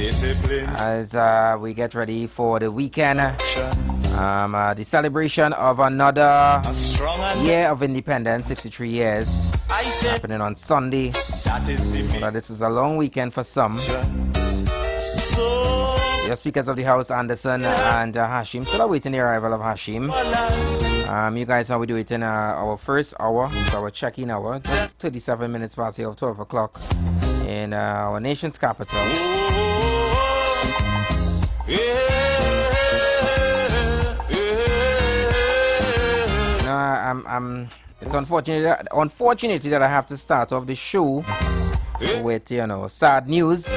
as we get ready for the weekend. The celebration of another year of independence, 63 years, happening on Sunday. But this is a long weekend for some. Your speakers of the house, Anderson and Hashim, still awaiting the arrival of Hashim. You guys know we do it in our first hour. It's our check-in hour, just 37 minutes past the 12 o'clock in our nation's capital. It's unfortunately that I have to start off the show with, you know, sad news.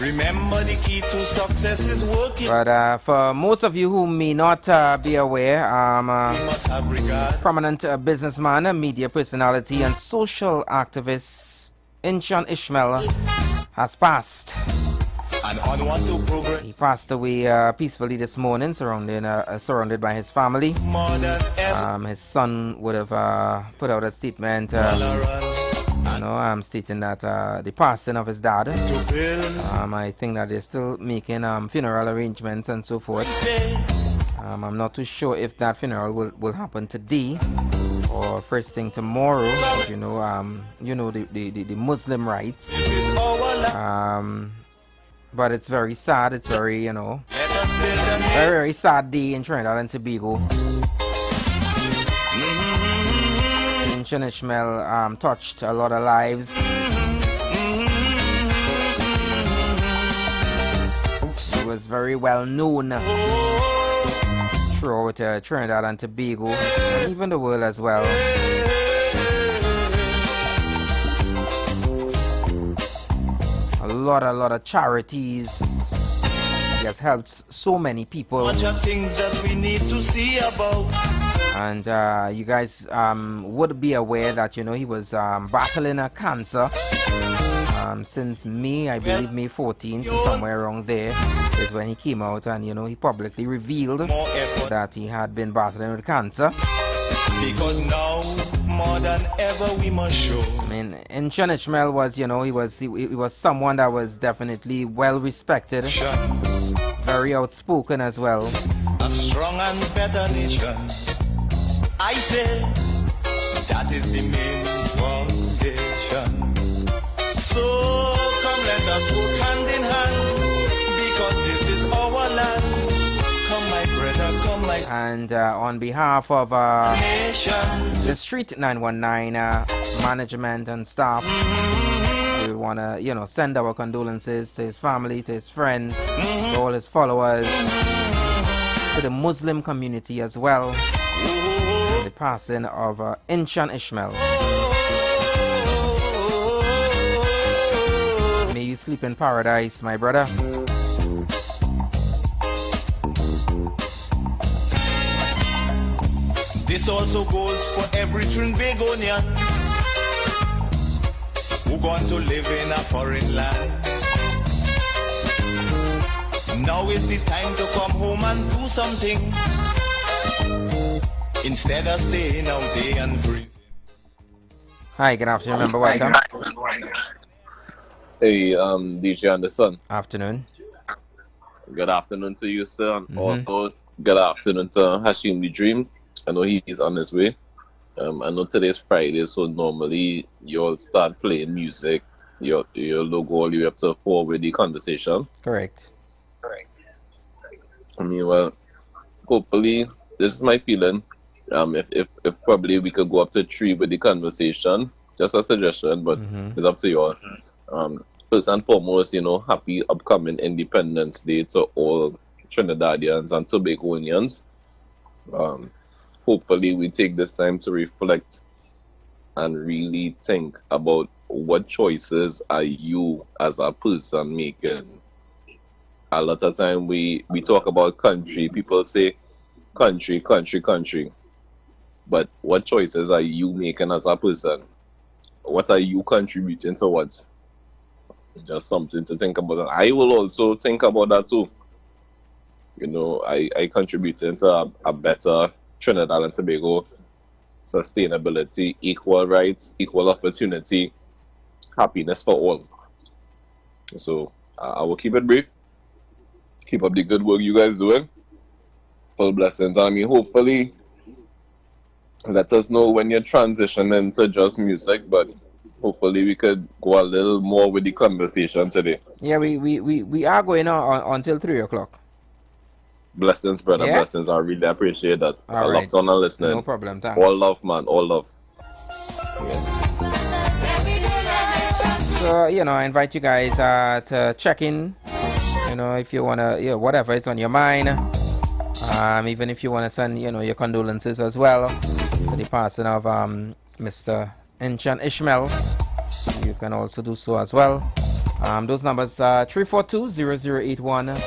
Remember, the key to success is working. But for most of you who may not be aware, prominent businessman, media personality, and social activist IWER Ishmael has passed. And onward to progress. He passed away peacefully this morning, surrounded by his family. His son would have put out a statement. I'm stating that the passing of his dad, I think that they're still making funeral arrangements and so forth. I'm not too sure if that funeral will happen today or first thing tomorrow. But, the Muslim rites. But it's very sad. It's very, very sad day in Trinidad and Tobago. IWER Ishmael touched a lot of lives. He was very well known throughout Trinidad and Tobago, and even the world as well. A lot of charities. He has helped so many people. Much of things that we need to see about. And you guys would be aware that, he was battling a cancer since May, I believe May 14th, somewhere around there is when he came out and, he publicly revealed that he had been battling with cancer. Because now, more than ever, we must show. I mean, IWER Ishmael was, he was someone that was definitely well respected, very outspoken as well. A strong and better nation. I say that is the main foundation. So come let us work hand in hand, because this is our land. Come my brother, come my And on behalf of nation, the Street 919 management and staff, we want to send our condolences to his family, to his friends, to all his followers, to the Muslim community as well. The passing of IWER Ishmael. May you sleep in paradise, my brother. this also goes for every Trinbagonian who going to live in a foreign land. Now is the time to come home and do something, instead of staying out there and breathing. Hi, good afternoon, member. Welcome. Hey, DJ Anderson. Afternoon. Good afternoon to you, sir. And also, good afternoon to Hashim the Dream. I know he's on his way. I know today's Friday, so normally you'll start playing music. Your logo all the way up to 4 with the conversation. Correct. I mean, well, hopefully, this is my feeling. If probably we could go up to 3 with the conversation. Just a suggestion, but it's up to you all. First and foremost, happy upcoming Independence Day to all Trinidadians and Tobagonians. Hopefully we take this time to reflect and really think about what choices are you as a person making. A lot of time we talk about country, people say country. But what choices are you making as a person? What are you contributing towards? Just something to think about. And I will also think about that too. you know, I contributing to a better Trinidad and Tobago sustainability, equal rights, equal opportunity, happiness for all. So I will keep it brief. Keep up the good work you guys doing. Full blessings. I mean, hopefully, let us know when you're transitioning to just music, but hopefully we could go a little more with the conversation today. Yeah, we are going on until 3 o'clock. Blessings, brother. Yeah? Blessings. I really appreciate that. All I right. locked on and listening. No problem. Thanks. All love, man. All love. Yeah. So, you know, I invite you guys to check in. You know, if you want to, whatever is on your mind. Even if you want to send, your condolences as well to the passing of Mr. Inchan Ishmael. You can also do so as well. Those numbers are 342-0081,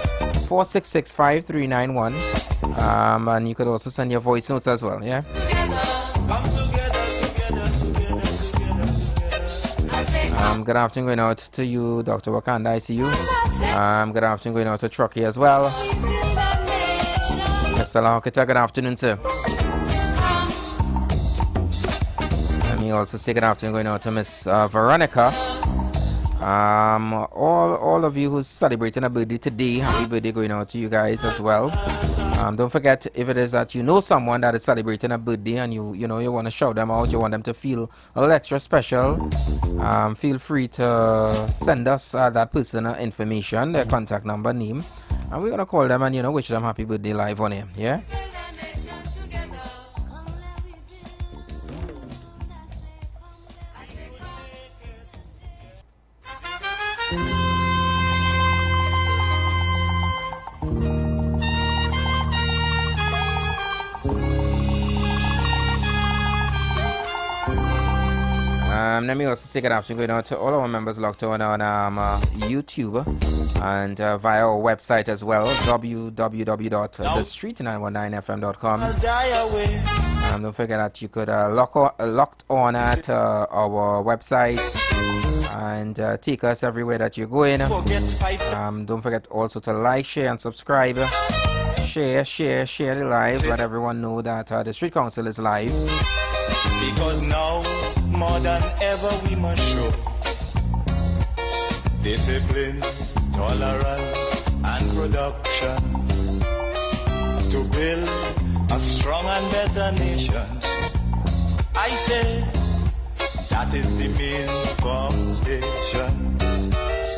466-5391. And you could also send your voice notes as well, yeah? Good afternoon going out to you, Dr. Wakanda, I see you. Good afternoon going out to Truckee as well. Mr. Lahokita, good afternoon, sir. Let me also say good afternoon going out to Miss Veronica. All of you who's celebrating a birthday today, happy birthday going out to you guys as well. Don't forget, if it is that you know someone that is celebrating a birthday and you want to shout them out, you want them to feel a little extra special, feel free to send us that personal information, their contact number, name, and we're gonna call them and wish them happy birthday live on here. Yeah. Let me also say good afternoon going out to all our members locked on YouTube and via our website as well, www.thestreet919fm.com. Don't forget that you could locked on at our website and take us everywhere that you're going. Don't forget also to like, share, and subscribe. Share the live. Let everyone know that the Street Council is live. Because now, more than ever, we must show discipline, tolerance, and production to build a strong and better nation. I say that is the main foundation.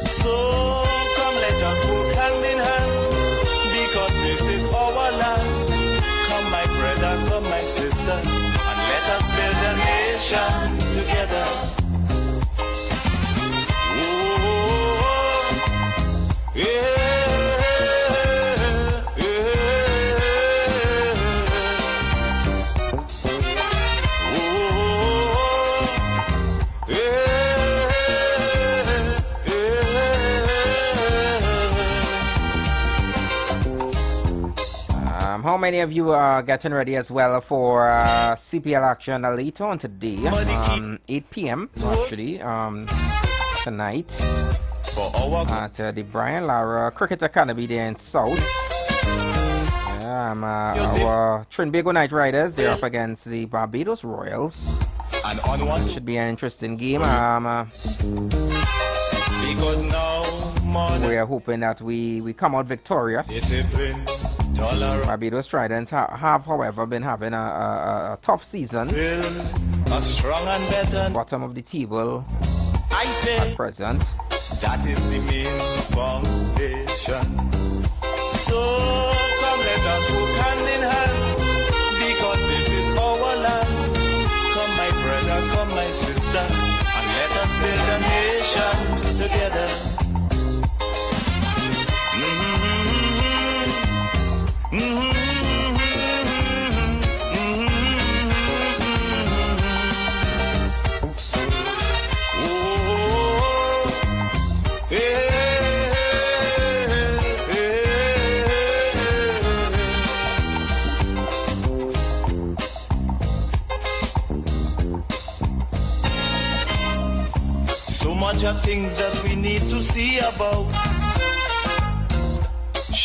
So come, let us work hand in hand, because this is our land. Come, my brother, come, my sister, and let us build a nation together. Oh, yeah. How many of you are getting ready as well for CPL action later on today, 8 p.m. actually, tonight at the Brian Lara Cricket Academy there in South. Our Trinbago Knight Riders, they're up against the Barbados Royals. Should be an interesting game. We are hoping that we come out victorious. Barbados Tridents have, however, been having a tough season. Bottom of the table at present. That is the main foundation. So come, let us work hand in hand, because this is our land. Come, my brother, come, my sister, and let us build a nation together. So much of things that we need to see about.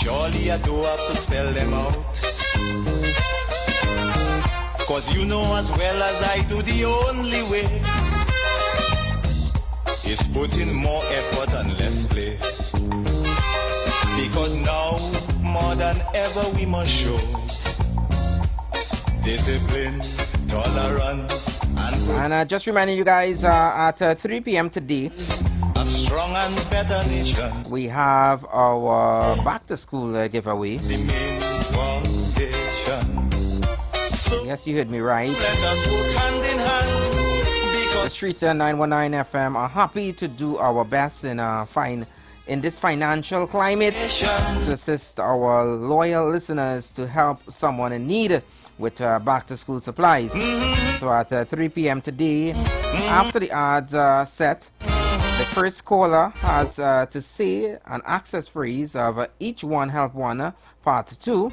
Surely I do have to spell them out. Cause you know as well as I do, the only way is put in more effort and less play. Because now, more than ever, we must show discipline, tolerance, and just reminding you guys, at 3 p.m. today, a strong and better nation. We have our back to school giveaway. The main foundation. So yes, you heard me right. let us work hand in hand. The Street 919 FM are happy to do our best in this financial climate to assist our loyal listeners to help someone in need with back to school supplies. So at 3 p.m. today, after the ads are set, the first caller has to say an access phrase of Each One Help One Part 2.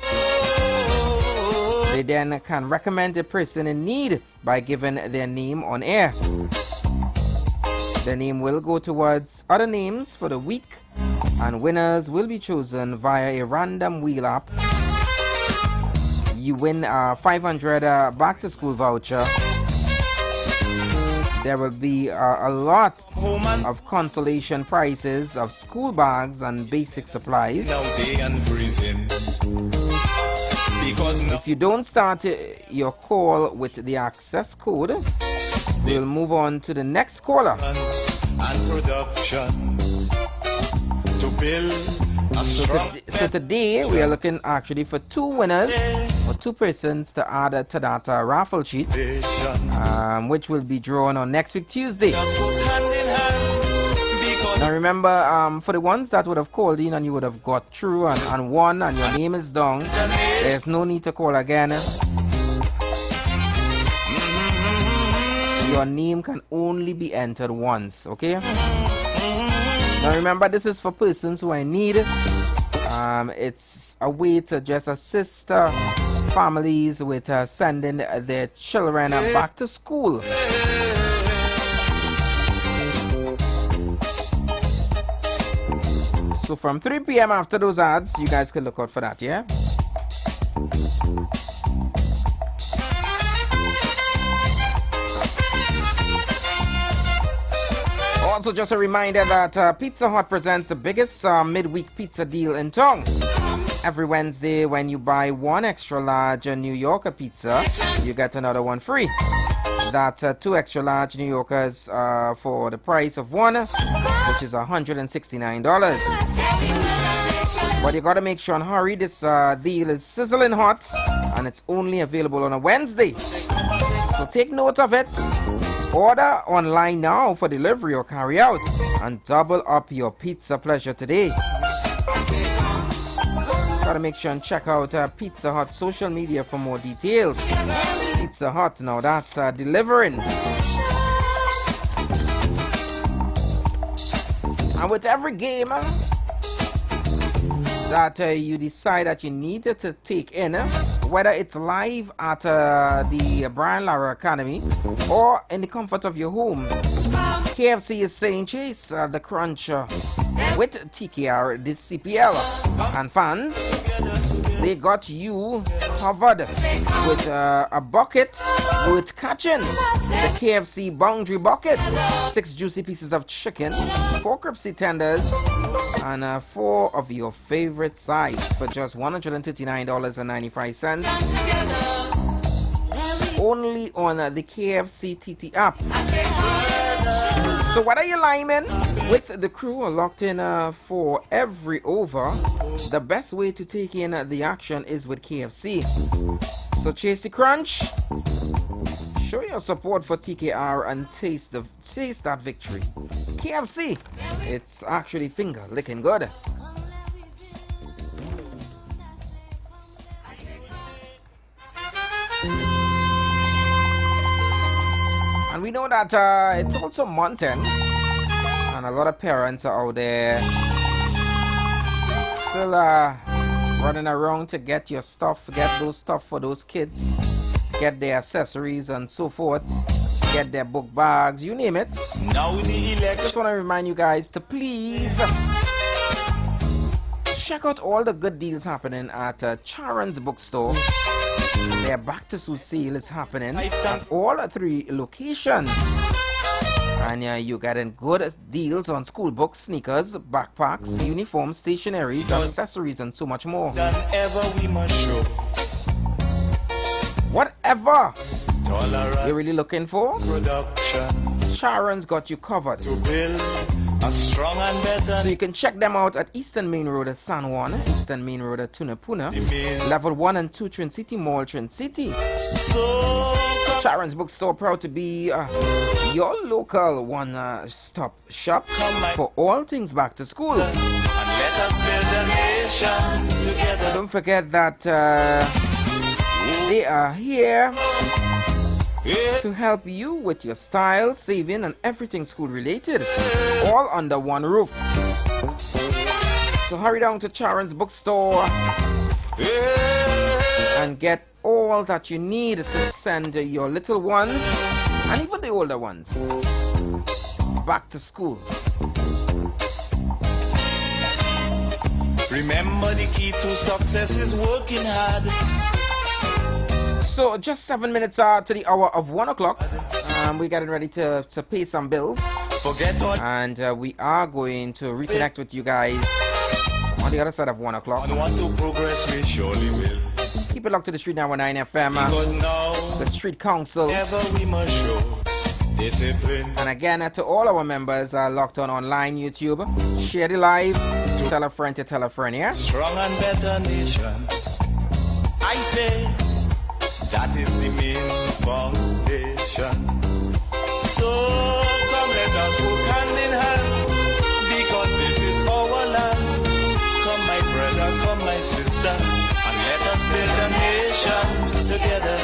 They then can recommend a person in need by giving their name on air. The name will go towards other names for the week, and winners will be chosen via a random wheel app. You win a 500 back to school voucher. There will be a lot of consolation prizes of school bags and basic supplies. If you don't start your call with the access code, we'll move on to the next caller. And production to build a strong. So today we are looking actually for 2 winners, or 2 persons to add to that raffle sheet, which will be drawn on next week Tuesday. Now remember, for the ones that would have called in and you would have got through and won and your name is down, there's no need to call again. Your name can only be entered once, okay? Now remember, this is for persons who are in need. It's a way to just assist families with sending their children back to school. So from 3 p.m. after those ads, you guys can look out for that, yeah? Also, just a reminder that Pizza Hut presents the biggest midweek pizza deal in town. Every Wednesday, when you buy 1 extra large New Yorker pizza, you get another one free. That's 2 extra large New Yorkers for the price of 1, which is $169. But you gotta make sure and hurry. This deal is sizzling hot, and it's only available on a Wednesday. So take note of it. Order online now for delivery or carry out, and double up your pizza pleasure today. Gotta make sure and check out Pizza Hut social media for more details. Pizza Hut, now that's delivering. And with every game that you decide that you need to take in, whether it's live at the Brian Lara Academy or in the comfort of your home, KFC is saying chase the crunch with TKR this CPL. And fans, they got you covered with a bucket with catching the KFC boundary bucket, 6 juicy pieces of chicken, 4 crispy tenders, and 4 of your favorite sides for just $139.95. Only on the KFC TT app. So whether you're lineman with the crew or locked in for every over, the best way to take in the action is with KFC. So chase the crunch, show your support for TKR, and taste that victory. KFC, it's actually finger licking good. And we know that it's also mountain, and a lot of parents are out there still running around to get your stuff, get those stuff for those kids, get their accessories and so forth, get their book bags, you name it. Just want to remind you guys to please check out all the good deals happening at Charon's Bookstore. Their back-to-school sale is happening at all 3 locations. And you're getting good deals on school books, sneakers, backpacks, uniforms, stationeries, accessories, and so much more. We must show. Whatever you're really looking for, Production Sharon's got you covered. to build a strong and better. So you can check them out at Eastern Main Road at San Juan, Eastern Main Road at Tunapuna, Main. Level 1 and 2 Trin City Mall, Trin City. So come, Sharon's Bookstore, proud to be your local one-stop shop for all things back to school. and let us build a nation together. Don't forget that they are here Yeah. to help you with your style, saving, and everything school related, all under one roof. So hurry down to Charon's Bookstore Yeah. and get all that you need to send your little ones and even the older ones back to school. Remember, the key to success is working hard. So just 7 minutes to the hour of 1 o'clock. We're getting ready to pay some bills. Forget all And we are going to reconnect with you guys on the other side of 1 o'clock. and want to progress, we surely will. Keep it locked to the Street 919 FM, But now, the Street Council. ever we must show discipline. And again, to all our members locked on online YouTube, share the live, tell a friend to tell a friend, yeah? Strong and better nation. I say that is the main foundation. So come let us work hand in hand, because this is our land. Come my brother, come my sister, and let us build a nation together.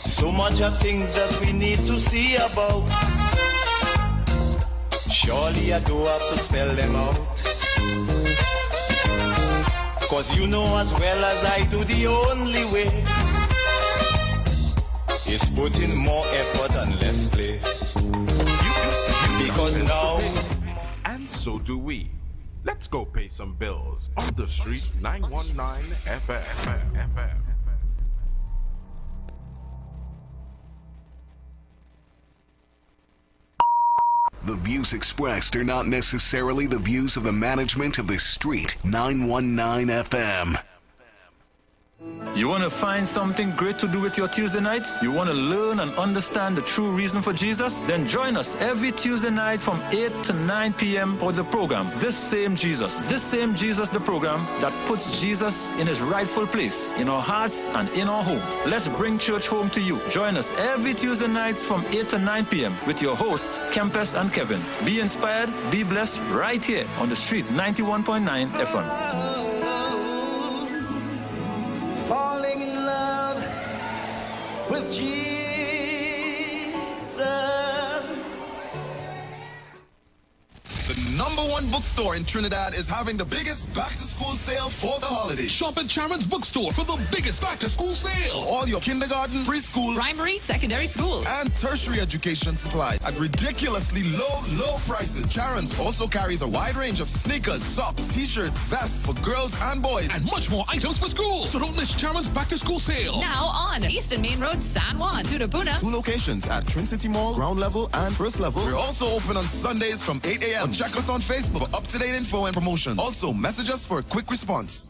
So much of things that we need to see about. Surely I do have to spell them out. Cause you know as well as I do, the only way is put in more effort and less play. Because now, And so do we. Let's go pay some bills on the Street 919 FM. The views expressed are not necessarily the views of the management of the Street 919 FM. You want to find something great to do with your Tuesday nights? You want to learn and understand the true reason for Jesus? Then join us every Tuesday night from 8 to 9 p.m. for the program, This Same Jesus, the program that puts Jesus in his rightful place in our hearts and in our homes. Let's bring church home to you. Join us every Tuesday nights from 8 to 9 p.m. with your hosts, Kempes and Kevin. Be inspired, be blessed right here on the Street 91.9 FM. falling in love with Jesus. The #1 bookstore in Trinidad is having the biggest back-to-school sale for the holidays. Shop at Charon's Bookstore for the biggest back-to-school sale. All your kindergarten, preschool, primary, secondary school, and tertiary education supplies at ridiculously low prices. Charon's also carries a wide range of sneakers, socks, t-shirts, vests for girls and boys, And much more items for school. So don't miss Charon's back-to-school sale. now on Eastern Main Road, San Juan, Tunapuna. 2 locations at Trin City Mall, ground level and first level. We're also open on Sundays from 8 a.m. Check us on Facebook for up-to-date info and promotions. Also, message us for a quick response.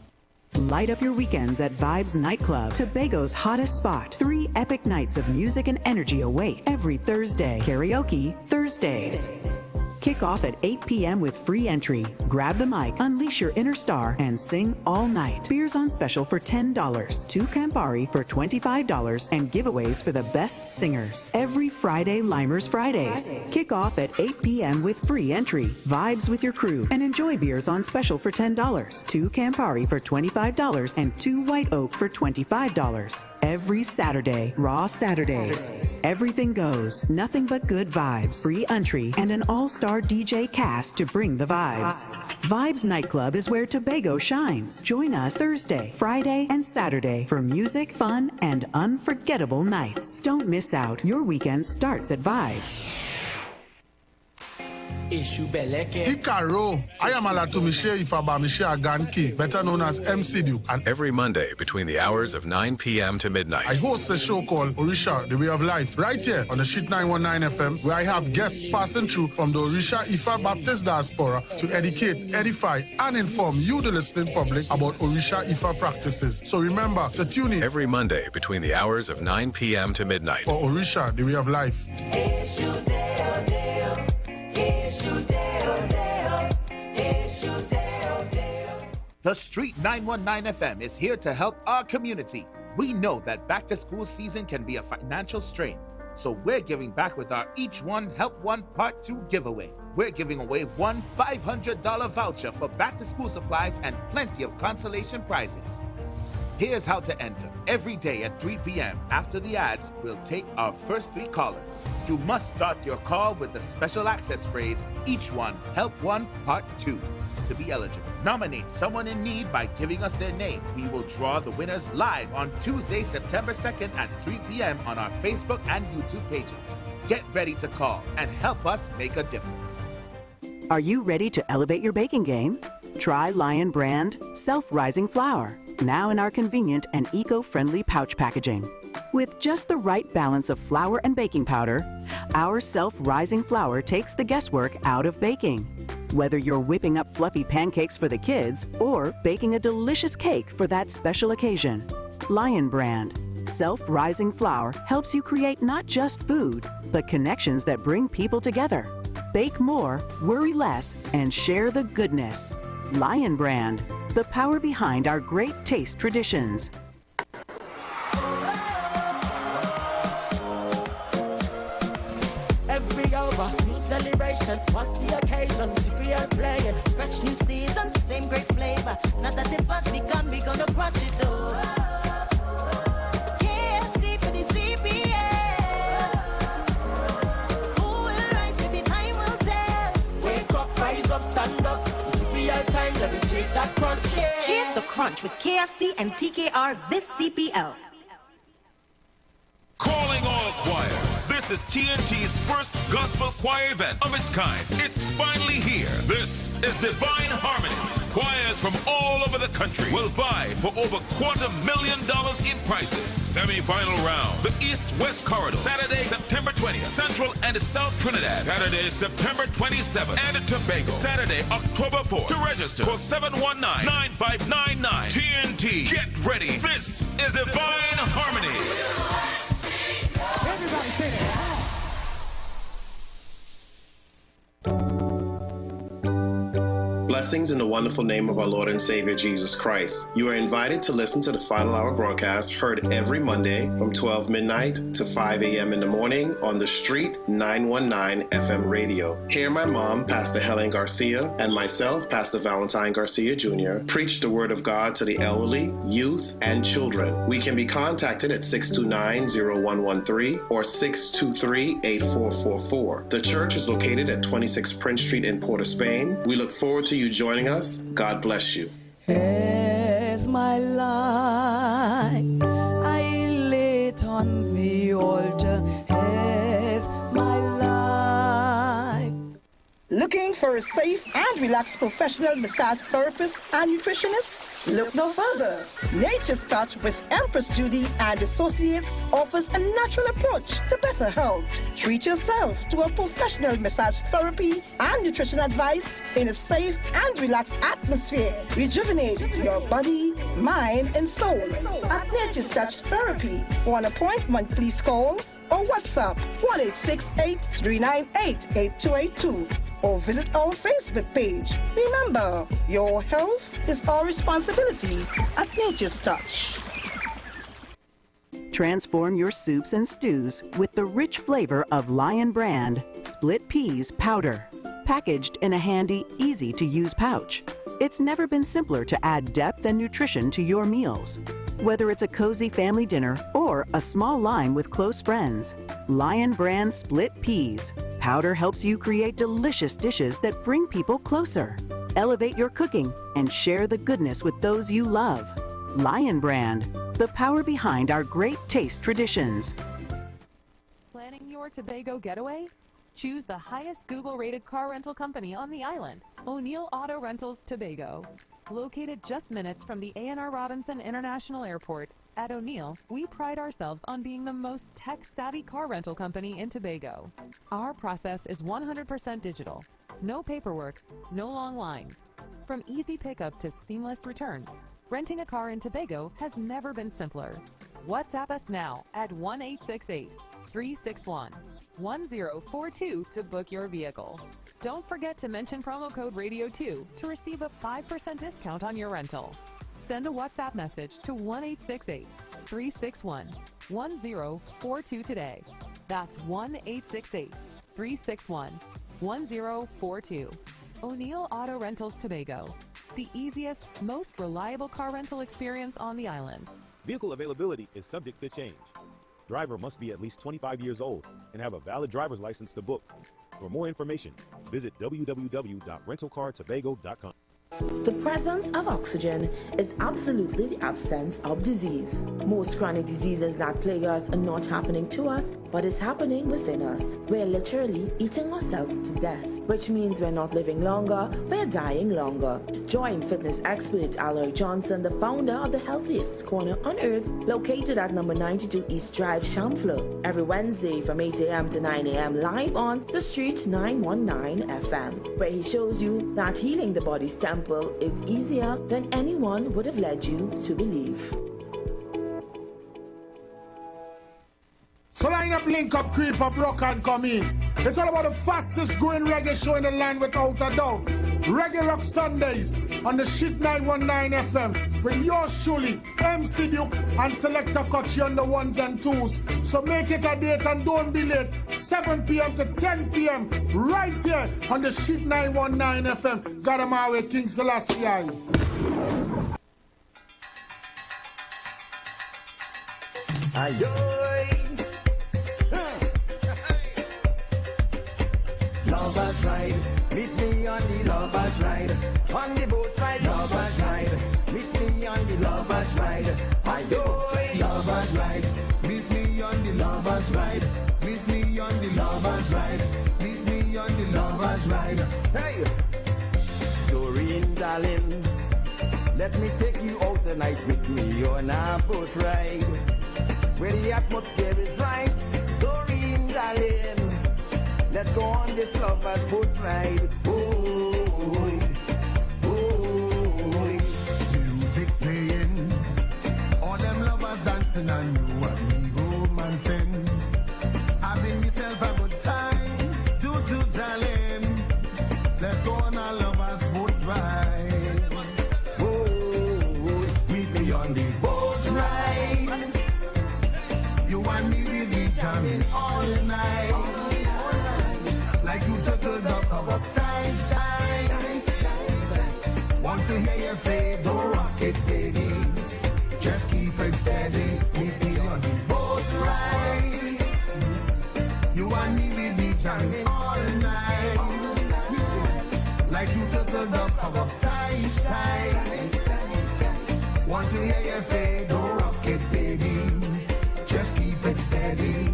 Light up your weekends at Vibes Nightclub, Tobago's hottest spot. 3 epic nights of music and energy await every Thursday. Karaoke Thursdays. Kick off at 8 p.m. with free entry. Grab the mic, unleash your inner star, and sing all night. Beers on special for $10, 2 Campari for $25, and giveaways for the best singers. Every Friday, Limers Fridays. Kick off at 8 p.m. with free entry. Vibes with your crew and enjoy beers on special for $10, 2 Campari for $25, and 2 White Oak for $25. Every Saturday, Raw Saturdays. Everything goes, nothing but good vibes, free entry, and an all-star DJ cast to bring the vibes. Vibes Nightclub is where Tobago shines. Join us Thursday, Friday, and Saturday for music, fun, and unforgettable nights. Don't miss out. Your weekend starts at Vibes. Ikaro, I am Alatumishe Ifaba Mishe Aganki, better known as MC Duke. And every Monday between the hours of 9 p.m. to midnight, I host a show called Orisha, The Way of Life, right here on the Street 919 FM, where I have guests passing through from the Orisha Ifa Baptist Diaspora to educate, edify, and inform you, the listening public, about Orisha Ifa practices. So remember to tune in every Monday between the hours of 9 p.m. to midnight for Orisha, The Way of Life. The Street 919 FM is here to help our community. We know that back to school season can be a financial strain, so we're giving back with our Each One Help One Part 2 giveaway. We're giving away one $500 voucher for back to school supplies and plenty of consolation prizes. Here's how to enter. Every day at 3 p.m. after the ads, we'll take our first 3 callers. You must start your call with the special access phrase, Each One Help One Part 2. To be eligible, nominate someone in need by giving us their name. We will draw the winners live on Tuesday, September 2nd at 3 p.m. on our Facebook and YouTube pages. Get ready to call and help us make a difference. Are you ready to elevate your baking game? Try Lion Brand Self-Rising Flour, now in our convenient and eco-friendly pouch packaging. With just the right balance of flour and baking powder, our Self-Rising Flour takes the guesswork out of baking. Whether you're whipping up fluffy pancakes for the kids or baking a delicious cake for that special occasion, Lion Brand Self-Rising Flour helps you create not just food, but connections that bring people together. Bake more, worry less, and share the goodness. Lion Brand, the power behind our great taste traditions. Every hour, new celebration, what's the occasion? We are playing, fresh new season, same great flavor. Now that the fans begun, we gonna crush it all. KFC for the CPL. Who will rise, maybe time will tell. Wake up, rise up, stand up. CPL time, let me chase that crunch. Yeah. Chase the crunch with KFC and TKR this CPL. Calling all choir. This is TNT's first gospel choir event of its kind. It's finally here. This is Divine Harmony. Choirs from all over the country will vie for over $250,000 in prizes. Semi-final round, the East-West Corridor, Saturday, September 20th, Central and South Trinidad, Saturday, September 27th, and Tobago, Saturday, October 4th. To register, call 719-9599. TNT, get ready. This is Divine Harmony. Everybody say that. Blessings in the wonderful name of our Lord and Savior Jesus Christ. You are invited to listen to the Final Hour broadcast heard every Monday from 12 midnight to 5 a.m. in the morning on the Street 919 FM radio. Hear my mom, Pastor Helen Garcia, and myself, Pastor Valentine Garcia Jr., preach the Word of God to the elderly, youth, and children. We can be contacted at 629-0113 or 623-8444. The church is located at 26 Prince Street in Port of Spain. We look forward to you joining us. God bless you. As my life I lay it on the altar, as my life. Looking for a safe and relaxed professional massage therapist and nutritionist? Look no further. Nature's Touch with Empress Judy and Associates offers a natural approach to better health. Treat yourself to a professional massage therapy and nutrition advice in a safe and relaxed atmosphere. Rejuvenate your body, mind, and soul at Nature's Touch Therapy. For an appointment, please call or WhatsApp 1-868-398-8282. or visit our Facebook page. Remember, your health is our responsibility at Nature's Touch. Transform your soups and stews with the rich flavor of Lion Brand Split Peas Powder, packaged in a handy, easy-to-use pouch. It's never been simpler to add depth and nutrition to your meals. Whether it's a cozy family dinner or a small line with close friends, Lion Brand Split Peas Powder helps you create delicious dishes that bring people closer. Elevate your cooking and share the goodness with those you love. Lion Brand, the power behind our great taste traditions. Planning your Tobago getaway? Choose the highest Google-rated car rental company on the island, O'Neill Auto Rentals Tobago. Located just minutes from the A&R Robinson International Airport, at O'Neill, we pride ourselves on being the most tech-savvy car rental company in Tobago. Our process is 100% digital. No paperwork, no long lines. From easy pickup to seamless returns, renting a car in Tobago has never been simpler. WhatsApp us now at 1-868-361-1042 to book your vehicle. Don't forget to mention promo code RADIO2 to receive a 5% discount on your rental. Send a WhatsApp message to 1-868-361-1042 today. That's 1-868-361-1042. O'Neill Auto Rentals Tobago, the easiest, most reliable car rental experience on the island. Vehicle availability is subject to change. Driver must be at least 25 years old and have a valid driver's license to book. For more information, visit www.rentalcartobago.com. The presence of oxygen is absolutely the absence of disease. Most chronic diseases that plague us are not happening to us, but is happening within us. We're literally eating ourselves to death, which means we're not living longer, we're dying longer. Join fitness expert Aloy Johnson, the founder of the healthiest corner on earth, located at number 92 East Drive, Chamfleur, every Wednesday from 8 a.m. to 9 a.m. live on The Street 919 FM, where he shows you that healing the body's temple is easier than anyone would have led you to believe. So line up, link up, creep up, rock and come in. It's all about the fastest growing reggae show in the land without a doubt. Reggae Rock Sundays on the Shit 919 FM with yours truly, MC Duke and Selector Kochi on the ones and twos. So make it a date and don't be late. 7 p.m. to 10 p.m. right here on the Shit 919 FM. Got 'em our way, King Selassie. Lovers ride, meet me on the lovers ride. On the boat ride, lovers ride. Meet me on the lovers ride. Lovers ride, meet me on the lovers ride. Meet me on the lovers ride. Meet me on the lovers ride. Hey, Doreen, darling, let me take you out tonight with me on a boat ride, where the atmosphere is right. Doreen, darling, let's go on this lover's boat ride. Music playing, all them lovers dancing and you and me romancing, having yourself a good time. Do darling, let's go on a lover's boat ride. Meet me on the boat ride. You and me will be jamming all night. Like you turtled up tight. Want to hear you say, don't rock it, baby. Just keep it steady. Meet me on the boat ride. You and me will be jamming all night. Like you turtled up tight. Want to hear you say, don't rock it, baby. Just keep it steady.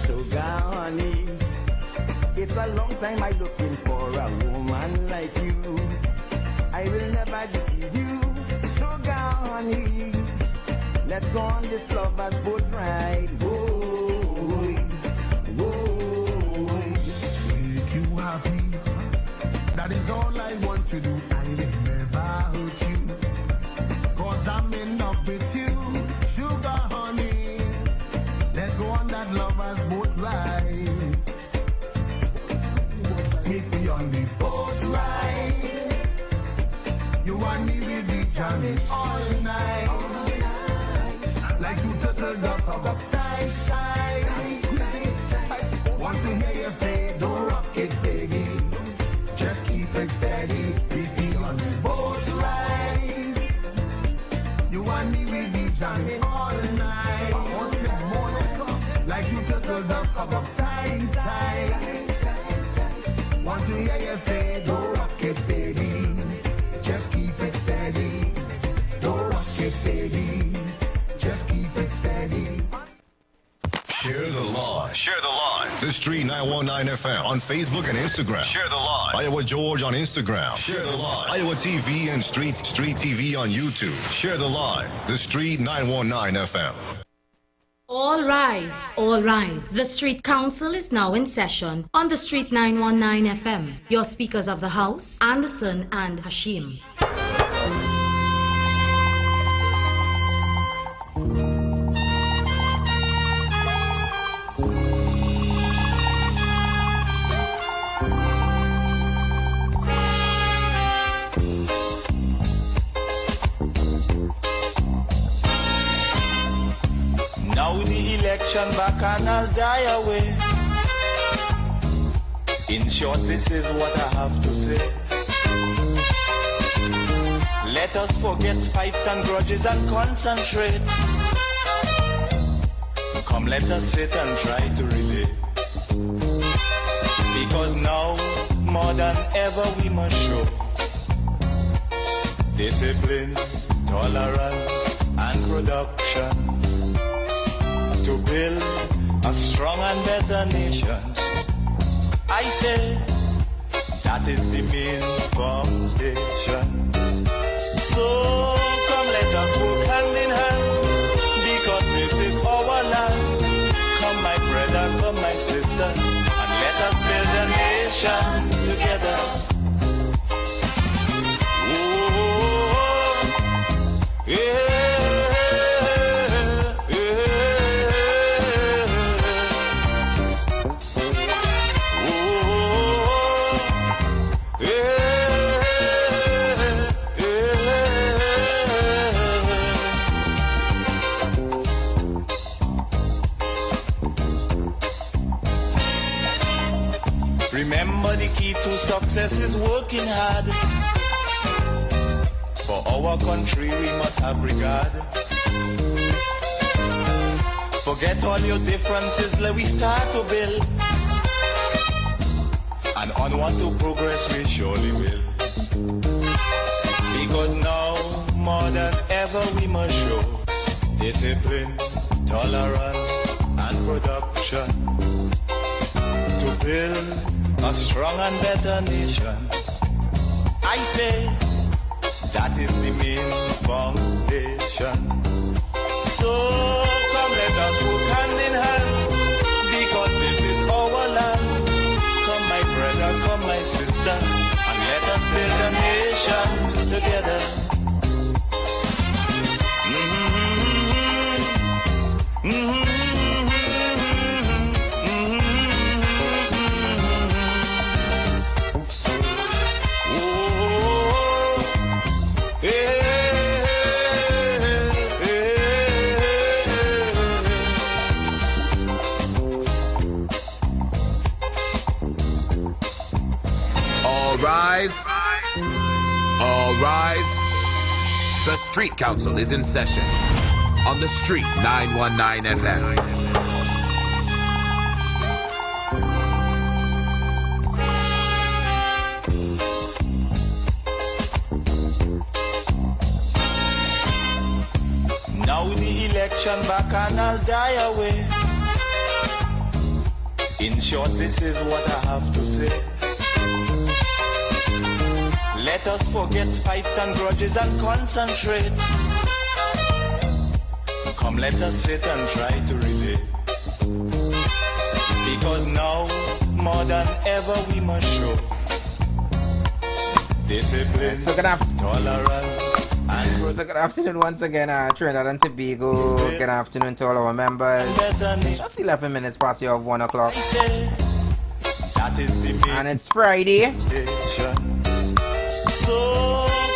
Sugar honey, it's a long time I'm looking for a woman like you. I will never deceive you, sugar honey. Let's go on this lover's boat ride. Make you happy, that is all I want to do. I will never hurt you, 'cause I'm in love with you, sugar honey. Let's go on that lover's boat ride. on the boat ride. You and me will be jamming all night. Like two turtle dove up tight, tight. Want to hear you say, don't rock it, baby. Just keep it steady. Keep me on the boat ride. You and me will be jamming all night. Like two turtle dove up tight, tight. Want to hear you say, don't rock it, baby. Just keep it steady. Don't rock it, baby. Just keep it steady. Share the live. Share the live. The Street 919 FM on Facebook and Instagram. Share the live. Iowa George on Instagram. Share the live. Iowa TV and Street TV on YouTube. Share the live. The Street 919 FM. All rise, all rise. The Street Council is now in session on the Street 919 FM. Your speakers of the house, Anderson and Hashim. Now the election back and I'll die away. In short, this is what I have to say. Let us forget spites and grudges and concentrate. Come, let us sit and try to relate. Because now, more than ever, we must show discipline, tolerance, and production to build a strong and better nation. I say that is the main foundation. So come, let us work hand in hand, because this is our land. Come, my brother, come, my sister, and let us build a nation together. Oh, yeah. Remember, the key to success is working hard. For our country we must have regard. Forget all your differences, let we start to build. And onward to progress we surely will. Because now, more than ever, we must show discipline, tolerance, and production to build a strong and better nation. I say that is the main foundation. So come, let us work hand in hand, because this is our land. Come, my brother, come, my sister, and let us build a nation together. Rise. All rise. The Street Council is in session on the Street 919 FM. Now the election back and I'll die away. In short, this is what I have to say. Let us forget spites and grudges and concentrate. Come, let us sit and try to relate. Because now, more than ever, we must show discipline, tolerance, and so good afternoon once again, Trinidad and Tobago. Good afternoon to all our members. Just 11 minutes past your 1 o'clock. That is the main And it's Friday. So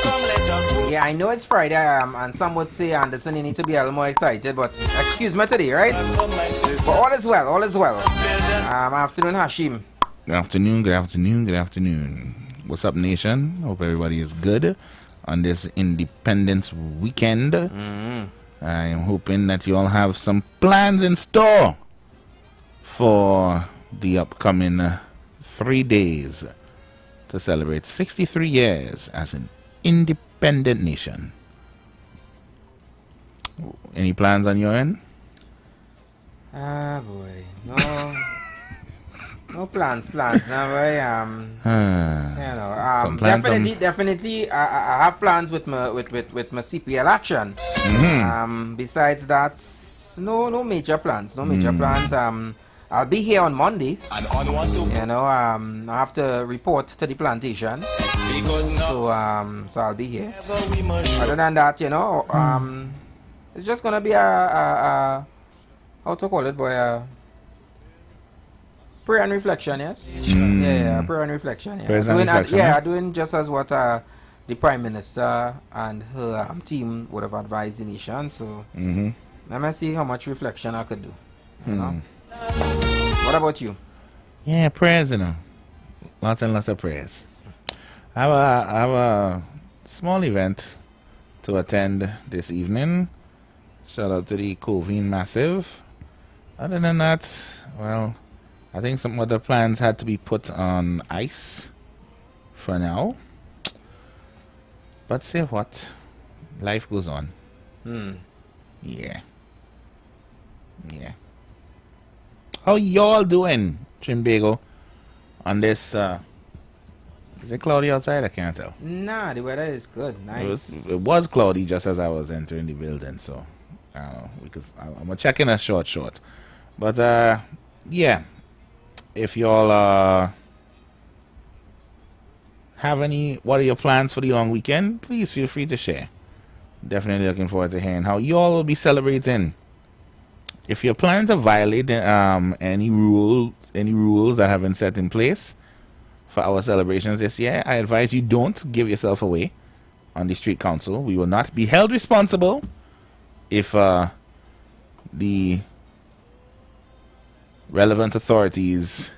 come let us go. Yeah, I know it's Friday, and some would say, Anderson, you need to be a little more excited, but excuse me today, right? But all is well, all is well. Afternoon, Hashim. Good afternoon, good afternoon, good afternoon. What's up, nation? Hope everybody is good on this Independence weekend. I am hoping that you all have some plans in store for the upcoming 3 days to celebrate 63 years as an independent nation. Any plans on your end? Ah, boy. No. No plans. No, boy. Some plans definitely, I have plans with my CPL action. Besides that, no major plans. I'll be here on Monday. And on what to? I have to report to the plantation. So I'll be here. Other than that, it's just gonna be a how to call it, boy? Prayer and reflection, yes. Yeah, prayer and reflection. Yeah, doing just as what the Prime Minister and her team would have advised the nation. So let me see how much reflection I could do. You know. What about you? Yeah, prayers, lots and lots of prayers. I have a small event to attend this evening. Shout out to the Covine Massive. Other than that, well, I think some other plans had to be put on ice for now. But say what? Life goes on. Yeah. How y'all doing, Trimbago, on this, is it cloudy outside? I can't tell. Nah, the weather is good. Nice. It was cloudy just as I was entering the building, so I don't know, because I'm gonna check in a short. But, yeah, if y'all have what are your plans for the long weekend, please feel free to share. Definitely looking forward to hearing how y'all will be celebrating. If you're planning to violate any rules that have been set in place for our celebrations this year, I advise you don't give yourself away on the Street Council. We will not be held responsible if the relevant authorities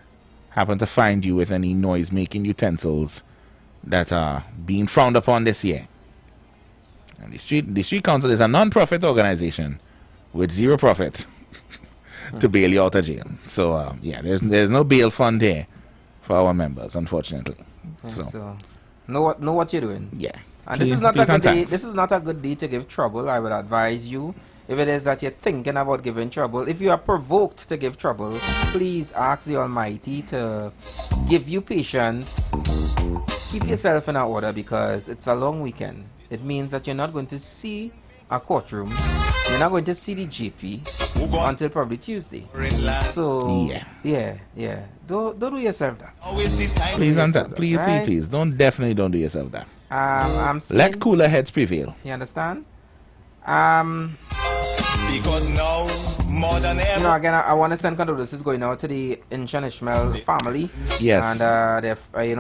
happen to find you with any noise-making utensils that are being frowned upon this year. And the Street Council is a non-profit organization with zero profit to bail you out of jail. So yeah, there's no bail fund here for our members, unfortunately. Okay, so know what you're doing. Yeah. And this is not a good day. This is not a good day to give trouble. I would advise you, if it is that you're thinking about giving trouble, if you are provoked to give trouble, please ask the Almighty to give you patience. Keep yourself in order, because it's a long weekend. It means that you're not going to see a courtroom. You're not going to see the GP until probably Tuesday. So yeah. Don't do yourself that. Please, definitely don't do yourself that. I'm saying, let cooler heads prevail. You understand? Because now more than ever. Again, I want to send condolences going out to the Inshan Ishmael family. Yes. And their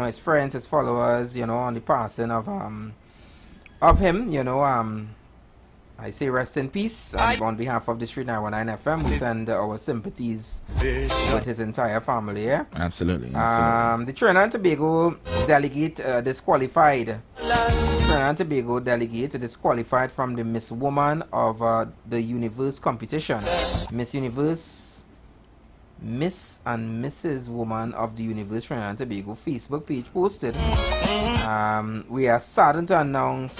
his friends, his followers, on the passing of him. I say rest in peace, and on behalf of the Street 919 FM, we send our sympathies with his entire family. Yeah, absolutely. The Trinidad and Tobago delegate disqualified. Trinidad and Tobago delegate disqualified from the Miss Woman of the Universe competition. Miss and Mrs. Woman of the Universe Trinidad and Tobago Facebook page posted. We are saddened to announce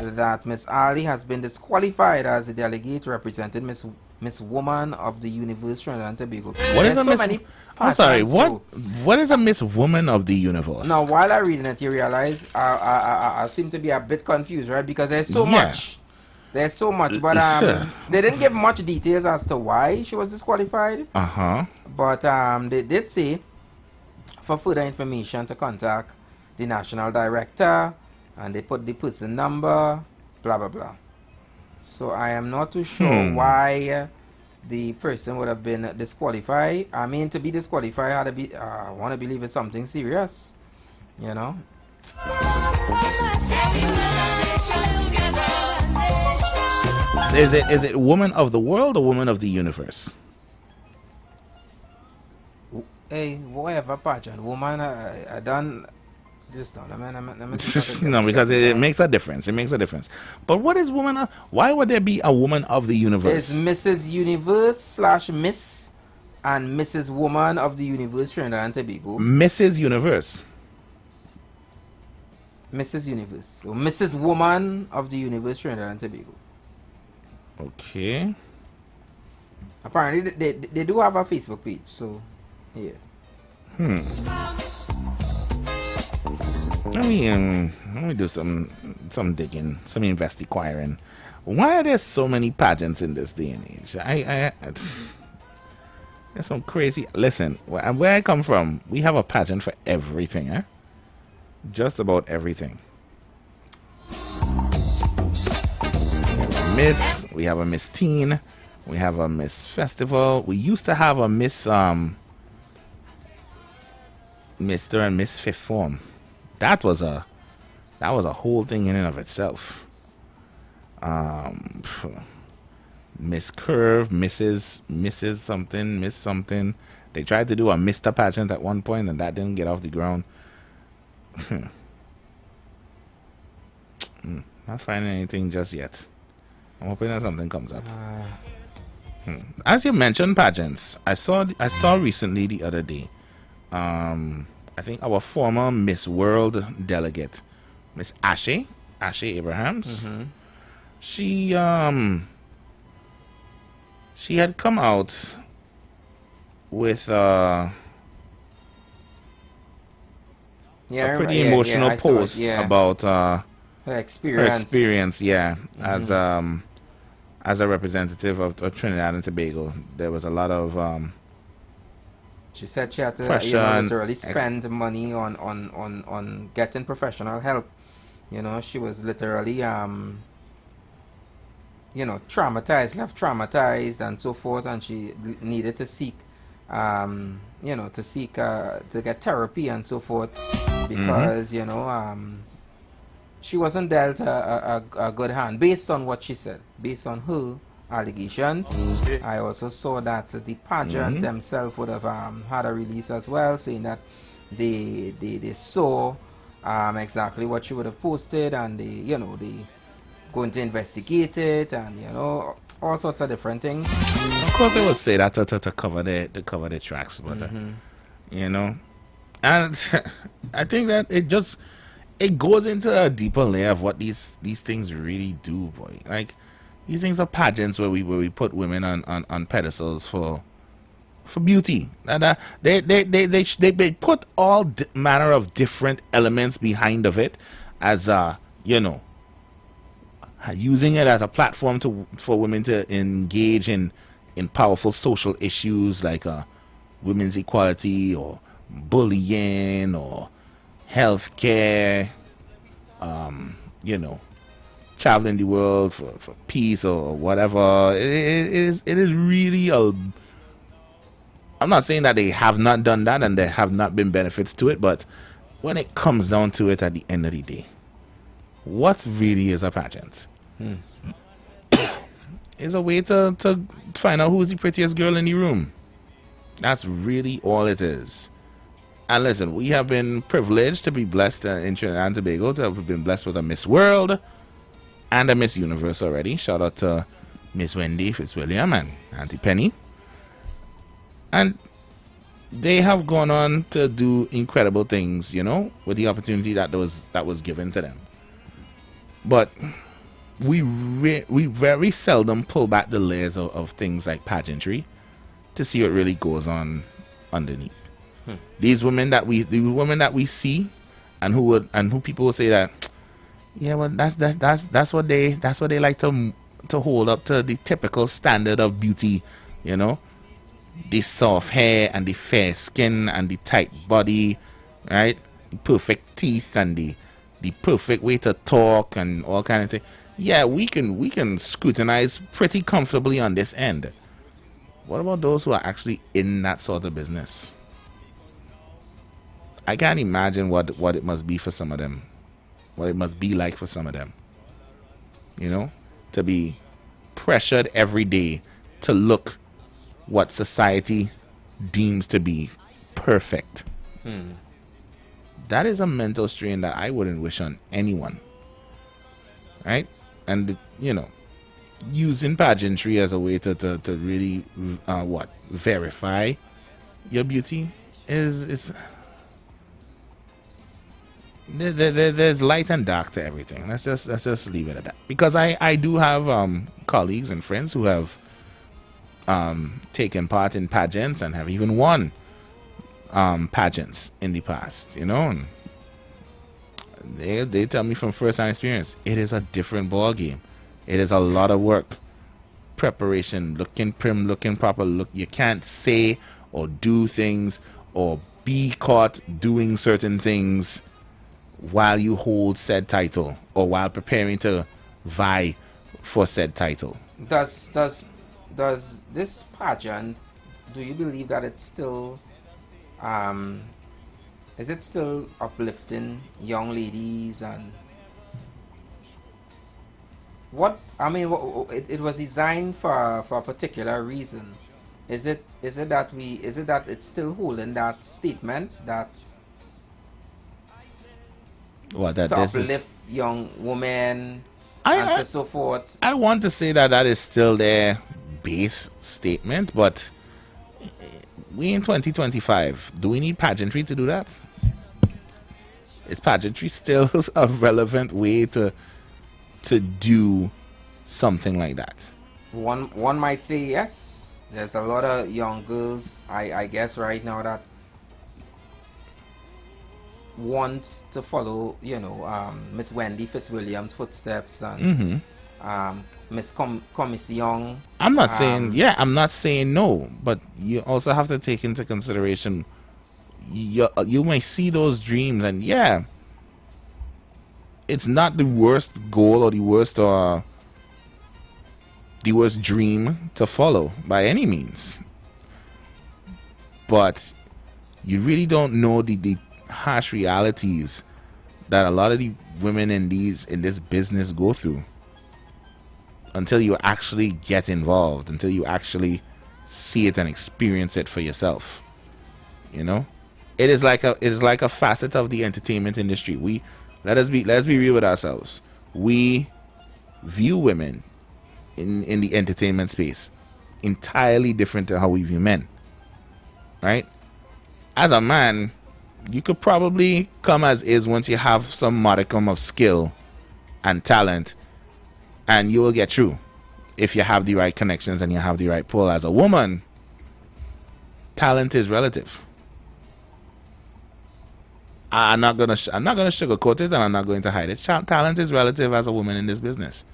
that Miss Ali has been disqualified as the delegate representing Miss Woman of the Universe Trinidad and Tobago. What is a Miss? I'm sorry. What is a Miss Woman of the Universe? Now, while I reading it, you realize I seem to be a bit confused, right? Because there's so much. There's so much, but they didn't give much details as to why she was disqualified. But they did say, for further information, to contact the national director. And they put the person number, blah, blah, blah. So I am not too sure why the person would have been disqualified. I mean, to be disqualified had to be, I want to believe it's something serious, you know. So is it woman of the world or woman of the universe? Hey, whatever pageant, woman, I done. Just don't. No, because it makes a difference. It makes a difference. But what is woman? Why would there be a woman of the universe? It's Mrs. Universe / Miss and Mrs. Woman of the Universe, Trinidad and Tobago. Mrs. Universe. Mrs. Universe. So Mrs. Woman of the Universe, Trinidad and Tobago. Okay. Apparently, they do have a Facebook page. So, yeah. Let me do some digging, some investigating. Why are there so many pageants in this day and age? There's some crazy. Listen, where I come from, we have a pageant for everything, eh? Just about everything. We have a Miss, we have a Miss Teen, we have a Miss Festival. We used to have a Miss Mr. and Miss Fifth Form. That was a whole thing in and of itself. Miss Curve, Mrs. something, Miss something. They tried to do a Mr. pageant at one point, and that didn't get off the ground. Not finding anything just yet. I'm hoping that something comes up. As you mentioned pageants, I saw recently the other day. I think our former Miss World delegate, Miss Ashe Abrahams, she had come out with a pretty emotional post about her experience, as a representative of Trinidad and Tobago. There was a lot of she said she had to literally spend money on getting professional help. You know, she was literally traumatized, left traumatized and so forth, and she needed to seek to get therapy and so forth because she wasn't dealt a good hand based on what she said, based on her allegations. I also saw that the pageant themselves would have had a release as well, saying that they saw exactly what she would have posted, and they going to investigate it, and all sorts of different things. Of course, they would say that to cover the tracks, but and I think that it goes into a deeper layer of what these things really do, boy. Like, these things are pageants where we put women on pedestals for beauty. And they put all manner of different elements behind of it as using it as a platform for women to engage in powerful social issues like women's equality or bullying or healthcare, traveling the world for peace or whatever. It is really I'm not saying that they have not done that and there have not been benefits to it, but when it comes down to it at the end of the day, what really is a pageant? Is a way to find out who's the prettiest girl in the room. That's really all it is. And listen, we have been privileged to be blessed in Trinidad and Tobago, to have been blessed with a Miss World and a Miss Universe already. Shout out to Miss Wendy Fitzwilliam and Auntie Penny. And they have gone on to do incredible things, with the opportunity that was given to them. But we very seldom pull back the layers of things like pageantry to see what really goes on underneath. These women that we see, and who people will say that, yeah, well, that's what they like to hold up to the typical standard of beauty, the soft hair and the fair skin and the tight body, right? The perfect teeth and the perfect way to talk and all kind of things. Yeah, we can scrutinize pretty comfortably on this end. What about those who are actually in that sort of business? I can't imagine what it must be for some of them. What it must be like for some of them. You know? To be pressured every day to look what society deems to be perfect. That is a mental strain that I wouldn't wish on anyone. Right? And, you know, using pageantry as a way to really verify your beauty is there's light and dark to everything. Let's just leave it at that. Because I do have colleagues and friends who have taken part in pageants and have even won pageants in the past, you know. And they tell me from first-hand experience, it is a different ball game. It is a lot of work, preparation, looking prim, looking proper. Look, you can't say or do things or be caught doing certain things while you hold said title or while preparing to vie for said title. Does this pageant, do you believe that it's still is it still uplifting young ladies? And what I mean, it was designed for a particular reason. Is it that it's still holding that statement that to uplift young women and so forth? I want to say that is still their base statement, but we in 2025. Do we need pageantry to do that? Is pageantry still a relevant way to do something like that? One might say yes. There's a lot of young girls, I guess, right now that want to follow, you know, Miss Wendy Fitzwilliams' footsteps and Miss Commission. I'm not saying I'm not saying no, but you also have to take into consideration you may see those dreams, and it's not the worst goal or the worst dream to follow by any means, but you really don't know the harsh realities that a lot of the women in this business go through until you actually get involved, until you actually see it and experience it for yourself. You know, it is like a facet of the entertainment industry. Let's be real with ourselves. We view women in the entertainment space entirely different to how we view men. Right? As a man, you could probably come as is once you have some modicum of skill and talent, and you will get through if you have the right connections and you have the right pull. As a woman, talent is relative. I'm not gonna sugarcoat it, and I'm not going to hide it. Talent is relative as a woman in this business,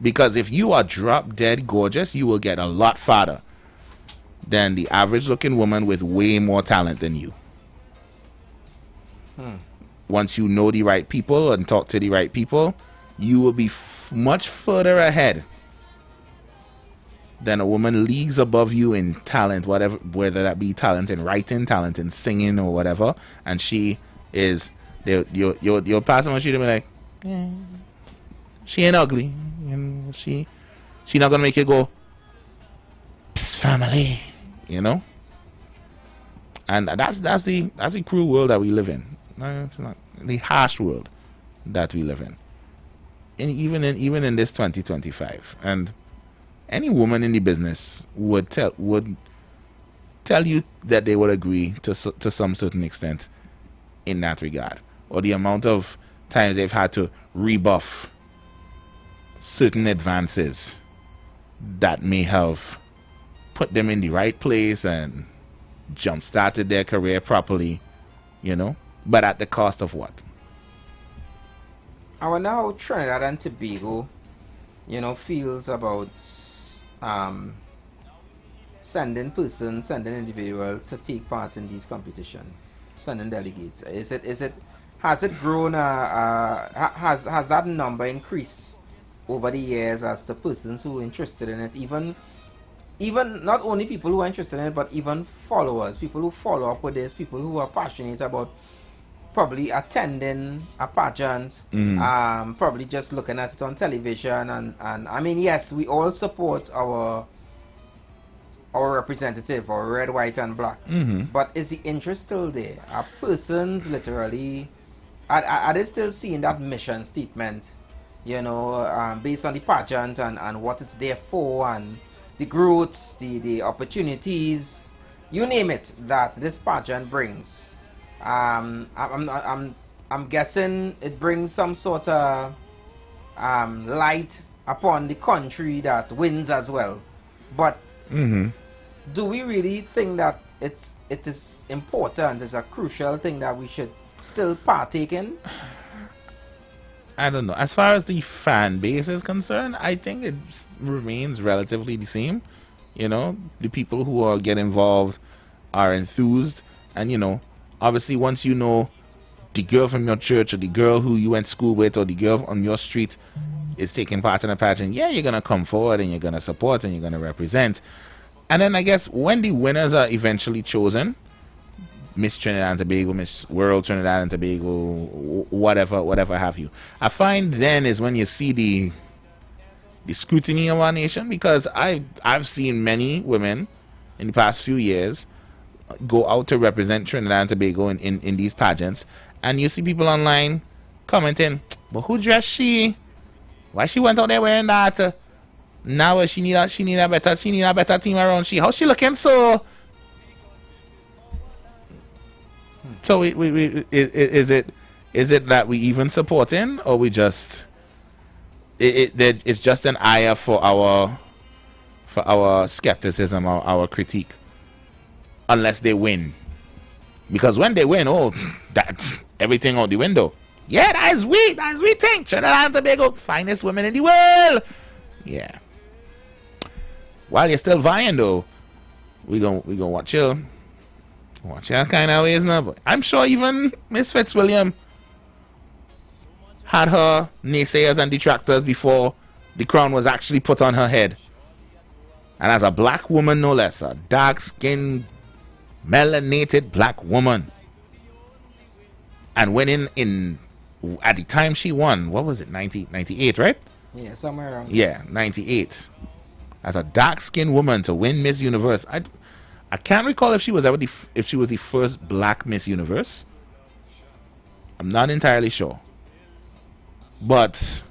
because if you are drop dead gorgeous, you will get a lot farther than the average looking woman with way more talent than you. Once you know the right people and talk to the right people, you will be much further ahead than a woman leagues above you in talent, whether that be talent in writing, talent in singing, or whatever. And she is, you'll pass on the street and be like, she ain't ugly, and she not gonna make you go, psst, family, you know. And that's the cruel world that we live in. No, it's not the harsh world that we live in. Even in this 2025, and any woman in the business would tell you that they would agree to some certain extent in that regard, or the amount of times they've had to rebuff certain advances that may have put them in the right place and jump started their career properly, you know, but at the cost of what? Our now Trinidad and Tobago, you know, feels about sending individuals to take part in these competitions, sending delegates. Has it grown? Has that number increased over the years as the persons who are interested in it? Even even not only people who are interested in it, but even followers, people who follow up with this, people who are passionate about probably attending a pageant, probably just looking at it on television, and I mean, yes, we all support our representative, or red, white, and black. But is the interest still there? Are persons literally, are they still seeing that mission statement, you know, based on the pageant and what it's there for, and the growths, the opportunities, you name it, that this pageant brings? I'm guessing it brings some sort of light upon the country that wins as well. But do we really think that it is important, it's a crucial thing that we should still partake in? I don't know. As far as the fan base is concerned, I think it remains relatively the same. You know, the people who get involved are enthused, and you know, obviously once you know the girl from your church, or the girl who you went to school with, or the girl on your street is taking part in a pageant, yeah, you're gonna come forward and you're gonna support and you're gonna represent. And then I guess when the winners are eventually chosen, Miss Trinidad and Tobago, Miss World Trinidad and Tobago, whatever have you, I find then is when you see the scrutiny of our nation, because I've seen many women in the past few years go out to represent Trinidad and Tobago in these pageants, and you see people online commenting, but who dressed she? Why she went out there wearing that? Now she need a better team around she. How she looking so? So is it that we even supporting, or we just it's just an eye for our skepticism or our critique, unless they win? Because when they win, oh, that everything out the window. Yeah, that's we thing. Trinidad and Tobago, finest women in the world. Yeah. While you're still vying though, we gonna watch you kind of ways now. But I'm sure even Miss Fitzwilliam had her naysayers and detractors before the crown was actually put on her head. And as a black woman, no less, a dark-skinned, melanated black woman, and winning at the time she won, what was it, 98, right? Yeah, somewhere around. Yeah, 98. As a dark-skinned woman to win Miss Universe, I can't recall if she was the first black Miss Universe. I'm not entirely sure. But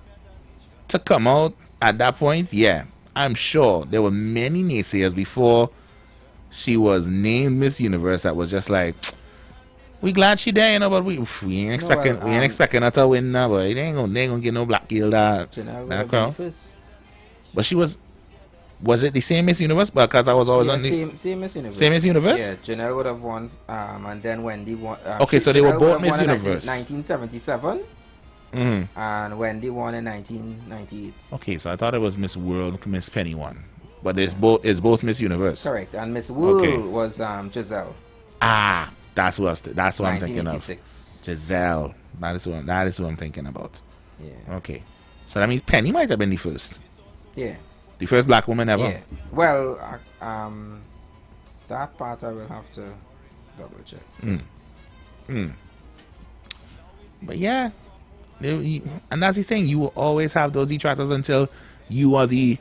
to come out at that point, yeah, I'm sure there were many naysayers before she was named Miss Universe that was just like, we glad she there, you know, but we ain't expecting her to win now, but they ain't gonna get no black girl that crown. But she was it the same Miss Universe? Because I was always on the same Miss Universe. Same Miss Universe? Yeah, Janelle would have won, and then Wendy won. Okay, so they were both Miss Universe. 1977. And Wendy won in 1998. Okay, so I thought it was Miss World, Miss Penny won, but it's both Miss Universe. Correct, and Miss World was Giselle. Ah, that's what I'm thinking of. Giselle. That is what I'm thinking about. Yeah. Okay, so that means Penny might have been the first. Yeah. The first black woman ever. Yeah. Well, that part I will have to double check. But yeah. And that's the thing, you will always have those detractors until you are the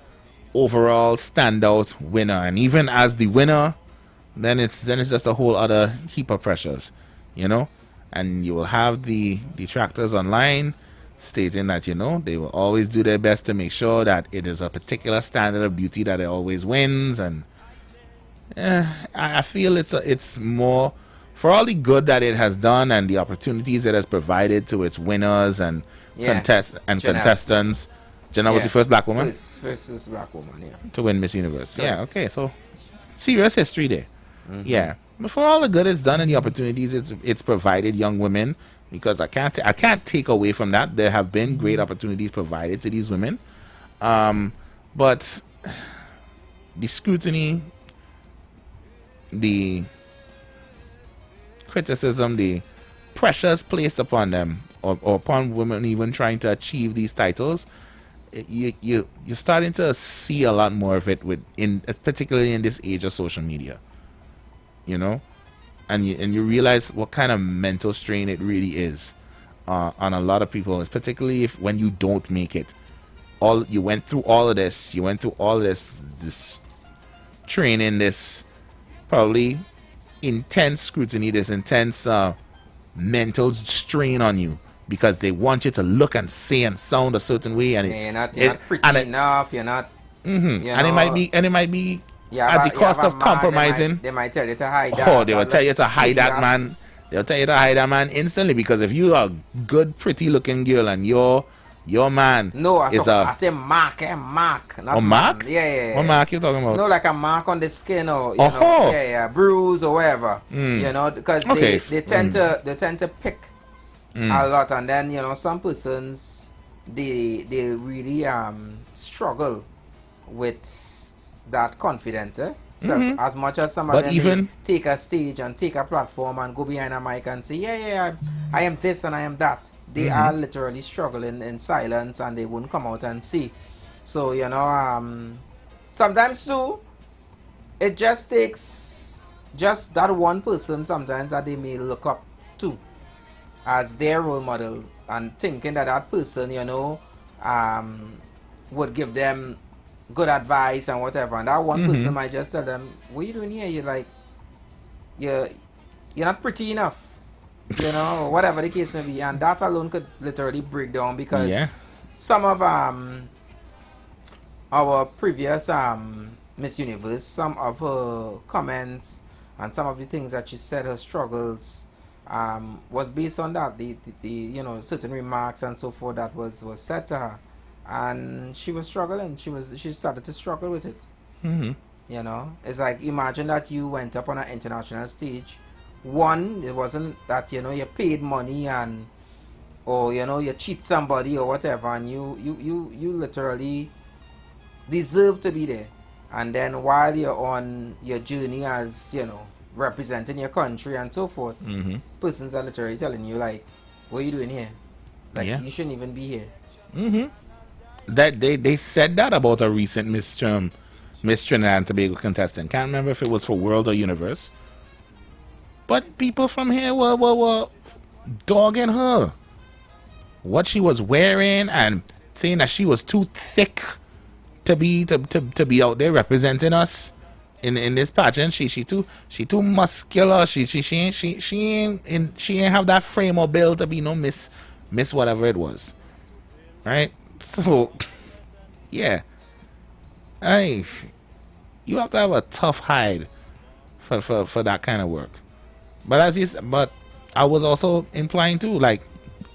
overall standout winner, and even as the winner, then it's just a whole other heap of pressures, you know. And you will have the detractors online stating that, you know, they will always do their best to make sure that it is a particular standard of beauty that it always wins. And I feel it's more for all the good that it has done and the opportunities it has provided to its winners and contestants. Jenna was the first black woman? First black woman, yeah. To win Miss Universe. Correct. Yeah, okay, so serious history there. Yeah. But for all the good it's done and the opportunities it's provided young women, because I can't take away from that. There have been great opportunities provided to these women. But the scrutiny, the criticism, the pressures placed upon them, or upon women even trying to achieve these titles, you're starting to see a lot more of it particularly in this age of social media, you know, and you realize what kind of mental strain it really is on a lot of people, particularly when you don't make it. You went through all of this, this training, this probably intense scrutiny, this intense mental strain on you, because they want you to look and say and sound a certain way, and you're not pretty enough. You're not. And it might be at the cost of compromising. They might tell you to hide that. Oh, they will tell you to hide that man. They'll tell you to hide that man instantly, because if you are a good, pretty looking girl and your man I say mark, mark. Not mark? Man. Yeah. What mark you talking about? No, like a mark on the skin, or you know, bruise or whatever. You know, because they tend to pick a lot, and then you know some persons they really struggle with that confidence. So as much as some of them even take a stage and take a platform and go behind a mic and say, I am this and I am that, they are literally struggling in silence, and they won't come out and see. So you know, sometimes too, it just takes just that one person sometimes that they may look up to as their role model, and thinking that person, you know, would give them good advice and whatever, and that one person might just tell them, what are you doing here? You're not pretty enough, you know, whatever the case may be. And that alone could literally break down, because some of our previous Miss Universe, some of her comments and some of the things that she said, her struggles, was based on that, the you know, certain remarks and so forth that was said to her. And she was struggling. She started to struggle with it. You know, it's like, imagine that you went up on an international stage. One, it wasn't that, you know, you paid money or you know, you cheat somebody or whatever, and you literally deserve to be there. And then while you're on your journey as, you know, representing your country and so forth, persons are literally telling you, like, what are you doing here? Like, you shouldn't even be here. That they said that about a recent Miss Trinidad and Tobago contestant. Can't remember if it was for World or Universe, but people from here were dogging her, what she was wearing, and saying that she was too thick to be out there representing us in this pageant. She too muscular. She ain't have that frame or build to be no miss whatever it was, right? So, yeah, you have to have a tough hide for that kind of work. But I was also implying too, like,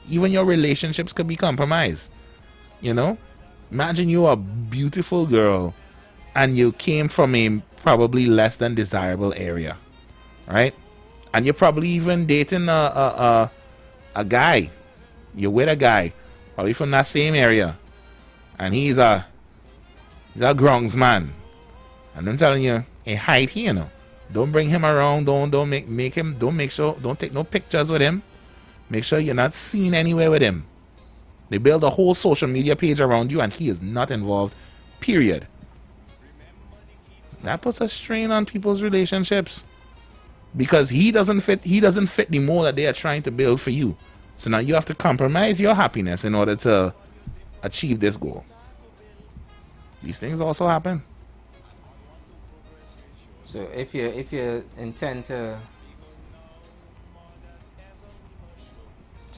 even your relationships could be compromised. You know, imagine you're a beautiful girl and you came from a probably less than desirable area, right? And you're probably even dating a guy. You're with a guy probably from that same area, and he's a grounds man, and I'm telling you, a hide here, you know. Don't bring him around. Don't take no pictures with him. Make sure you're not seen anywhere with him. They build a whole social media page around you, and he is not involved, period. That puts a strain on people's relationships, because he doesn't fit the mold that they are trying to build for you. So now you have to compromise your happiness in order to achieve this goal. These things also happen. So if you intend to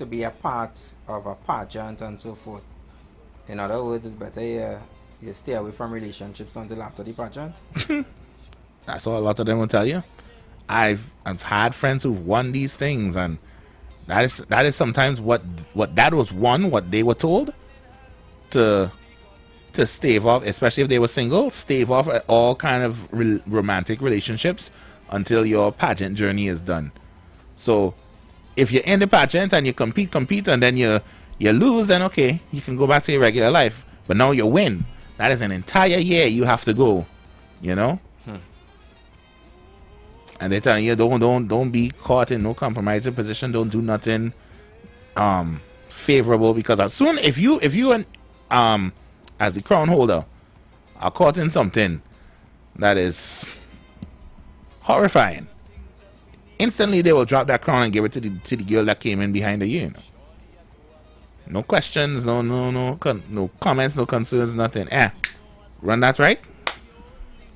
be a part of a pageant and so forth, in other words, it's better you stay away from relationships until after the pageant. That's what a lot of them will tell you. I've had friends who've won these things, and that is sometimes what that was what they were told to stave off, especially if they were single, stave off all kind of romantic relationships until your pageant journey is done. So if you're in the pageant and you compete and then you lose, then okay, you can go back to your regular life. But now you win. That is an entire year you have to go, you know? And they're telling you, don't be caught in no compromising position. Don't do nothing favorable, because as soon if you as the crown holder, are caught in something that is horrifying, instantly they will drop that crown and give it to the girl that came in behind the year. No questions, no comments, no concerns, nothing. Run that right.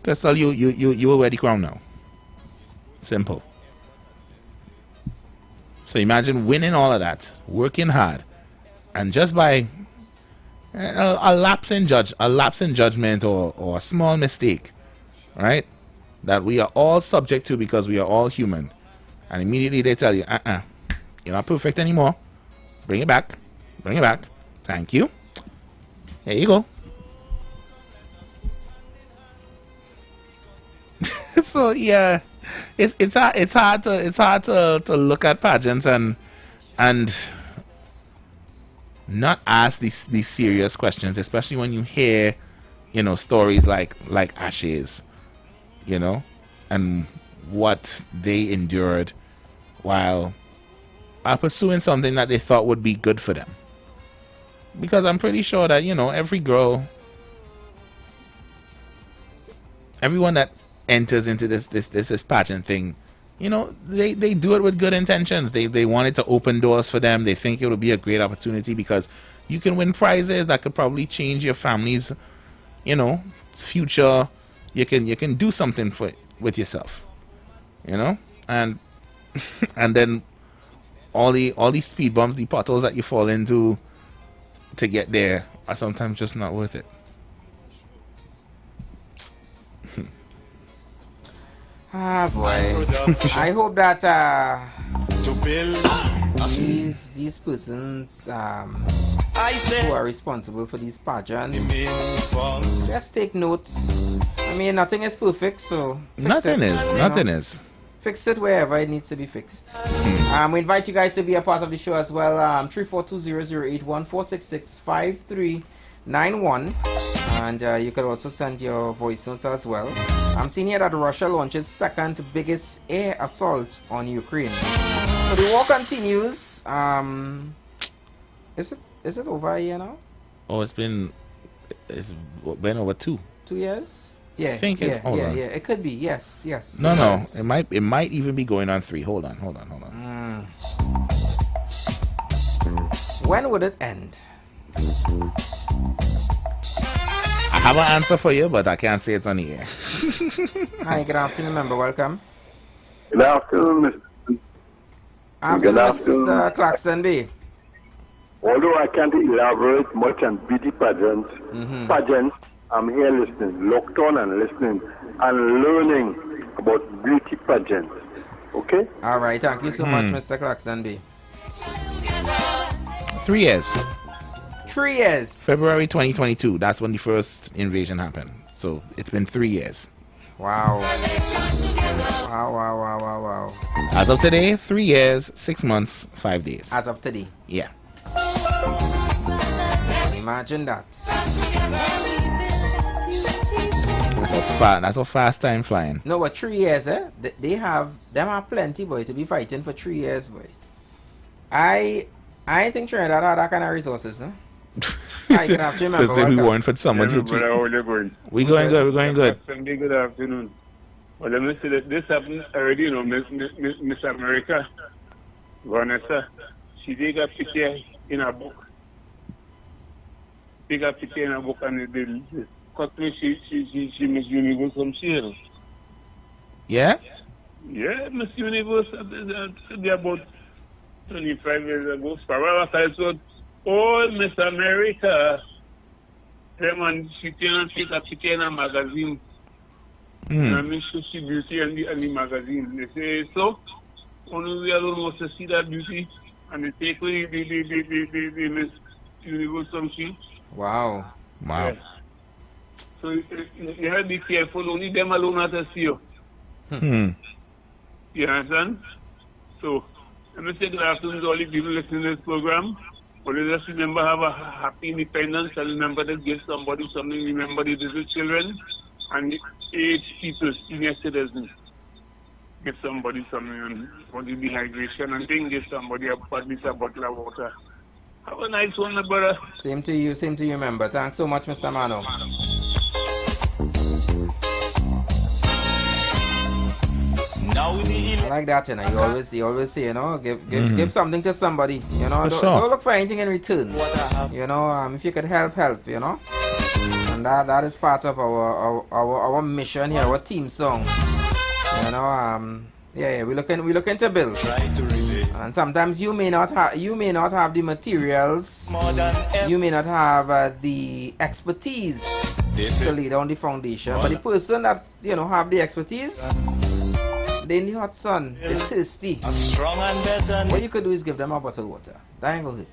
Crystal, you will wear the crown now. Simple. So imagine winning all of that, working hard, and just by a lapse in judgment or a small mistake, right? That we are all subject to because we are all human, and immediately they tell you, you're not perfect anymore. Bring it back. Bring it back. Thank you. Here you go. So yeah, it's hard to look at pageants and not ask these serious questions, especially when you hear, stories like Ashes, and what they endured while pursuing something that they thought would be good for them. Because I'm pretty sure that, every girl, everyone that enters into this pageant thing, they do it with good intentions. They want it to open doors for them. They think it will be a great opportunity because you can win prizes that could probably change your family's, future. You can do something with yourself, and and then all these speed bumps, the potholes that you fall into to get there are sometimes just not worth it. Boy. I hope that these persons who are responsible for these pageants just take note. I mean, nothing is perfect, so nothing is. Fix it wherever it needs to be fixed. We invite you guys to be a part of the show as well. 342-0081-466-5391. And you can also send your voice notes as well. I'm seeing here that Russia launches second biggest air assault on Ukraine. So the war continues. Is it over a year now? Oh, it's been over 2 years. Yeah, I think it could be. Yes. No, it might even be going on 3. Hold on. When would it end? I have an answer for you, but I can't say it on the air. Hi, good afternoon, member. Welcome. Good afternoon, Mr. Mr. Claxton B. Although I can't elaborate much on beauty pageants, I'm here listening, locked on and listening and learning about beauty pageants. Okay? All right. Thank you so much, Mr. Claxton B. 3 years. 3 years. February 2022. That's when the first invasion happened. So it's been 3 years. Wow. Wow. As of today, 3 years, 6 months, 5 days. As of today? Yeah. Imagine that. That's a fast time flying. No, but 3 years, them have plenty, boy, to be fighting for 3 years, boy. I ain't think Trinidad had that kind of resources, no? I can have to remember. Because we weren't for someone to treat. We're going good. Sunday, good afternoon. Well, let me say that this happened already, Miss America, Vanessa, she did a picture in a book. She got a picture in a book and they cut me, she Miss Universe from Seattle. Yeah? Yeah, Miss Universe, they're about 25 years ago. I saw all Miss America. Them and she take a picture in a magazine. And I mean, she beauty and the magazine. They say, so, only we alone wants to see that beauty. And they take away the Miss Universe from she. Wow. Yeah. So you have to be careful. Only them alone have to see you. You understand? So, let me say good afternoon to all the people listening to this program. But just remember, have a happy independence and remember to give somebody something. Remember the little children and the aged people, senior citizens. Give somebody something for the dehydration and then give somebody at least a bottle of water. Have a nice one, my brother. Same to you, member. Thanks so much, Mr. Mano. I like that, you know. You always say, you know, give something to somebody, you know. Don't look for anything in return. You know, if you could help, you know. And that is part of our mission here, our team song. You know, yeah, we looking to build. And sometimes you may not have the materials, you may not have the expertise to lay down the foundation, but the person that, you know, have the expertise, they in the hot sun, they're thirsty. What you could do is give them a bottle of water. That ain't gonna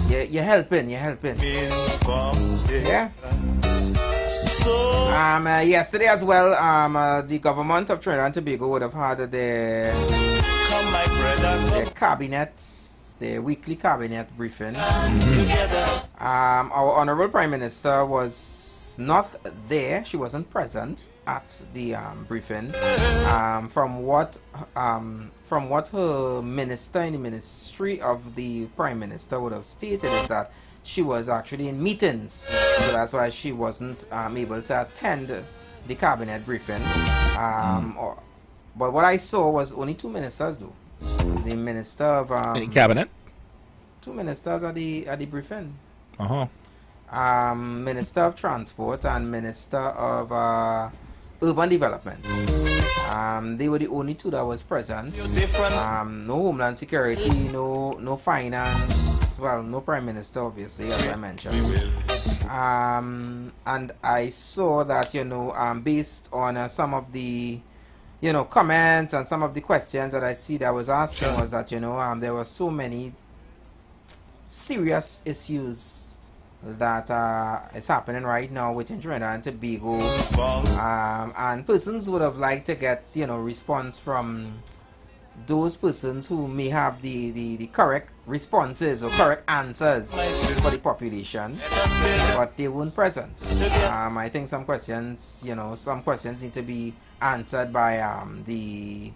hit. You're helping. Yeah. Yesterday as well, the government of Trinidad and Tobago would have had their cabinet, their weekly cabinet briefing. Our Honorable Prime Minister was not there. She wasn't present at the briefing. From what her minister in the Ministry of the Prime Minister would have stated is that she was actually in meetings, so that's why she wasn't able to attend the cabinet briefing. But what I saw was only two ministers, though. The minister of in cabinet. Two ministers at the briefing. Minister of Transport and Minister of Urban Development. They were the only two that was present. No Homeland Security, no Finance, well, no Prime Minister, obviously, as I mentioned. And I saw that, you know, based on some of the, you know, comments and some of the questions that I see that I was asking was that, you know, there were so many serious issues that is happening right now within Trinidad and Tobago, and persons would have liked to get, you know, response from those persons who may have the correct responses or correct answers for the population, but they weren't present. I think some questions need to be answered by the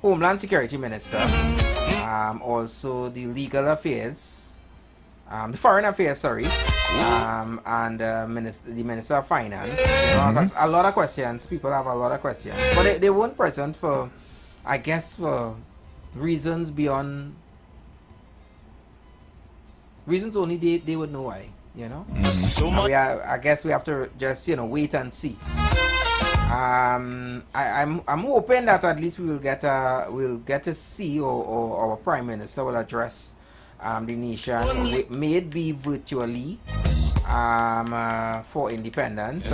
Homeland Security Minister, also the Legal Affairs, the Foreign Affairs, sorry, and the Minister of Finance. Because a lot of questions, people have a lot of questions, but they weren't present for, I guess, for reasons beyond, reasons only they would know why, you know. I guess we have to just, you know, wait and see. I'm hoping that at least we'll get to see, or our Prime Minister will address the nation, may it be virtually, for independence.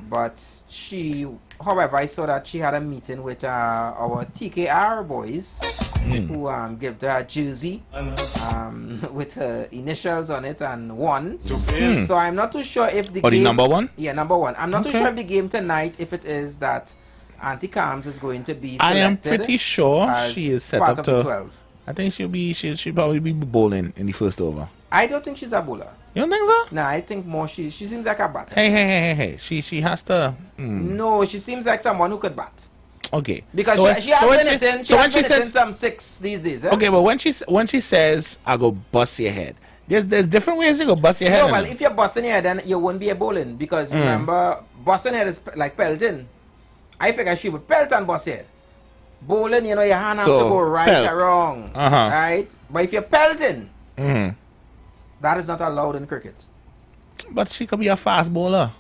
But she, however, I saw that she had a meeting with our TKR boys, who gave her a jersey with her initials on it and won. So I'm not too sure if the game, the number one? Yeah, number one. I'm not too sure if the game tonight, if it is that Auntie Cams is going to be selected. I am pretty sure she is set part up of the to 12. I think she'll probably be bowling in the first over. I don't think she's a bowler. You don't think so? No, I think more she seems like a batter. Hey. She has to. No, she seems like someone who could bat. Okay. Because she has been hitting some six these days. Eh? Okay, but when she says I go bust your head, there's different ways to go bust your head. No, well, if you're busting your head, then you won't be a bowling, because remember, busting head is like pelting. I figure she would pelt and bust head. Bowling, you know, your hand have to go right or wrong, right? But if you're pelting, that is not allowed in cricket. But she could be a fast bowler.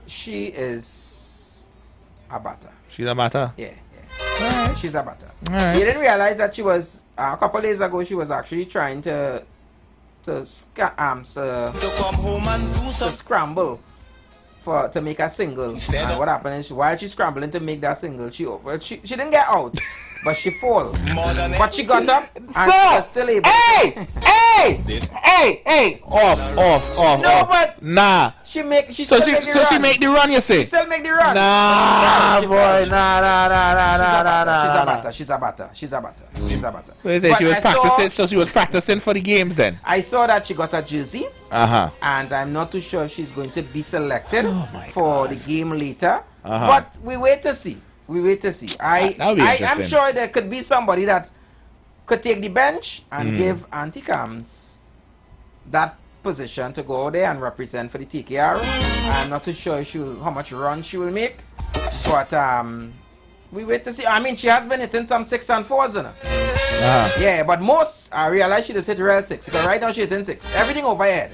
She is a batter. She's a batter? Yeah. Right. She's a batter. Right. You didn't realize that she was, a couple days ago, she was actually trying to come home and do some scramble to make a single. And what happened is, while she's scrambling to make that single, she didn't get out, but she fall. But she got up and she was still able. Hey! Off. No, but nah. She make the run, you say? She still make the run. Nah, boy. Nah. She's a batter. So she was practicing for the games then? I saw that she got a jersey. And I'm not too sure if she's going to be selected for the game later. But we wait to see. I'm sure there could be somebody that could take the bench and give Auntie Cams that position to go out there and represent for the TKR. I'm not too sure how much run she will make, but we wait to see. I mean, she has been hitting some 6 and 4s, you know. Yeah, but most I realize she just hit real 6 because right now she's hitting 6. Everything over your head.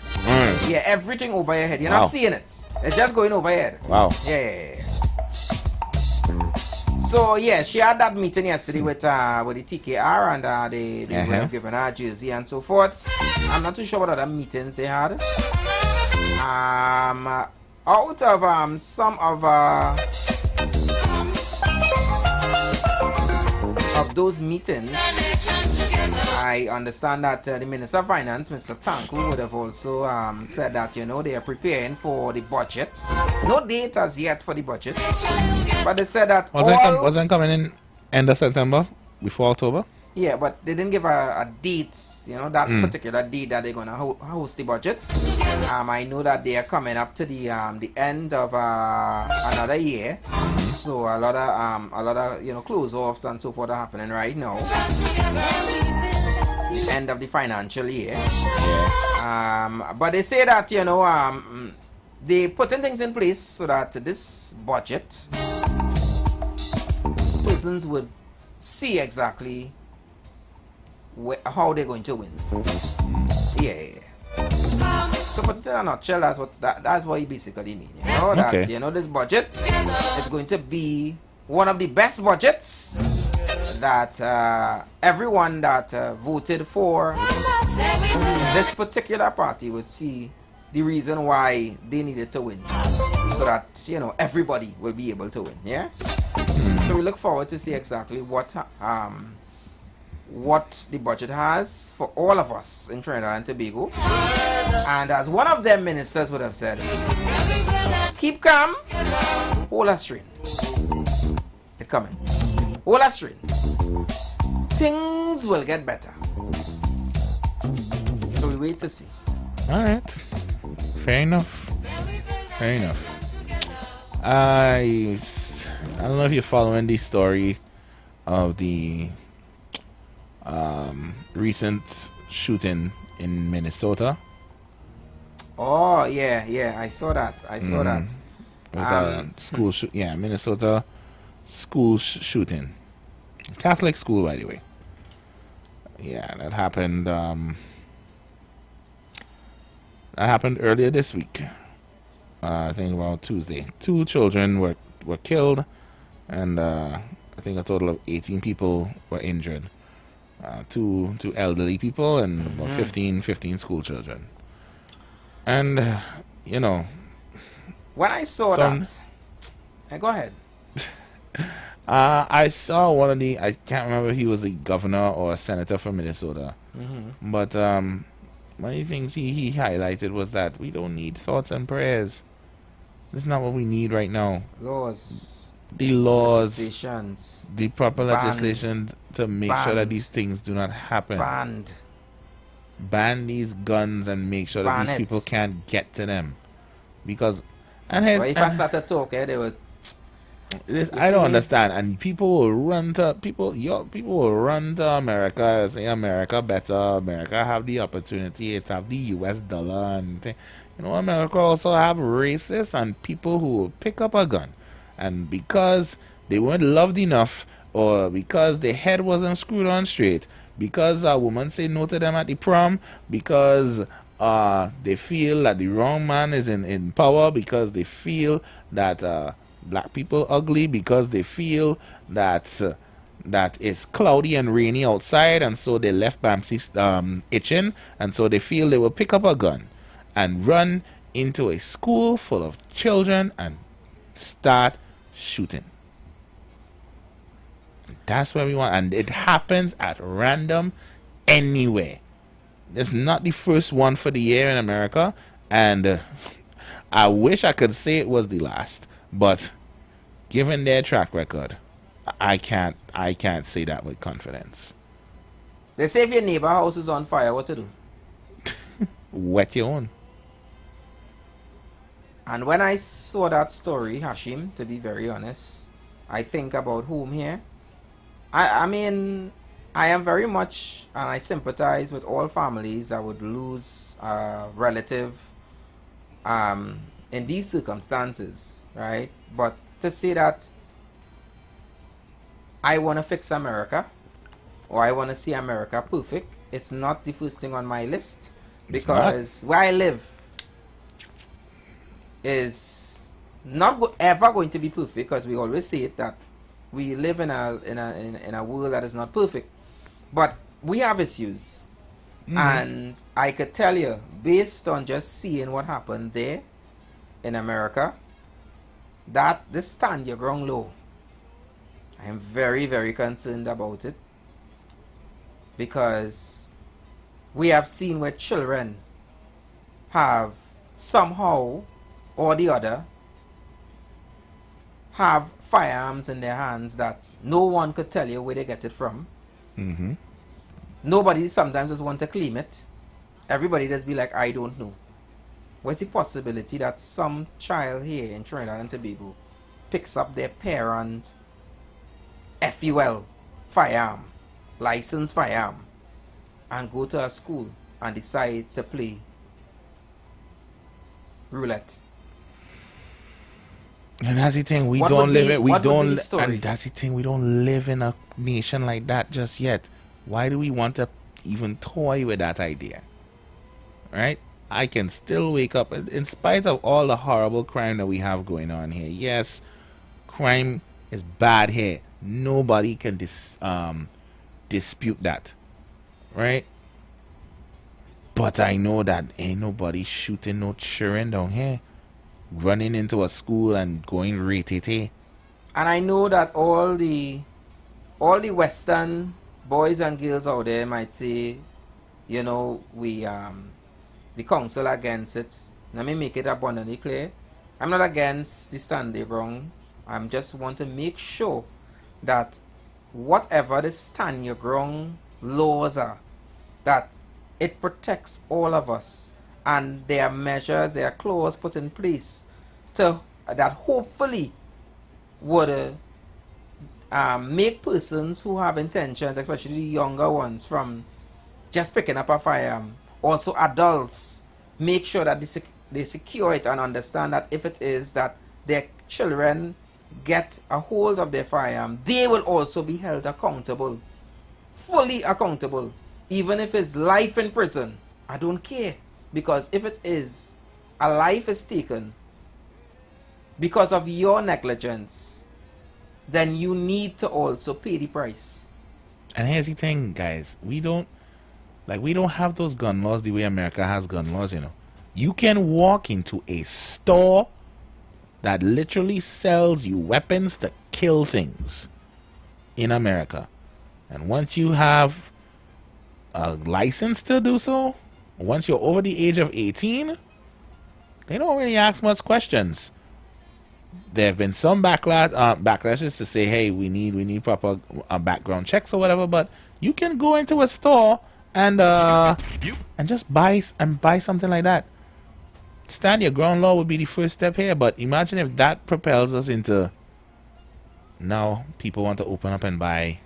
Yeah, everything over your head. You're not seeing it. It's just going over your head. Wow. Yeah. So yeah, she had that meeting yesterday with the TKR, and they would have given her a jersey and so forth. I'm not too sure what other meetings they had. Out of some of those meetings, I understand that the Minister of Finance, Mr. Tanku, would have also said that, they are preparing for the budget. No date as yet for the budget, but they said that wasn't coming in end of September, before October? Yeah, but they didn't give a date, that particular date that they're going to host the budget. I know that they are coming up to the end of another year, so a lot of close-offs and so forth are happening right now. End of the financial year. But they say that they putting things in place so that this budget persons would see exactly how they're going to win. So put it in a nutshell, that's what you basically mean. That this budget is going to be one of the best budgets that everyone that voted for this particular party would see the reason why they needed to win, so that everybody will be able to win. So we look forward to see exactly what the budget has for all of us in Trinidad and Tobago. And as one of them ministers would have said, keep calm, hold a string. It's coming. Hold a string. Things will get better. So we wait to see. Alright. Fair enough. I don't know if you're following the story of the recent shooting in Minnesota. Oh yeah, I saw that. It was a school Minnesota school shooting. Catholic school, by the way. Yeah, that happened. That happened earlier this week. I think about Tuesday. 2 children were killed, and I think a total of 18 people were injured. 2 elderly people and about 15 school children. And when I saw that, go ahead. I saw one of I can't remember if he was a governor or a senator from Minnesota. But one of the things he highlighted was that we don't need thoughts and prayers. That's not what we need right now. The laws, the proper legislation to make sure that these things do not happen. Ban these guns and make sure that these people can't get to them. Because if I start to talk, there was. I don't understand, and people will run to America and say America better. America have the opportunity. It's have the U.S. dollar, and America also have racists and people who will pick up a gun, and because they weren't loved enough, or because their head wasn't screwed on straight, because a woman said no to them at the prom, because they feel that the wrong man is in power, because they feel that black people ugly, because they feel that it's cloudy and rainy outside, and so they left Bamsi itching, and so they feel they will pick up a gun and run into a school full of children and start shooting. That's where we want, and it happens at random anywhere. It's not the first one for the year in America, and I wish I could say it was the last, but given their track record, I can't say that with confidence. They say if your neighbor house is on fire, what to do? Wet your own. And when I saw that story, Hashim, to be very honest, I think about home here. I mean, I am very much, and I sympathize with all families that would lose a relative in these circumstances, right? But to say that I want to fix America, or I want to see America perfect, it's not the first thing on my list, because where I live is not ever going to be perfect, because we always say it that we live in a world that is not perfect, but we have issues. And I could tell you, based on just seeing what happened there in America, that this stand your ground low. I am very, very concerned about it, because we have seen where children have somehow or the other have firearms in their hands that no one could tell you where they get it from. Nobody sometimes just want to claim it. Everybody just be like, I don't know. What's the possibility that some child here in Trinidad and Tobago picks up their parents' FUL firearm, licensed firearm, and go to a school and decide to play roulette? And that's the thing, we don't live in, and that's the thing, we don't live in a nation like that just yet. Why do we want to even toy with that idea? Right? I can still wake up, in spite of all the horrible crime that we have going on here. Yes, crime is bad here. Nobody can dispute that. Right? But I know that ain't nobody shooting no children down here, running into a school and going rate-ete. And I know that all the Western boys and girls out there might say, you know, we the council against it. Let me make it abundantly clear. I'm not against the stand your ground. I just want to make sure that whatever the stand your ground laws are, that it protects all of us, and there are measures, there are clauses put in place to that hopefully would make persons who have intentions, especially the younger ones, from just picking up a firearm, also adults, make sure that they secure it and understand that if it is that their children get a hold of their firearm, they will also be held accountable, fully accountable, even if it's life in prison. I don't care, because if it is a life is taken because of your negligence, then you need to also pay the price. And here's the thing, guys, we don't have those gun laws the way America has gun laws. You know, you can walk into a store that literally sells you weapons to kill things in America, and once you have a license to do so, once you're over the age of 18, they don't really ask much questions. There have been some backlashes to say, hey, we need proper background checks or whatever, but you can go into a store and just buy something like that. Stand your ground law would be the first step here, but imagine if that propels us into now people want to open up and buy.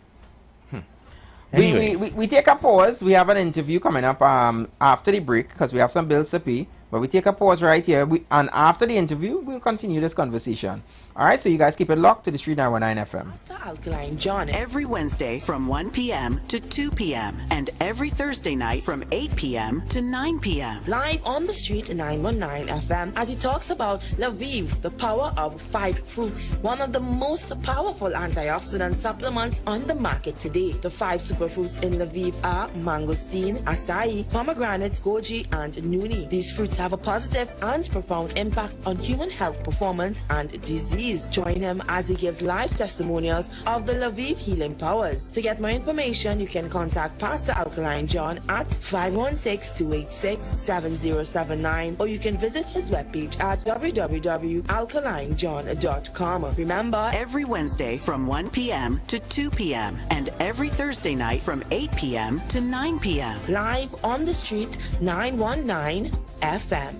Anyway. We take a pause. We have an interview coming up after the break, because we have some bills to pay. But we take a pause right here, and after the interview, we'll continue this conversation. All right, so you guys keep it locked to the Street 919 FM. Alkaline John every Wednesday from 1 p.m. to 2 p.m. and every Thursday night from 8 p.m. to 9 p.m. Live on the Street 919 FM as he talks about Lviv, the power of 5 fruits, one of the most powerful antioxidant supplements on the market today. The 5 superfruits in Lviv are mangosteen, acai, pomegranate, goji, and nuni. These fruits have a positive and profound impact on human health, performance, and disease. Join him as he gives live testimonials of the Lviv healing powers. To get more information, you can contact Pastor Alkaline John at 516-286-7079, or you can visit his webpage at www.alkalinejohn.com. Remember, every Wednesday from 1 p.m. to 2 p.m. and every Thursday night from 8 p.m. to 9 p.m. live on the Street 919 FM.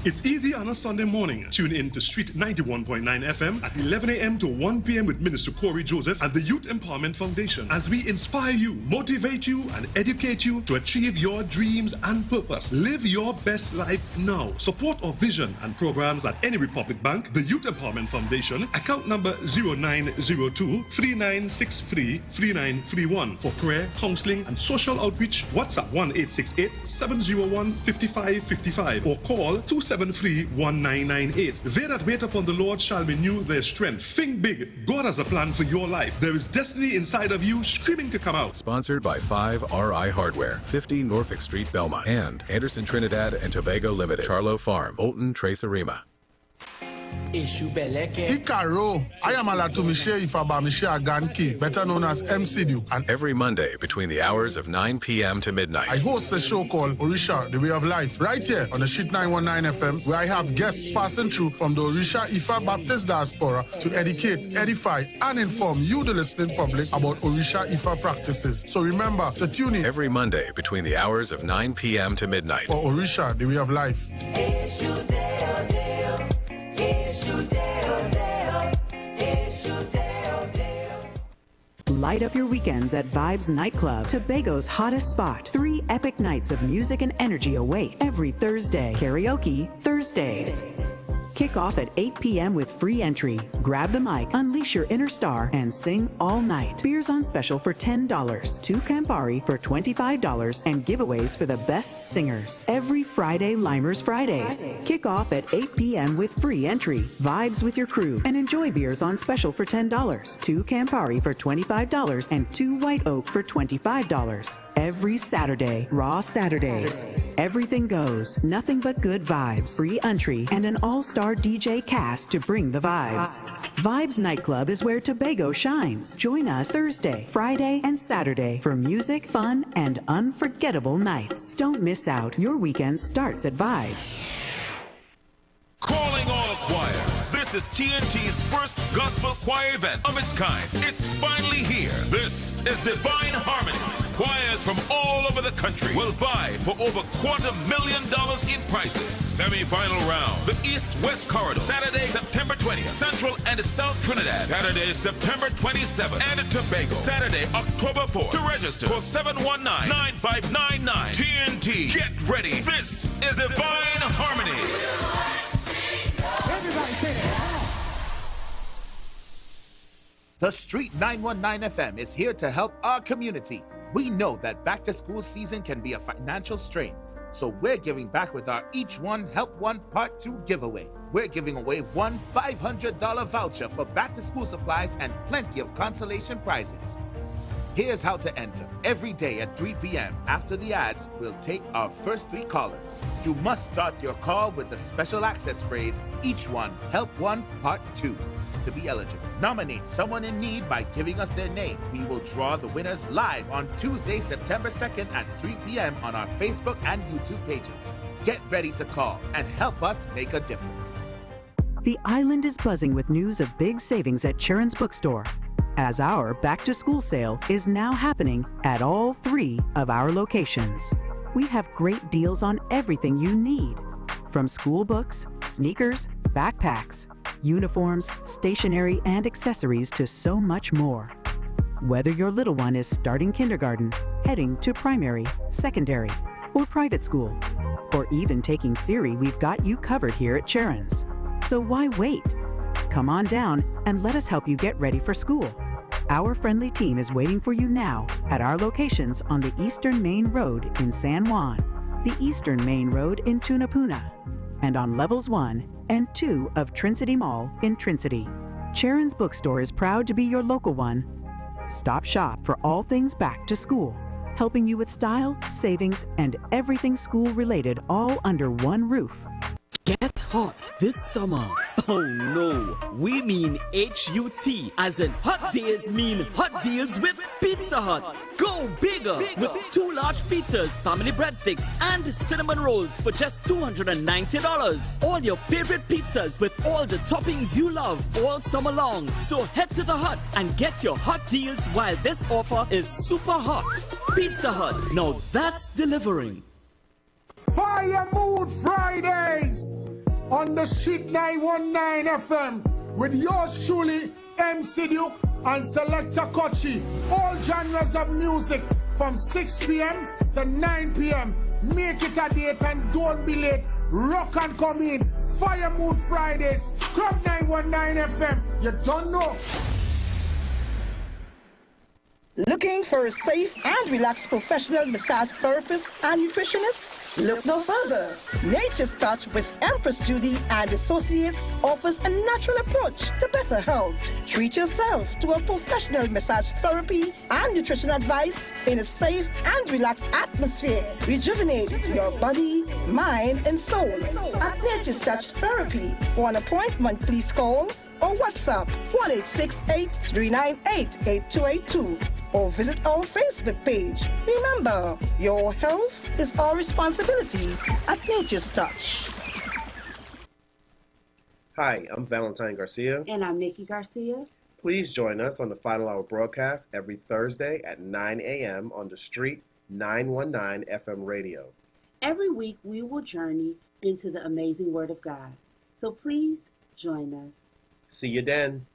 It's easy on a Sunday morning. Tune in to Street 91.9 FM at 11 a.m. to 1 p.m. with Minister Corey Joseph and the Youth Empowerment Foundation as we inspire you, motivate you, and educate you to achieve your dreams and purpose. Live your best life now. Support our vision and programs at any Republic Bank, the Youth Empowerment Foundation, account number 0902-3963-3931. For prayer, counseling, and social outreach, WhatsApp 1-868-701-5555 or call 273-1998. They that wait upon the Lord shall renew their strength. Think big. God has a plan for your life. There is destiny inside of you screaming to come out. Sponsored by 5RI Hardware, 50 Norfolk Street, Belmont, and Anderson Trinidad and Tobago Limited, Charlo Farm, Olton, Trace Arima. Ikaro, I am Alatumishe Ifabamishe Aganki, better known as MC Duke. And every Monday between the hours of 9 p.m. to midnight, I host a show called Orisha, The Way of Life, right here on the Street 919 FM, where I have guests passing through from the Orisha Ifa Baptist Diaspora to educate, edify, and inform you, the listening public, about Orisha Ifa practices. So remember to tune in every Monday between the hours of 9 p.m. to midnight for Orisha, The Way of Life. Light up your weekends at Vibes Nightclub, Tobago's hottest spot. 3 epic nights of music and energy await every Thursday. Karaoke Thursdays. Kick off at 8 p.m. with free entry. Grab the mic, unleash your inner star, and sing all night. Beers on special for $10, 2 Campari for $25, and giveaways for the best singers. Every Friday, Limers Fridays. Kick off at 8 p.m. with free entry. Vibes with your crew and enjoy beers on special for $10, 2 Campari for $25, and 2 White Oak for $25. Every Saturday, Raw Saturdays. Everything goes, nothing but good vibes. Free entry and an all-star DJ cast to bring the vibes. Vibes Nightclub is where Tobago shines. Join us Thursday, Friday, and Saturday for music, fun, and unforgettable nights. Don't miss out. Your weekend starts at Vibes. Calling all choir. This is TNT's first gospel choir event of its kind. It's finally here. This is Divine Harmony. Choirs from all over the country will vie for over $250,000 in prizes. Semi-final round, the East-West Corridor, Saturday, September 20th, Central and South Trinidad, Saturday, September 27th, and Tobago, Saturday, October 4th. To register, call 719-9599. TNT, get ready. This is Divine Harmony. Everybody say it. The Street 919 FM is here to help our community. We know that back-to-school season can be a financial strain, so we're giving back with our Each One Help One Part 2 giveaway. We're giving away one $500 voucher for back-to-school supplies and plenty of consolation prizes. Here's how to enter. Every day at 3 p.m. after the ads, we'll take our first 3 callers. You must start your call with the special access phrase, Each One Help One Part 2. To be eligible, nominate someone in need by giving us their name. We will draw the winners live on Tuesday, September 2nd at 3 p.m. on our Facebook and YouTube pages. Get ready to call and help us make a difference. The island is buzzing with news of big savings at Sharon's Bookstore, as our back-to-school sale is now happening at all 3 of our locations. We have great deals on everything you need, from school books, sneakers, backpacks, uniforms, stationery, and accessories to so much more. Whether your little one is starting kindergarten, heading to primary, secondary, or private school, or even taking theory, we've got you covered here at Sharon's. So why wait? Come on down and let us help you get ready for school. Our friendly team is waiting for you now at our locations on the Eastern Main Road in San Juan, the Eastern Main Road in Tunapuna, and on levels 1 and 2 of Trincity Mall in Trincity. Sharon's Bookstore is proud to be your local one. Stop shop for all things back to school, helping you with style, savings, and everything school-related all under one roof. Get hot this summer. Oh no, we mean HUT, as in hot days mean hot deals with Pizza Hut. Go bigger with 2 large pizzas, family breadsticks, and cinnamon rolls for just $290. All your favorite pizzas with all the toppings you love all summer long. So head to the Hut and get your hot deals while this offer is super hot. Pizza Hut, now that's delivering. Fire Mood Fridays on the Street 919 FM with yours truly, MC Duke and Selector Kochi. All genres of music from 6 p.m. to 9 p.m. Make it a date and don't be late. Rock and come in. Fire Mood Fridays, Club 919 FM. You don't know. Looking for a safe and relaxed professional massage therapist and nutritionist? Look no further. Nature's Touch with Empress Judy and Associates offers a natural approach to better health. Treat yourself to a professional massage therapy and nutrition advice in a safe and relaxed atmosphere. Rejuvenate your body, mind, and soul at Nature's Touch Therapy. For an appointment, please call or WhatsApp 1-868-398-8282 or visit our Facebook page. Remember, your health is our responsibility at Nature's Touch. Hi, I'm Valentine Garcia. And I'm Nikki Garcia. Please join us on the Final Hour broadcast every Thursday at 9 a.m. on the Street 919 FM radio. Every week we will journey into the amazing Word of God. So please join us. See you then.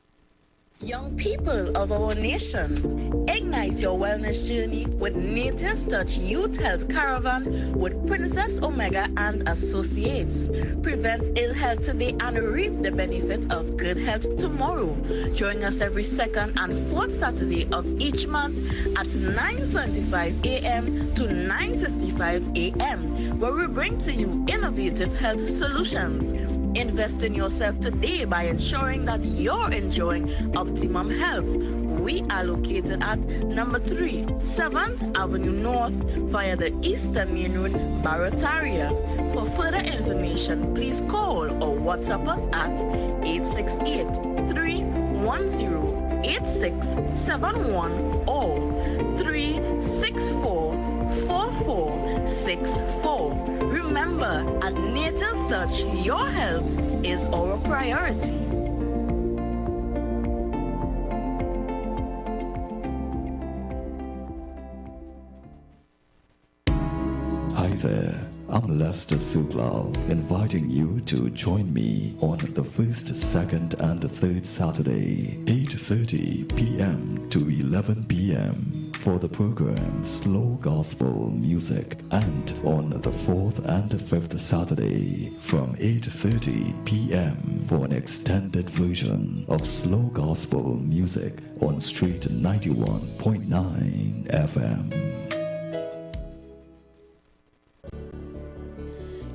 Young people of our nation, ignite your wellness journey with Nature's Touch Youth Health Caravan with Princess Omega and Associates. Prevent ill health today and reap the benefit of good health tomorrow. Join us every second and fourth Saturday of each month at 9:25 a.m. to 9:55 a.m., where we bring to you innovative health solutions. Invest in yourself today by ensuring that you're enjoying optimum health. We are located at number 3, 7th Avenue North via the Eastern Main Road, Barataria. For further information, please call or WhatsApp us at 868-310-8671 or 364-4464. Remember, at Nature's Touch, your health is our priority. Hi there, I'm Lester Suglal, inviting you to join me on the first, second, and third Saturday, 8:30 p.m. to 11 p.m. for the program Slow Gospel Music, and on the fourth and fifth Saturday from 8:30 p.m. for an extended version of Slow Gospel Music on Street 91.9 FM.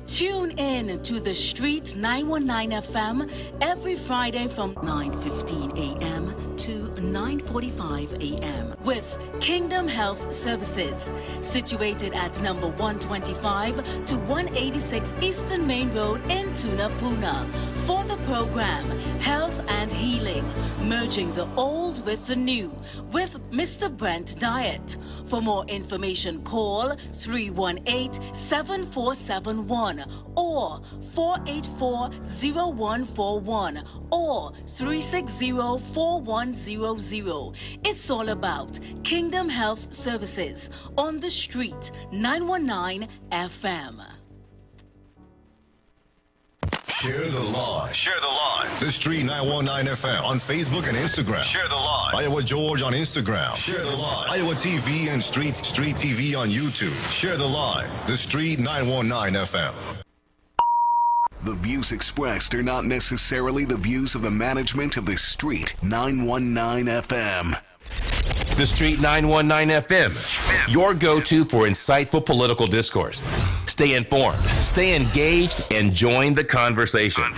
Tune in to the Street 919 FM every Friday from 9:15 a.m. to 9:45 a.m. with Kingdom Health Services, situated at number 125 to 186 Eastern Main Road in Tunapuna, for the program Health and Healing, merging the old with the new, with Mr. Brent Diet. For more information, call 318-7471 or 484-0141 or 360-4100. It's all about Kingdom Health Services on the Street 919 FM. Share the live. Share the live. The Street 919 FM on Facebook and Instagram. Share the live. Iowa George on Instagram. Share the live. Iowa TV and Street TV on YouTube. Share the live. The Street 919 FM. The views expressed are not necessarily the views of the management of the Street 919 FM. The Street 919 FM, your go-to for insightful political discourse. Stay informed, stay engaged, and join the conversation.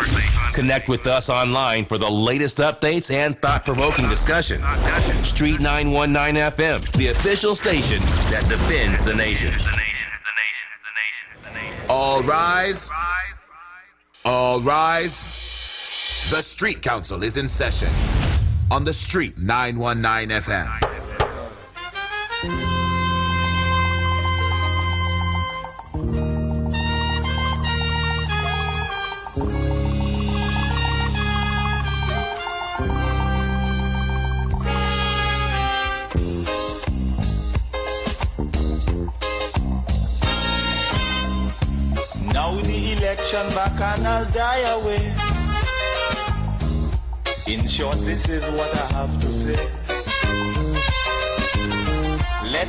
Connect with us online for the latest updates and thought-provoking discussions. Street 919 FM, the official station that defends the nation. All rise. All rise. The Street Council is in session on the Street 919 FM. generation back and I'll die away. In short, this is what I have to say.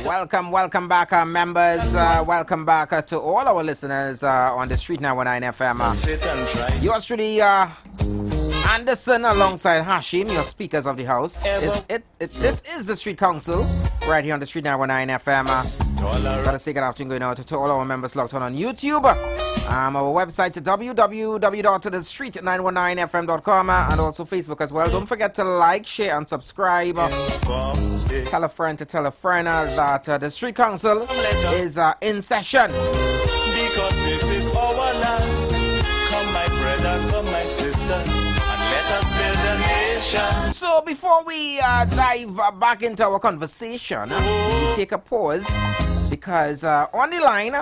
Welcome back, members. Welcome back to all our listeners on the Street 919 FM. Yours truly, Anderson, alongside Hashim, your speakers of the house. This is the Street Council, right here on the Street 919 FM. Gotta say good afternoon going out to all our members logged on YouTube. Our website, www.thestreet919fm.com, and also Facebook as well. Don't forget to like, share, and subscribe. Tell a friend to tell a friend that the Street Council is in session. Because this is our land. Come my brother, come my sister, and let us build a nation. So before we dive back into our conversation, we take a pause because on the line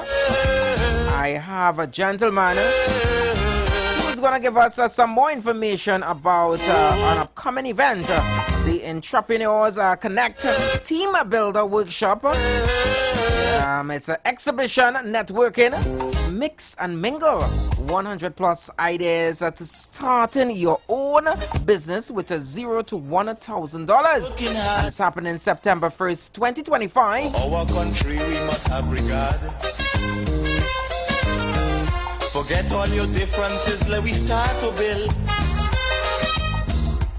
I have a gentleman who's going to give us some more information about an upcoming event, the Entrepreneurs Connect Team Builder Workshop. It's an exhibition, networking, mix and mingle 100 plus ideas to starting your own business with a $0 to $1,000. And it's happening September 1st, 2025. Our country we must have regard. Forget all your differences, let we start to build.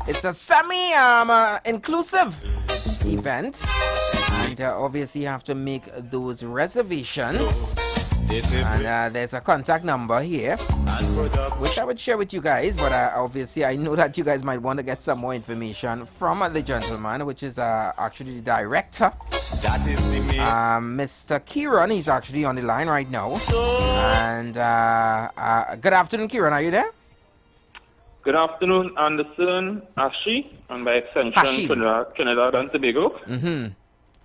It's a semi-inclusive event, and obviously you have to make those reservations. And there's a contact number here, which I would share with you guys, but obviously I know that you guys might want to get some more information from the gentleman, which is actually the director. That is the Mr. Kieran. He's actually on the line right now. And good afternoon, Kieran. Are you there? Good afternoon, Anderson, Ashi, and by extension, Trinidad and Tobago.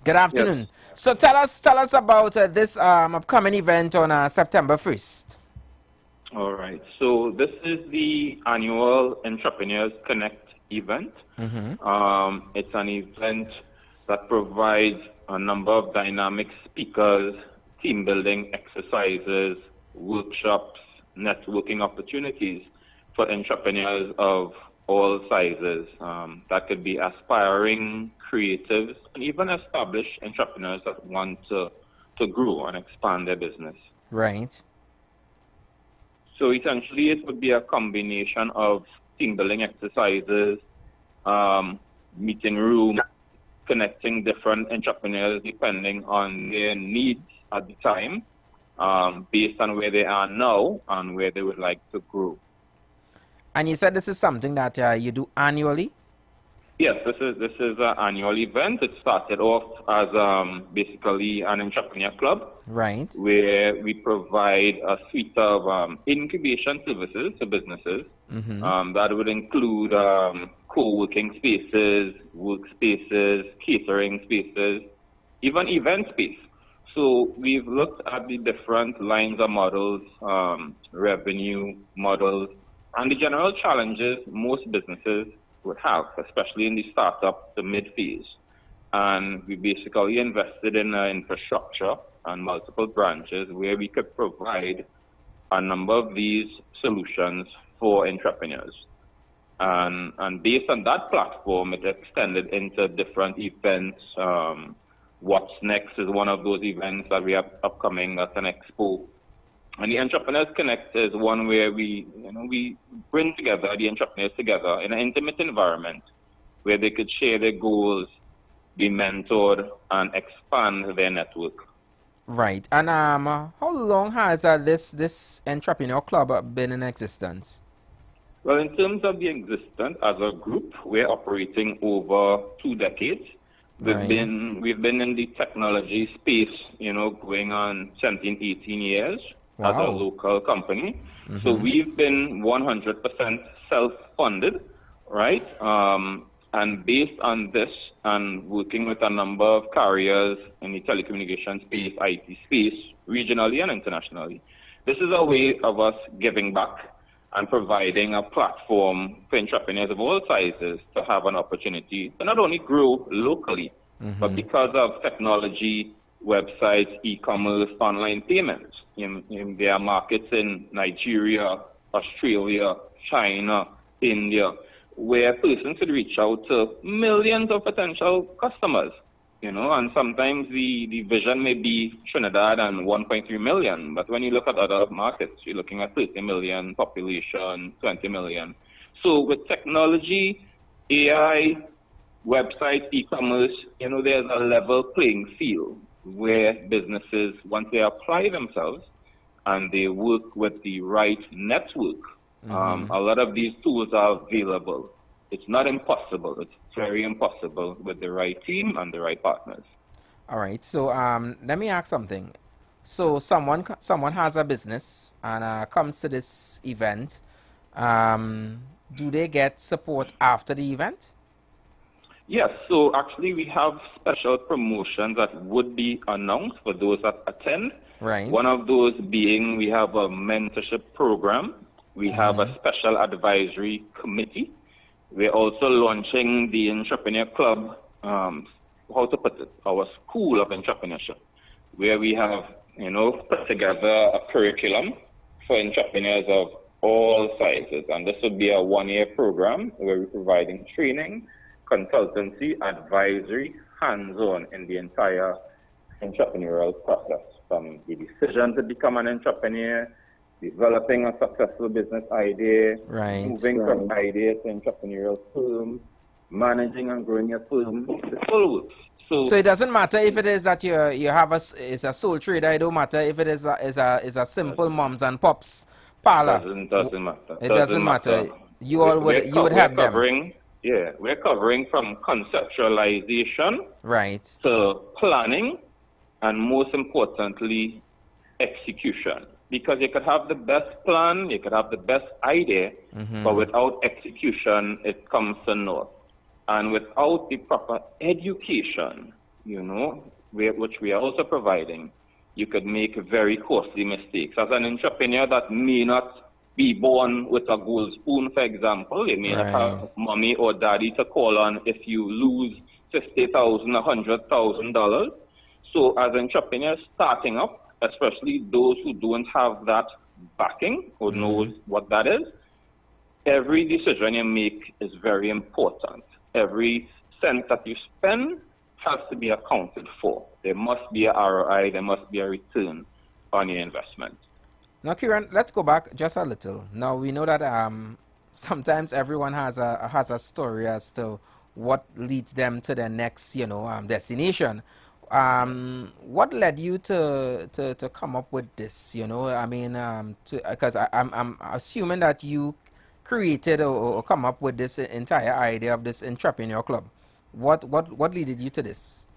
Good afternoon. Yes. So tell us about this upcoming event on September 1st. All right. So this is the annual Entrepreneurs Connect event. It's an event that provides a number of dynamic speakers, team building exercises, workshops, networking opportunities for entrepreneurs of all sizes. That could be aspiring creatives and even established entrepreneurs that want to grow and expand their business. Right. So essentially it would be a combination of team building exercises, meeting room, connecting different entrepreneurs depending on their needs at the time, based on where they are now and where they would like to grow. And you said this is something that you do annually? Yes, this is an annual event. It started off as basically an entrepreneur club, right? Where we provide a suite of incubation services to businesses. That would include co-working spaces, workspaces, catering spaces, even event space. So we've looked at the different lines of models, revenue models, and the general challenges most businesses would have, especially in the startup to mid phase. And we basically invested in infrastructure and multiple branches where we could provide a number of these solutions for entrepreneurs. And based on that platform, it extended into different events. What's Next is one of those events that we have upcoming. That's an expo. And the Entrepreneurs Connect is one where we bring together the entrepreneurs together in an intimate environment where they could share their goals, be mentored, and expand their network. Right. And how long has this entrepreneur club been in existence? Well, in terms of the existence as a group, we're operating over 2 decades. We've been in the technology space, going on 17, 18 years. Wow. As a local company. So we've been 100% self-funded, right? And based on this and working with a number of carriers in the telecommunications space, IT space, regionally and internationally, this is a way of us giving back and providing a platform for entrepreneurs of all sizes to have an opportunity to not only grow locally, but because of technology websites, e-commerce, online payments. There are markets in Nigeria, Australia, China, India, where a person could reach out to millions of potential customers, and sometimes the vision may be Trinidad and 1.3 million, but when you look at other markets, you're looking at 30 million population, 20 million. So with technology, AI, websites, e-commerce, there's a level playing field where businesses, once they apply themselves and they work with the right network, a lot of these tools are available. It's not impossible. It's very impossible with the right team and the right partners. All right. So let me ask something. So someone has a business and comes to this event. Do they get support after the event? Yes. So actually, we have special promotions that would be announced for those that attend. Right. One of those being we have a mentorship program. We have a special advisory committee. We're also launching the Entrepreneur Club, how to put it, our school of entrepreneurship, where we have, put together a curriculum for entrepreneurs of all sizes. And this would be a one-year program where we're providing training, consultancy, advisory, hands-on in the entire entrepreneurial process, from the decision to become an entrepreneur, developing a successful business idea, moving from idea to entrepreneurial firm, managing and growing your firm, the full works. So it doesn't matter if it is that you have is a sole trader. It don't matter if it is a simple moms and pops parlor. Doesn't matter. It doesn't matter. You would help them. Yeah, we're covering from conceptualization, to planning, and most importantly, execution. Because you could have the best plan, you could have the best idea, but without execution, it comes to naught. And without the proper education, which we are also providing, you could make very costly mistakes. As an entrepreneur that may not be born with a gold spoon, for example, you may not have mommy or daddy to call on if you lose $50,000, $100,000. So as entrepreneurs starting up, especially those who don't have that backing or knows what that is, every decision you make is very important. Every cent that you spend has to be accounted for. There must be a ROI, there must be a return on your investment. Now, Kieran, let's go back just a little. Now, we know that sometimes everyone has a story as to what leads them to their next, destination. What led you to come up with this? Because I'm assuming that you created or come up with this entire idea of this entrepreneur club. What led you to this?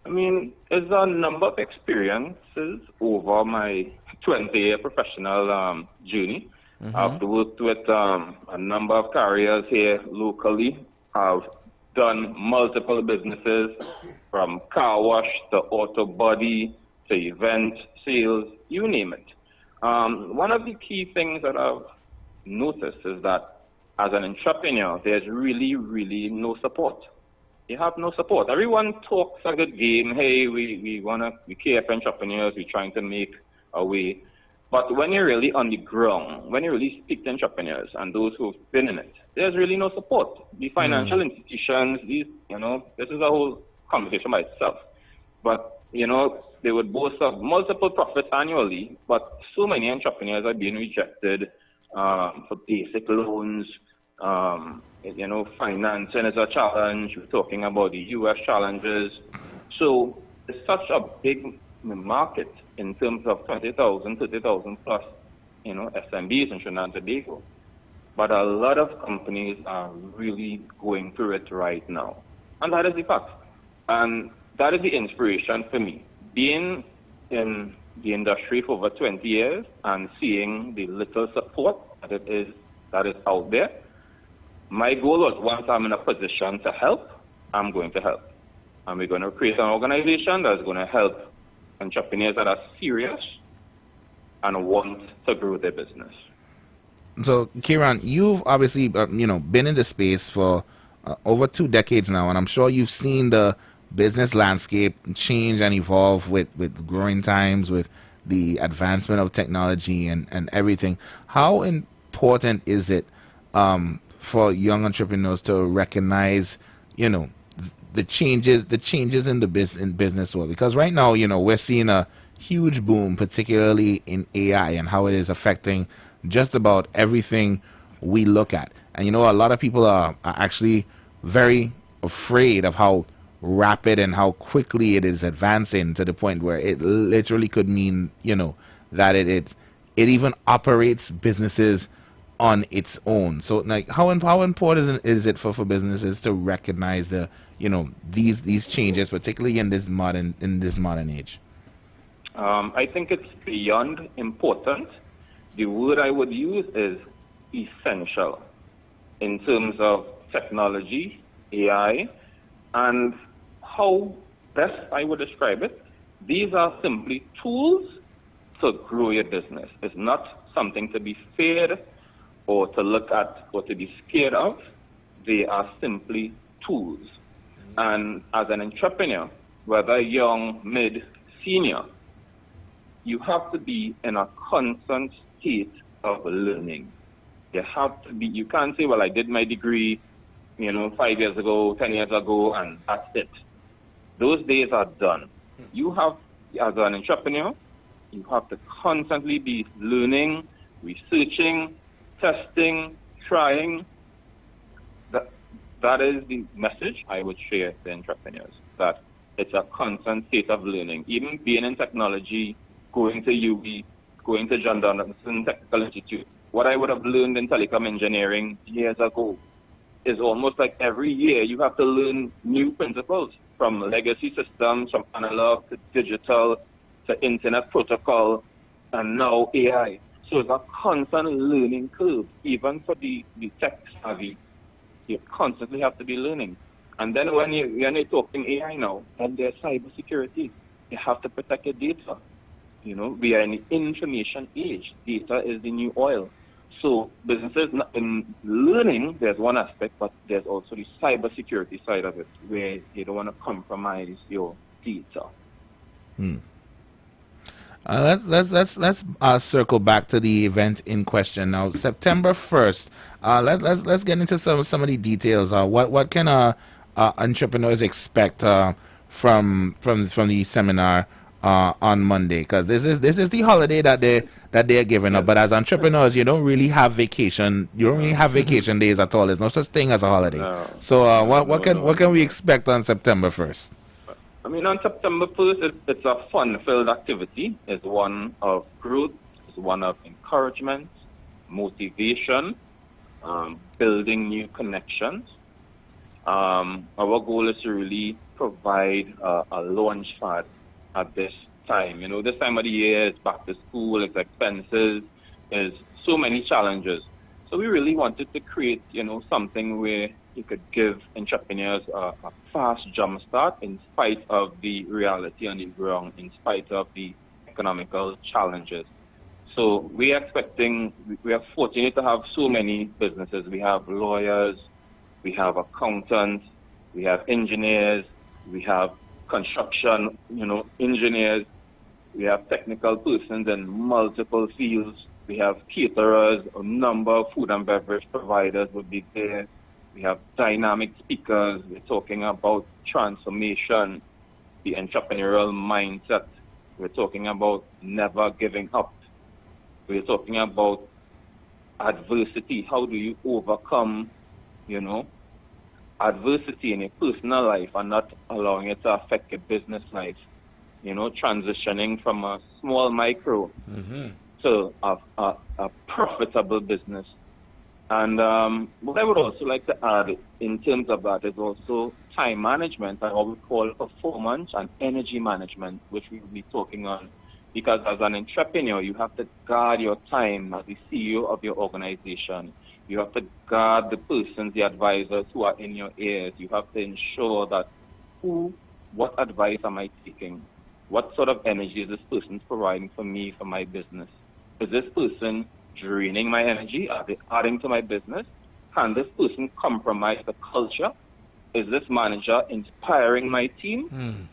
It's a number of experiences over my 20-year professional journey. I've worked with a number of carriers here locally. I've done multiple businesses, from car wash to auto body to event sales, you name it. One of the key things that I've noticed is that as an entrepreneur, there's really, really no support. You have no support. Everyone talks a good game. Hey, we care for entrepreneurs. We're trying to make a way. But when you're really on the ground, when you really speak to entrepreneurs and those who've been in it, there's really no support. The financial institutions, this is a whole conversation by itself. But, they would boast of multiple profits annually, but so many entrepreneurs are being rejected for basic loans. Financing is a challenge. We're talking about the U.S. challenges. So it's such a big market in terms of 20,000, 30,000 plus, SMBs in Trinidad and Tobago. But a lot of companies are really going through it right now. And that is the fact. And that is the inspiration for me. Being in the industry for over 20 years and seeing the little support that is out there, my goal was, once I'm in a position to help, I'm going to help. And we're going to create an organization that's going to help entrepreneurs that are serious and want to grow their business. So, Kieran, you've obviously, been in the space for over 2 decades now, and I'm sure you've seen the business landscape change and evolve with growing times, with the advancement of technology and everything. How important is it for young entrepreneurs to recognize, the changes in the business world? Because right now, we're seeing a huge boom, particularly in AI and how it is affecting just about everything we look at. And a lot of people are actually very afraid of how rapid and how quickly it is advancing, to the point where it literally could mean, that it even operates businesses on its own. So, like, how important is it for businesses to recognize the, these changes, particularly in this modern age? I think it's beyond important. The word I would use is essential in terms of technology, AI, and how best I would describe it. These are simply tools to grow your business. It's not something to be feared or to look at or to be scared of. They are simply tools. And as an entrepreneur, whether young, mid, senior, you have to be in a constant state of learning. You have to be, you can't say, well, I did my degree, 5 years ago, 10 years ago, and that's it. Those days are done. You have, as an entrepreneur, you have to constantly be learning, researching, testing, trying. That is the message I would share to entrepreneurs, that it's a constant state of learning. Even being in technology, going to UB, going to John Donaldson Technical Institute, what I would have learned in telecom engineering years ago is almost like every year you have to learn new principles, from legacy systems, from analog to digital to internet protocol, and now AI. So it's a constant learning curve. Even for the tech savvy, you constantly have to be learning. And then when you're talking AI now, and there's cybersecurity, you have to protect your data. We are in the information age. Data is the new oil. So businesses in learning, there's one aspect, but there's also the cybersecurity side of it, where you don't want to compromise your data. Let's circle back to the event in question now. September 1st. Let's get into some of the details. What can entrepreneurs expect from the seminar on Monday? Because this is the holiday that they're giving up. But as entrepreneurs, you don't really have vacation. You don't really have vacation days at all. There's no such thing as a holiday. No. So what can we expect on September 1st? I mean, on September 1st, it's a fun-filled activity. It's one of growth. It's one of encouragement, motivation, building new connections. Our goal is to really provide a launch pad at this time. This time of the year, it's back to school, it's expenses, there's so many challenges. So we really wanted to create, something where you could give entrepreneurs a fast jump start in spite of the reality on the ground, in spite of the economical challenges. So we are fortunate to have so many businesses. We have lawyers, we have accountants, we have engineers, we have construction, engineers, we have technical persons in multiple fields, we have caterers, a number of food and beverage providers will be there. We have dynamic speakers. We're talking about transformation, the entrepreneurial mindset. We're talking about never giving up. We're talking about adversity. How do you overcome, adversity in your personal life and not allowing it to affect your business life? Transitioning from a small micro to a profitable business. And what I would also like to add in terms of that is also time management and what we call performance and energy management, which we will be talking on. Because as an entrepreneur, you have to guard your time as the CEO of your organization. You have to guard the persons, the advisors who are in your ears. You have to ensure that what advice am I taking? What sort of energy is this person providing for me, for my business? Is this person draining my energy? Are they adding to my business? Can this person compromise the culture? Is this manager inspiring my team?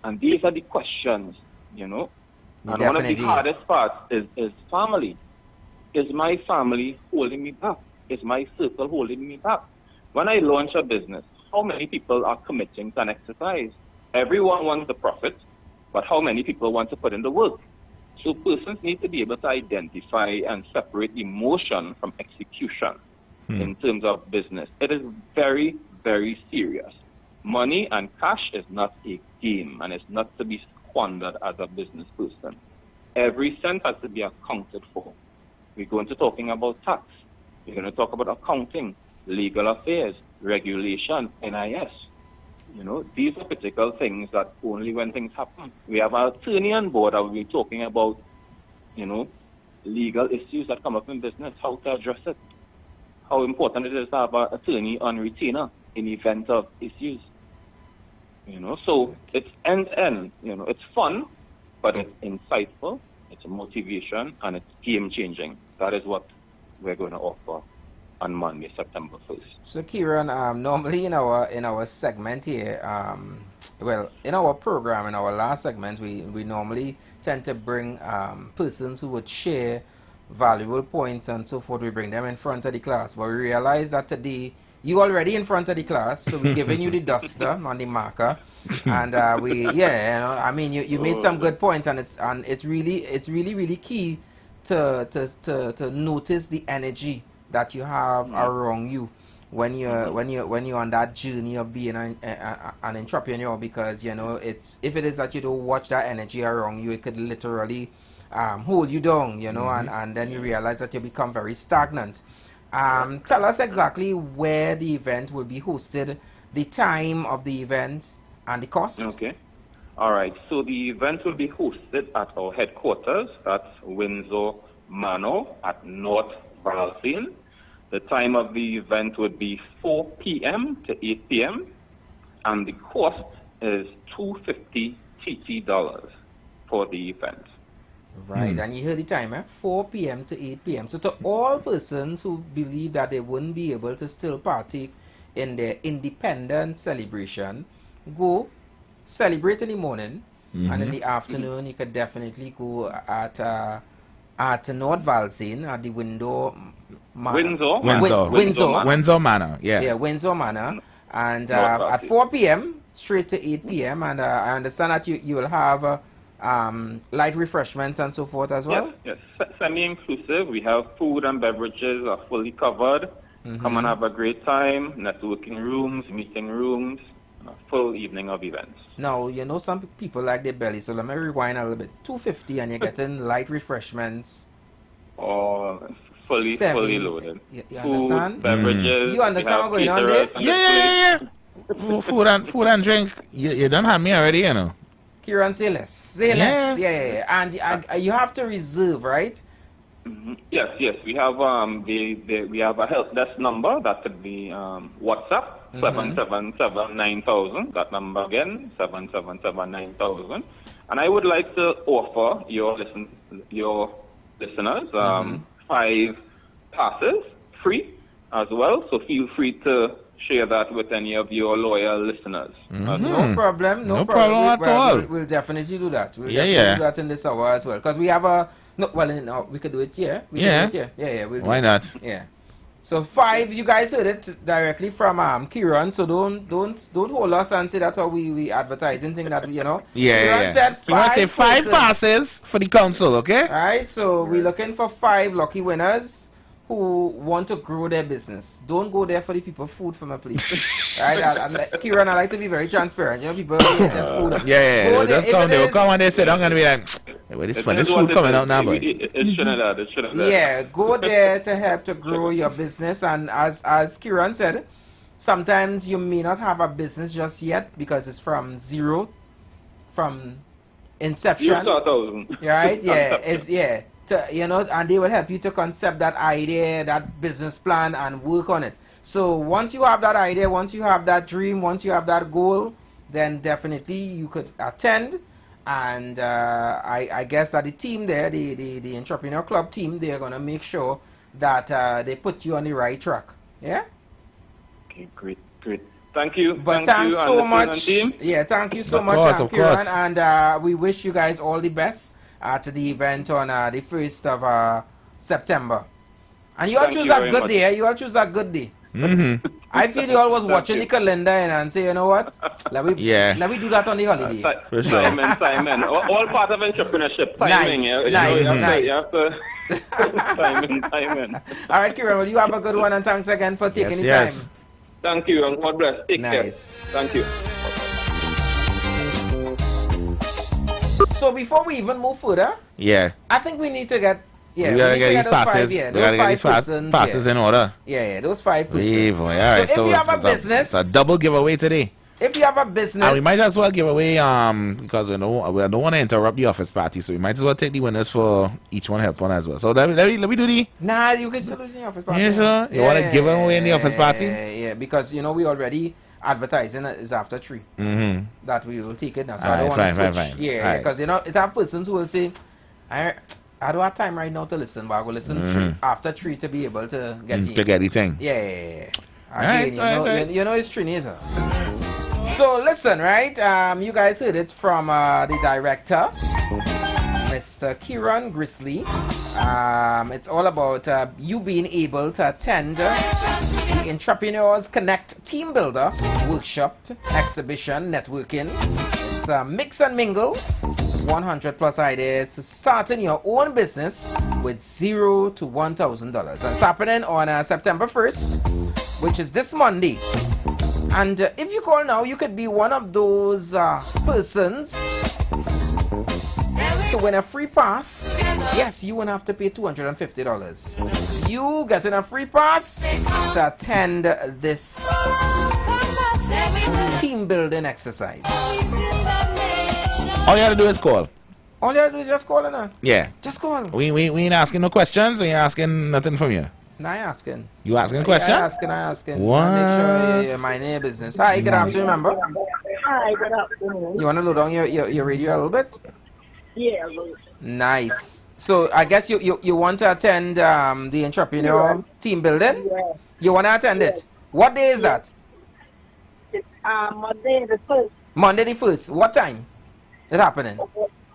And these are the questions, you know. And one of the hardest parts is family. Is my family holding me back? Is my circle holding me back? When I launch a business, how many people are committing to an exercise? Everyone wants the profit, but how many people want to put in the work? So persons need to be able to identify and separate emotion from execution in terms of business. It is very, very serious. Money and cash is not a game, and it's not to be squandered as a business person. Every cent has to be accounted for. We're going to talking about tax. We're going to talk about accounting, legal affairs, regulation, NIS. You know, these are critical things that only when things happen. We have an attorney on board that will be talking about, you know, legal issues that come up in business, how to address it, how important it is to have an attorney on retainer in event of issues. You know, so it's end-to-end. You know, it's fun, but it's insightful, it's a motivation, and it's game-changing. That is what we're going to offer on Monday, September 1st. So, Kieran, normally in our segment here, well, in our program, in our last segment, we normally tend to bring persons who would share valuable points and so forth. We bring them in front of the class, but we realize that today you already in front of the class, so we're giving you the duster and the marker, and I mean, you made some good points, and it's really key to notice the energy that you have around you when you're on that journey of being an entrepreneur, because you know if it is that you don't watch that energy around you, it could literally hold you down, you know, and then you realize that you become very stagnant. Tell us exactly where the event will be hosted, the time of the event, and the cost. Okay. All right. So the event will be hosted at our headquarters. That's Windsor Manor at North Valsine. The time of the event would be 4 p.m. to 8 p.m. And the cost is $250 TT for the event. Right, and you heard the time, 4 p.m. to 8 p.m. So to all persons who believe that they wouldn't be able to still partake in their independence celebration, go celebrate in the morning, and in the afternoon you could definitely go at North Valsine at the Windsor Manor, yeah, Windsor Manor, and at 4 p.m. straight to 8 p.m. and I understand that you will have light refreshments and so forth as well? Yes. Semi-inclusive. We have food and beverages are fully covered. Come and have a great time. Networking rooms, meeting rooms, a full evening of events. Now, you know some people like their belly, so let me rewind a little bit. $250 and you're getting light refreshments. Fully loaded. You understand? Beverages. You understand what's going on there? Yeah. Food and drink. You don't have me already, you know. Kieran, say less. Yeah. And you have to reserve, right? Yes. We have we have a help desk number that could be WhatsApp 777-9000. That number again 777-9000. And I would like to offer your listeners 5 passes free as well. So feel free to share that with any of your loyal listeners. No problem at all. We'll definitely do that. We'll definitely do that in this hour as well. Because we have we could do it here. We'll do Why not? Yeah. So 5, you guys heard it directly from Kieran. So don't hold us and say that's how we advertising thing that you know. Kieran said 5. You want to say 5 passes for the council, okay? All right. So we're looking for 5 lucky winners who want to grow their business. Don't go there for the people food from a place. Right? Kieran, I like to be very transparent. You know, people just food. Yeah. They'll come and they say, I'm going to be like, well, this food coming out now, boy. It shouldn't. Yeah, go there to help to grow your business. And as Kieran said, sometimes you may not have a business just yet because it's from zero, from inception. Right? Yeah. And they will help you to concept that idea, that business plan, and work on it. So once you have that idea, once you have that dream, once you have that goal, then definitely you could attend. And I guess that the team there, the Entrepreneur Club team, they're going to make sure that they put you on the right track. Yeah? Okay, great. Great. Thank you. But thank thanks you so and the much. team. Yeah, thank you so Of much, course, of Kieran. course. And we wish you guys all the best at the event on the 1st of September. And you all Thank choose you a very good much. day. You all choose a good day. Mm-hmm. I feel you all was Thank watching you. the calendar and say, you know what? Let me do that on the holiday. For sure. Timing. All part of entrepreneurship. Timing. Nice. You have to timing. All right, Kieran, well, you have a good one, and thanks again for taking the time. Thank you, and God bless. Take care. Thank you. So before we even move further, I think we need to get we gotta get these passes. We gotta get these passes in order. Yeah, those 5 persons. All right, so if you have a business, it's a double giveaway today. If you have a business, and we might as well give away because we don't want to interrupt the office party, so we might as well take the winners for each one help one as well. So let me do the. Nah, you can still do the office party. You sure? You want to give them away in the office party? Yeah, because we already advertising is after 3. Mm-hmm. That we will take it now, so I don't want to switch. Fine. Yeah, because it have persons who will say, I don't have time right now to listen, but I will listen after 3 to be able to get in. To get the thing. Yeah. Right. You know it's Trinisa. So listen, right? You guys heard it from the director, Mr. Kieran Grizzly. It's all about you being able to attend the Entrepreneurs Connect Team Builder Workshop, Exhibition, Networking. It's a mix and mingle. 100 plus ideas to starting your own business with $0 to $1,000. And it's happening on September 1st, which is this Monday. And if you call now, you could be one of those persons to win a free pass. Yes, you won't have to pay $250. You getting a free pass to attend this team building exercise. All you have to do is call. All you have to do is just call, now. Yeah. Just call. We ain't asking no questions. We ain't asking nothing from you. Nah, I asking. You asking a question? I asking. What? Make sure my name business. Hi, good afternoon, member. Hi, good afternoon. You want to load on your radio a little bit? Yeah. Nice. So I guess you want to attend the entrepreneur team building? Yeah. You want to attend it? What day is that? It's Monday the 1st. Monday the 1st. What time? It's happening.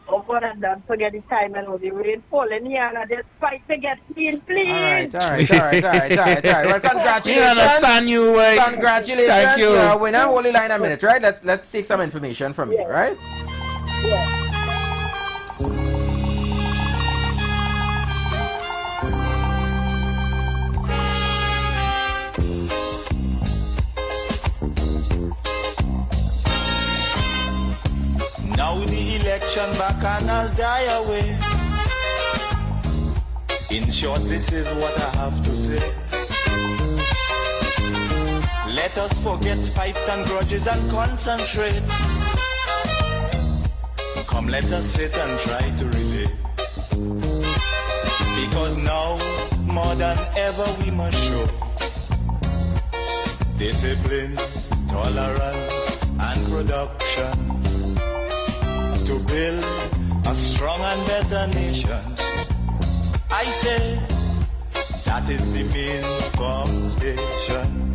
Over and done. Forget the time and all the rain falling here and I just fight to get clean, please. All right. Well, congratulations. We understand you. Congratulations. Thank you. We're now holding line a minute, right? Let's take some information from you, right? Yeah. Now the election back and I'll die away. In short, this is what I have to say. Let us forget fights and grudges and concentrate. Come, let us sit and try to relate. Because now, more than ever, we must show discipline, tolerance, and production to build a strong and better nation. I say that is the main foundation.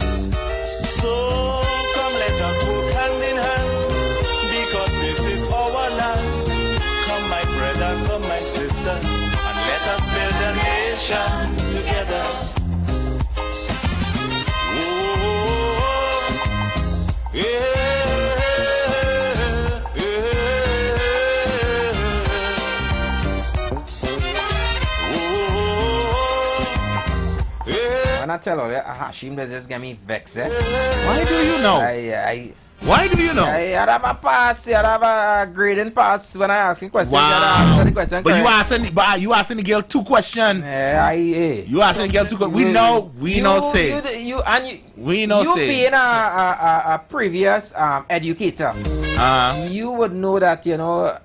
So come, let us work hand in hand, because this is our land. Come, my brother, come, my sister, and let us build a nation together. Oh, yeah. When I tell her, Hashim does just get me vexed. Why do you know? Why do you know? I have a pass. I have a grading pass when I ask a question. Wow. The question but you asking the girl 2 questions. You asking the girl 2 questions. We know say. You say. being a previous educator, you would know that, you know,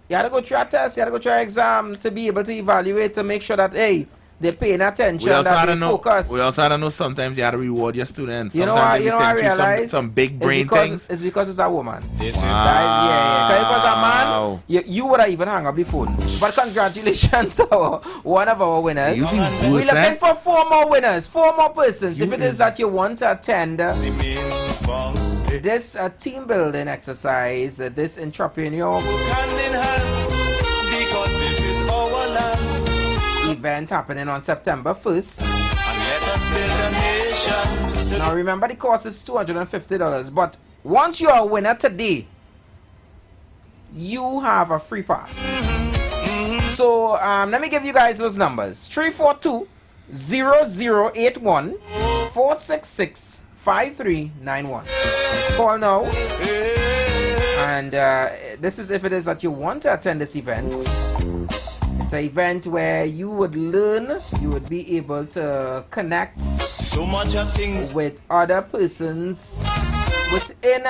you had to go through a test, you had to go through an exam to be able to evaluate, to make sure that, hey, they're paying attention, that they focus. We also had to know sometimes you have to reward your students. You know sometimes what I realize? Some big brain things. It's because it's a woman. Wow. Yeah. If it was a man, you would have even hung up the phone. But congratulations to one of our winners. We're looking for 4 more winners, 4 more persons. If it is that you want to attend this team building exercise, this entrepreneur event happening on September 1st. Now remember, the cost is $250, but once you are a winner today, you have a free pass. So let me give you guys those numbers. 342-0081 466-5391. Call now. And this is if it is that you want to attend this event. It's an event where you would learn, you would be able to connect so much of things with other persons within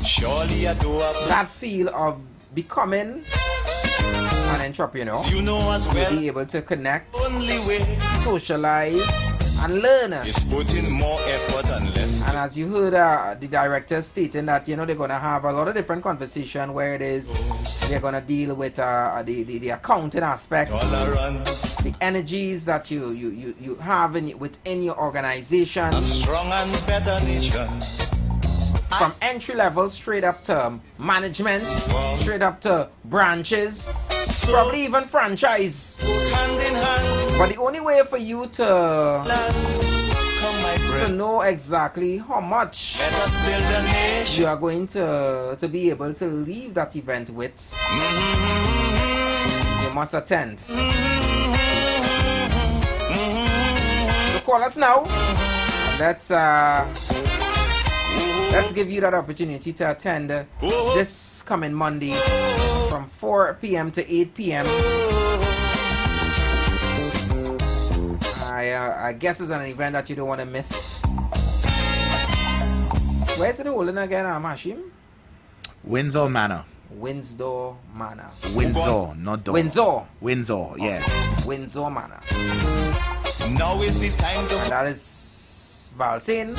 surely I do that feel of becoming an entrepreneur. You know as well, you'll be able to connect, only way socialize, and learn. It's putting more effort and less. And as you heard the director stating that, you know, they're going to have a lot of different conversation where it is they're going to deal with the accounting aspect, the energies that you have within your organization, a strong and better nation. From entry level straight up to management, straight up to branches, probably even franchise. Hand in hand. But the only way for you to know exactly how much you are going to be able to leave that event with, you must attend. So call us now. Let's give you that opportunity to attend this coming Monday from 4 p.m. to 8 p.m. I guess it's an event that you don't want to miss. Where is it holding again, Hashim? Windsor Manor. Windsor Manor. Windsor, not door. Windsor, yeah. Windsor Manor. Now is the time to... And that is Valsin.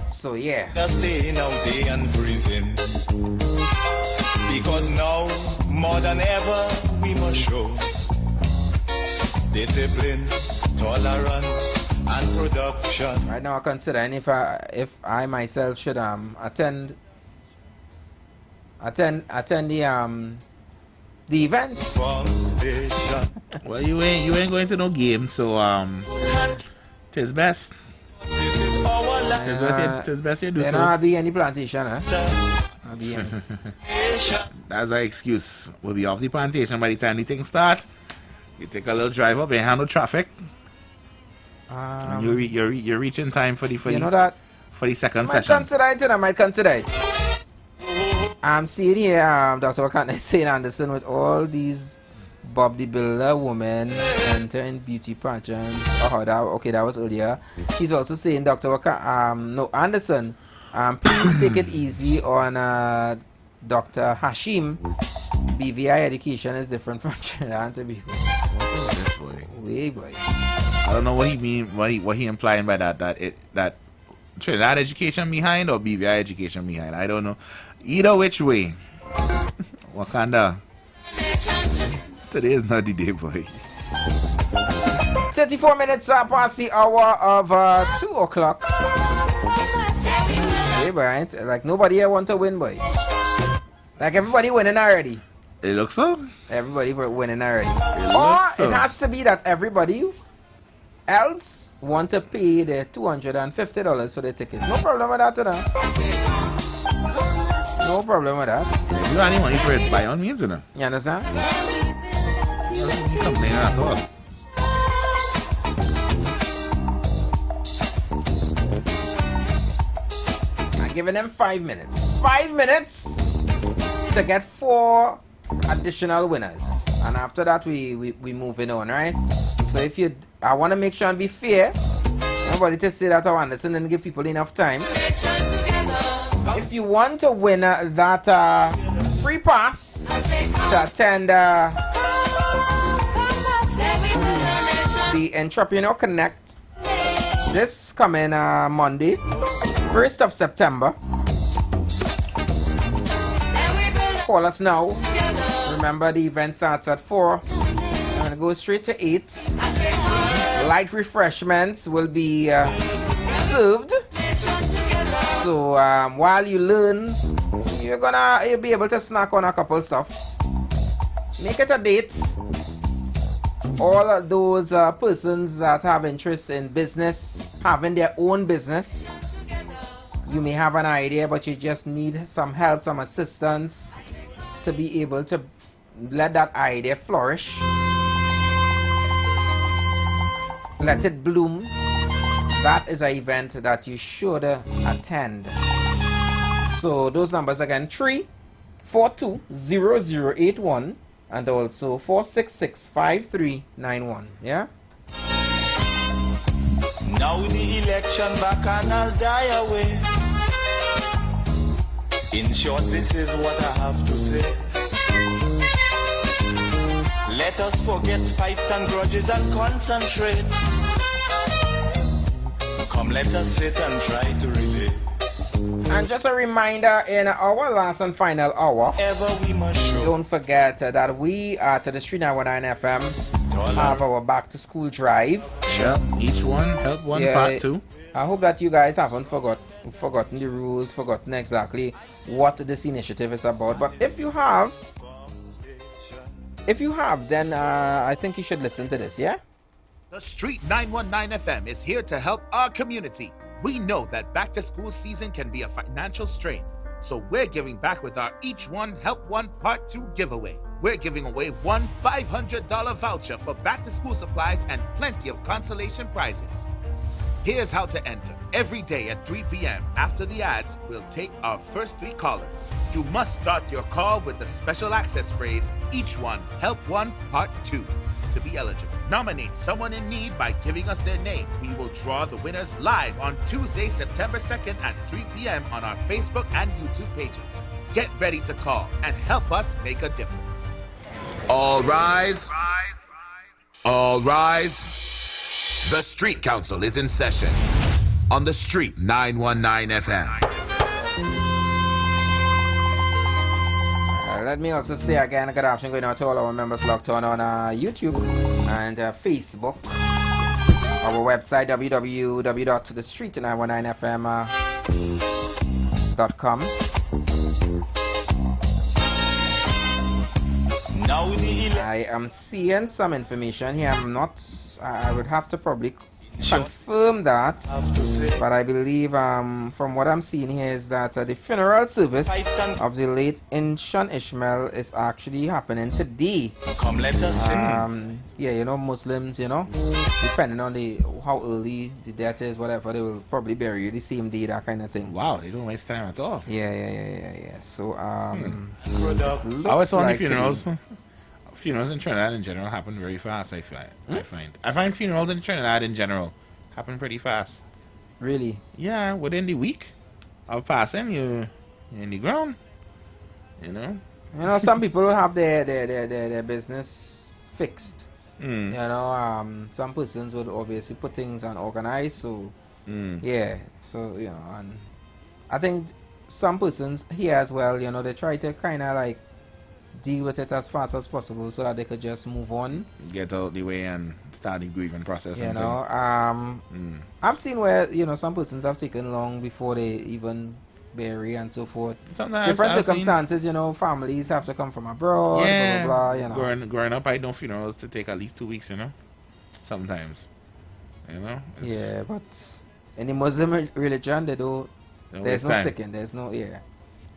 So yeah. Just staying out day and freezing. Because now, more than ever, we must show discipline, tolerance, and production. Right now, I'm considering if I myself should attend the event. Well, you ain't going to no game, so tis best. Tis best you do so. There'll be any plantation, huh? That's our excuse. We'll be off the plantation by the time the thing start. You take a little drive up and handle traffic. You're reaching time for the second session. I might consider it. I'm seeing here Dr. Wakanda saying Anderson with all these Bob the Builder women entering beauty pageants. That was earlier. He's also saying Dr. Anderson, please take it easy on Dr. Hashim. BVI education is different from Trinidad to be. What is this, boy? Way, boy. I don't know what he mean. What he implying by that Trinidad education behind or BVI education behind. I don't know. Either which way. Wakanda. Today is not the day, boy. 34 minutes past the hour of 2 o'clock. Hey, boy, like nobody here want to win, boy. Like everybody winning already. It looks so. Everybody winning already. It has to be that everybody else want to pay the $250 for the ticket. No problem with that, No problem with that. If you got any money for it, by all means, you understand? You don't complain at all. I'm giving them 5 minutes. 5 minutes to get 4 additional winners. And after that, we moving on, right? So I want to make sure and be fair. Nobody to say that I Anderson and give people enough time. If you want to win that free pass to attend the Entrepreneur Connect this coming Monday, 1st of September. Call us now. Remember, the event starts at 4 and goes straight to 8. Light refreshments will be served. So while you learn, you'll be able to snack on a couple stuff. Make it a date. All of those persons that have interest in business, having their own business, you may have an idea, but you just need some help, some assistance to be able to let that idea flourish. Let it bloom. That is an event that you should attend. So those numbers again, 342-0081 and also 466-5391. Yeah? Now the election back and I'll die away. In short, this is what I have to say. Let us forget spites and grudges and concentrate. Come, let us sit and try to relate. And just a reminder, in our last and final hour, don't forget that we at the Street 919 FM have our back to school drive. Yep, each one help one, part two. I hope that you guys haven't forgotten the rules, forgotten exactly what this initiative is about. But if you have, then I think you should listen to this, yeah? The Street 919 FM is here to help our community. We know that back to school season can be a financial strain, so we're giving back with our Each One Help One Part 2 giveaway. We're giving away one $500 voucher for back to school supplies and plenty of consolation prizes. Here's how to enter. Every day at 3 p.m. after the ads, we'll take our first 3 callers. You must start your call with the special access phrase, Each One Help One Part 2. To be eligible, nominate someone in need by giving us their name. We will draw the winners live on Tuesday, September 2nd at 3 p.m. on our Facebook and YouTube pages. Get ready to call and help us make a difference. All rise. All rise. The Street Council is in session on the Street 919 FM. Let me also say again, good afternoon going out to all our members locked on YouTube and Facebook. Our website, www.thestreet919fm.com. I am seeing some information here. I would have to probably confirm that, but I believe from what I'm seeing here is that the funeral service of the late Inshan Ishmael is actually happening today. Come, let us yeah, you know, Muslims, you know, depending on how early the death is, whatever, they will probably bury you the same day, that kind of thing. Wow, they don't waste time at all. Yeah. So I was on the funerals. Today. Funerals in Trinidad in general happen very fast. I find funerals in Trinidad in general happen pretty fast. Really? Yeah, within the week of passing, you in the ground. You know, some people will have their business fixed. You know, some persons would obviously put things unorganized. So yeah, so you know, and I think some persons here as well, you know, they try to kind of like deal with it as fast as possible so that they could just move on, get out the way and start the grieving process. You know, I've seen where, you know, some persons have taken long before they even bury and so forth. Sometimes different circumstances, you know, families have to come from abroad, yeah, blah blah blah. You know, growing up, I know funerals to take at least 2 weeks. You know, sometimes, you know. Yeah, but in the Muslim religion, there's no sticking. There's no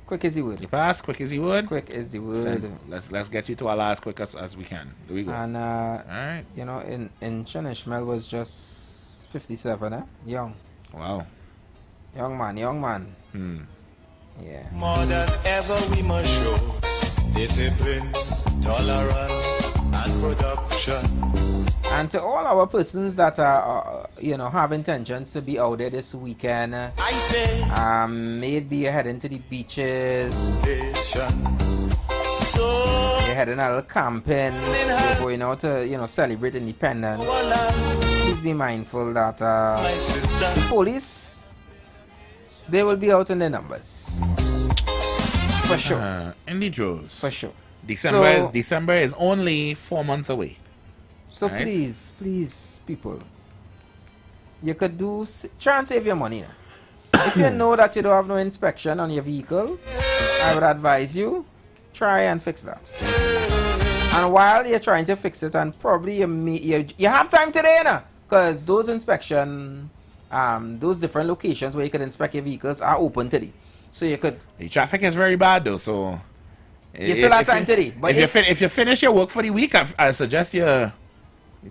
quick as the word. You pass, quick as the word. Quick as the word. Let's get you to Allah as quick as we can. There we go. And all right. You know, in Ishmael was just 57, young. Wow. Young man. Yeah. More than ever we must show discipline, tolerance, and production. And to all our persons that are, you know, have intentions to be out there this weekend, maybe you're heading to the beaches, you're heading a little camping, you're going out to, celebrate independence, please be mindful that the police, they will be out in their numbers. For sure. In the draws. For sure. December is only 4 months away. So right? please, people, you could try and save your money now. If you know that you don't have no inspection on your vehicle, I would advise you, try and fix that. And while you're trying to fix it, and probably you have time today now, because those inspection, those different locations where you could inspect your vehicles are open today. So you could... The traffic is very bad though, so... You still have time today. But if you finish your work for the week, I suggest you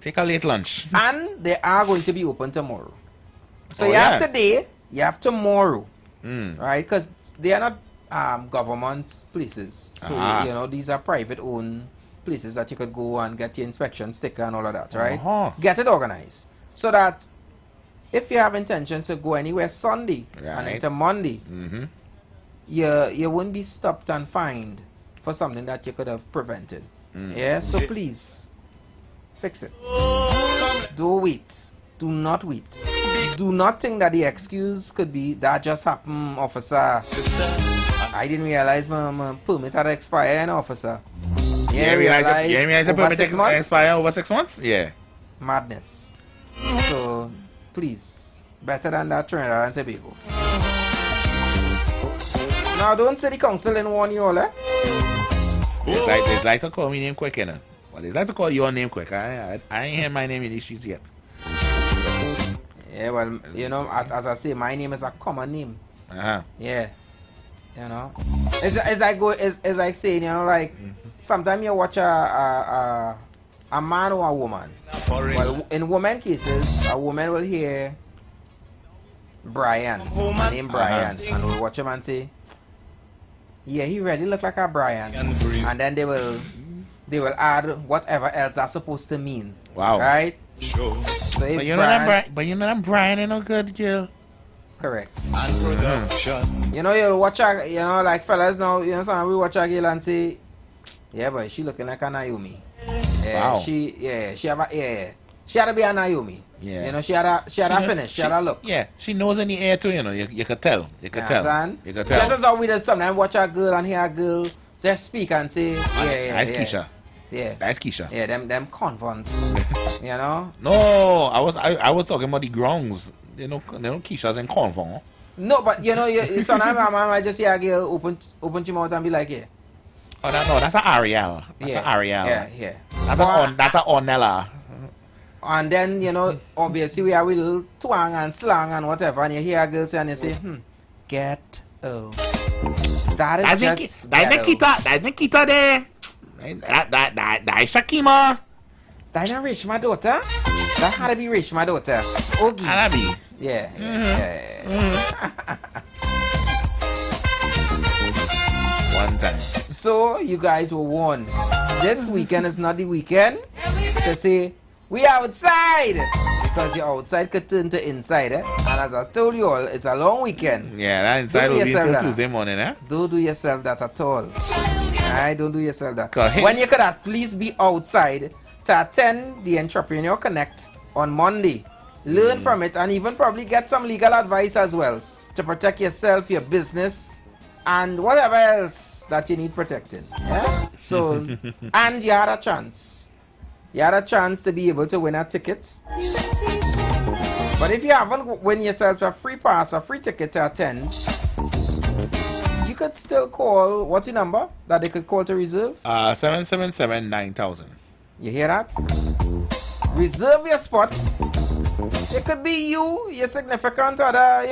take a late lunch. And they are going to be open tomorrow. So have today, you have tomorrow, right? Because they are not government places. So, these are private-owned places that you could go and get your inspection sticker and all of that, right? Get it organized. So that if you have intentions to go anywhere Sunday and into Monday, you won't be stopped and fined for something that you could have prevented. Yeah, so please fix it. Don't wait. Do not wait. Do not think that the excuse could be that just happened, officer. I didn't realize my permit had expired, officer. Yeah, realize the permit expired over 6 months? Yeah. Madness. So please, better than that Trinidad and Tobago. Now don't say the council didn't warn you all, eh? They like to call me name quick, you know. Well, they like to call your name quick. I ain't hear my name in these streets yet. Yeah, well, as I say, my name is a common name. Yeah. It's like saying, like, sometimes you watch a man or a woman. Well, in women cases, a woman will hear Brian, name Brian, and will watch him and say, yeah, he really look like a Brian. And then they will add whatever else that's supposed to mean. Wow. Right? But you know that Brian ain't no good girl. Correct. And production. You'll watch her, like fellas now, sometimes we watch a girl and say, yeah, but she looking like a Naomi. Wow. She had to be a Naomi. Yeah. She had a finish. She had a look. Yeah. She knows in the air too, You could tell. You could tell. Just as how we do sometimes watch a girl and hear a girl just speak and say, That's Keisha. Yeah. That's Keisha. Yeah, them convent. No, I was talking about the grounds. Keisha's in convent. No, but sometimes my mom might just hear a girl open your mouth and be like, yeah. Oh, that's an Ariel. That's an Ariel. Yeah. That's an Ornella. And then, obviously we have a little twang and slang and whatever, and you hear a girl say and you say, get out. That's Nikita there. That's Shakima. That's not rich, my daughter. That had to be rich, my daughter. Ogie. Had to be. Yeah. One time. So, you guys were warned. This weekend is not the weekend to say, we outside. Because your outside could turn to inside, eh? And as I told you all, it's a long weekend. Yeah, that inside will be until Tuesday morning, eh? Don't do yourself that at all. Alright, don't do yourself that. When you could at least be outside to attend the Entrepreneur Connect on Monday. Learn from it and even probably get some legal advice as well to protect yourself, your business, and whatever else that you need protecting. Yeah? So, and you had a chance. You had a chance to be able to win a ticket. But if you haven't win yourself a free pass, a free ticket to attend, you could still call. What's the number that they could call to reserve? 777-9000. You hear that? Reserve your spot. It could be you, your significant other,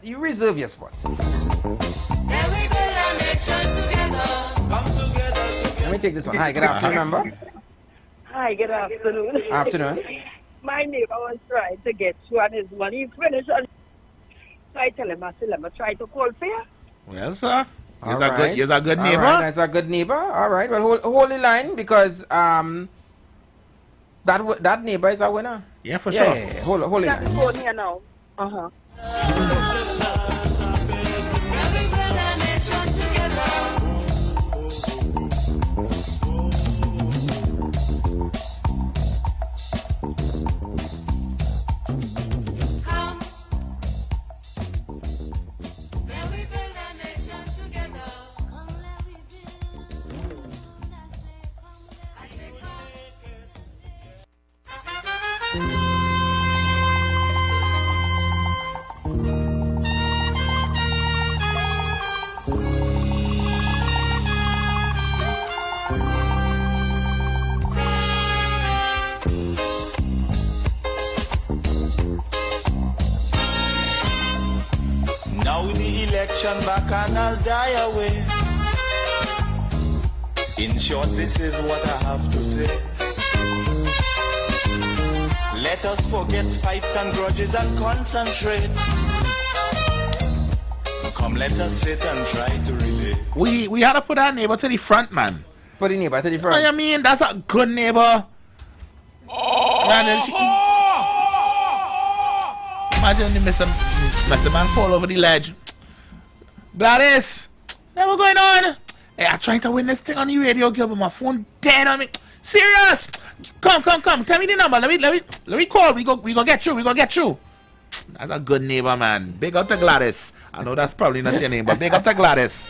you reserve your spot. Let me take this one. Hi, good afternoon, number. Hi, good afternoon. Afternoon. My neighbor was trying to get you on his money finished. So I tell him, let me try to call for you. Well, sir. He's a good neighbor. All right, that's a good neighbor. All right. Well, hold the line because that neighbor is a winner. Yeah, for sure. Yeah. Hold the line. Phone here now. Now the election back and I'll die away. In short, this is what I have to say. Let us forget fights and grudges and concentrate. Come, let us sit and try to relate. We had to put our neighbor to the front, man. Put the neighbor to the front. What you mean? That's a good neighbor. Man, imagine the Mr. Man fall over the ledge. Gladys, what's going on? Hey, I'm trying to win this thing on the radio, girl, but my phone dead on me. Serious? Come. Tell me the number. Let me call. We go get you. That's a good neighbor, man. Big up to Gladys. I know that's probably not your name, but big up to Gladys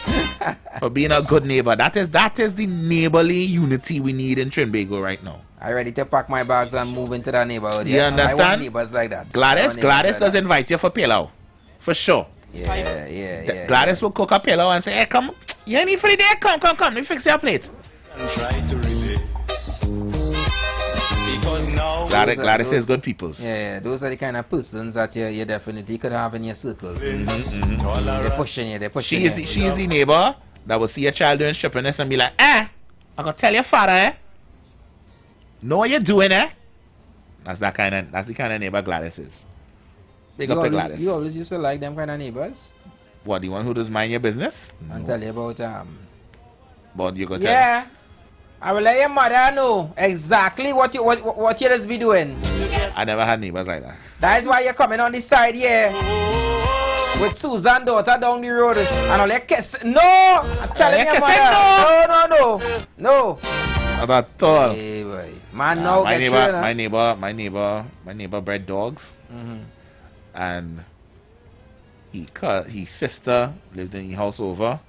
for being a good neighbor. That is the neighborly unity we need in Trinbago right now. I ready to pack my bags and move into that neighborhood. You understand? I want neighbors like that. Gladys does invite you for pillow. For sure. Yeah. Gladys will cook a pillow and say, hey, come. You ain't need for the day? Come. Let me fix your plate. And try to relate. Because now Gladys is good peoples. Yeah, those are the kind of persons that you definitely could have in your circle. They're pushing you. She is the neighbor that will see a child doing strippiness and be like, I'm gonna tell your father, know what you're doing, That's the kind of neighbor Gladys is. Big up to Gladys. You always used to like them kind of neighbors? What, the one who does mind your business? And tell you about But you go tell yeah. I will let your mother know exactly what you just be doing. I never had neighbors like that. That is why you're coming on this side here with Susan daughter down the road and all your kiss. No! I'm telling your mother. No. Not at all. Hey, boy. Man, no, get my neighbor bred dogs. And his sister lived in the house over,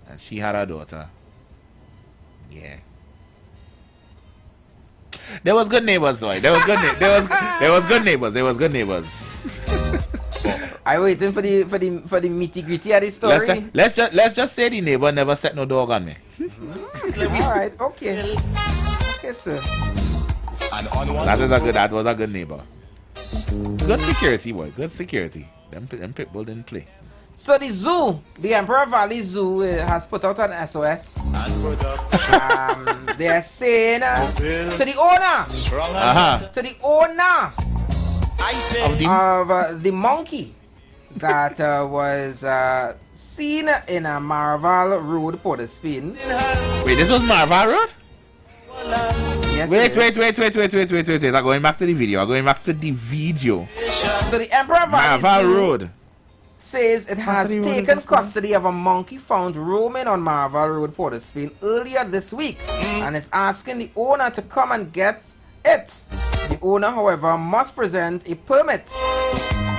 and she had a daughter. Yeah. There was good neighbors, though. There was good neighbors. I waiting for the nitty gritty of the story. Let's just say the neighbor never set no dog on me. All right, okay, sir. That was a good neighbor. Good security, boy. Good security. Them people didn't play. So the zoo, the Emperor Valley Zoo, has put out an SOS. They are saying to the owner, of the monkey that was seen in a Marval Road, Port of Spain. Wait, this was Marval Road? Yes, wait. I'm going back to the video. So the Emperor Valley Marval Zoo Road says it has taken custody of a monkey found roaming on Marval Road, Port of Spain earlier this week and is asking the owner to come and get it. The owner, however, must present a permit.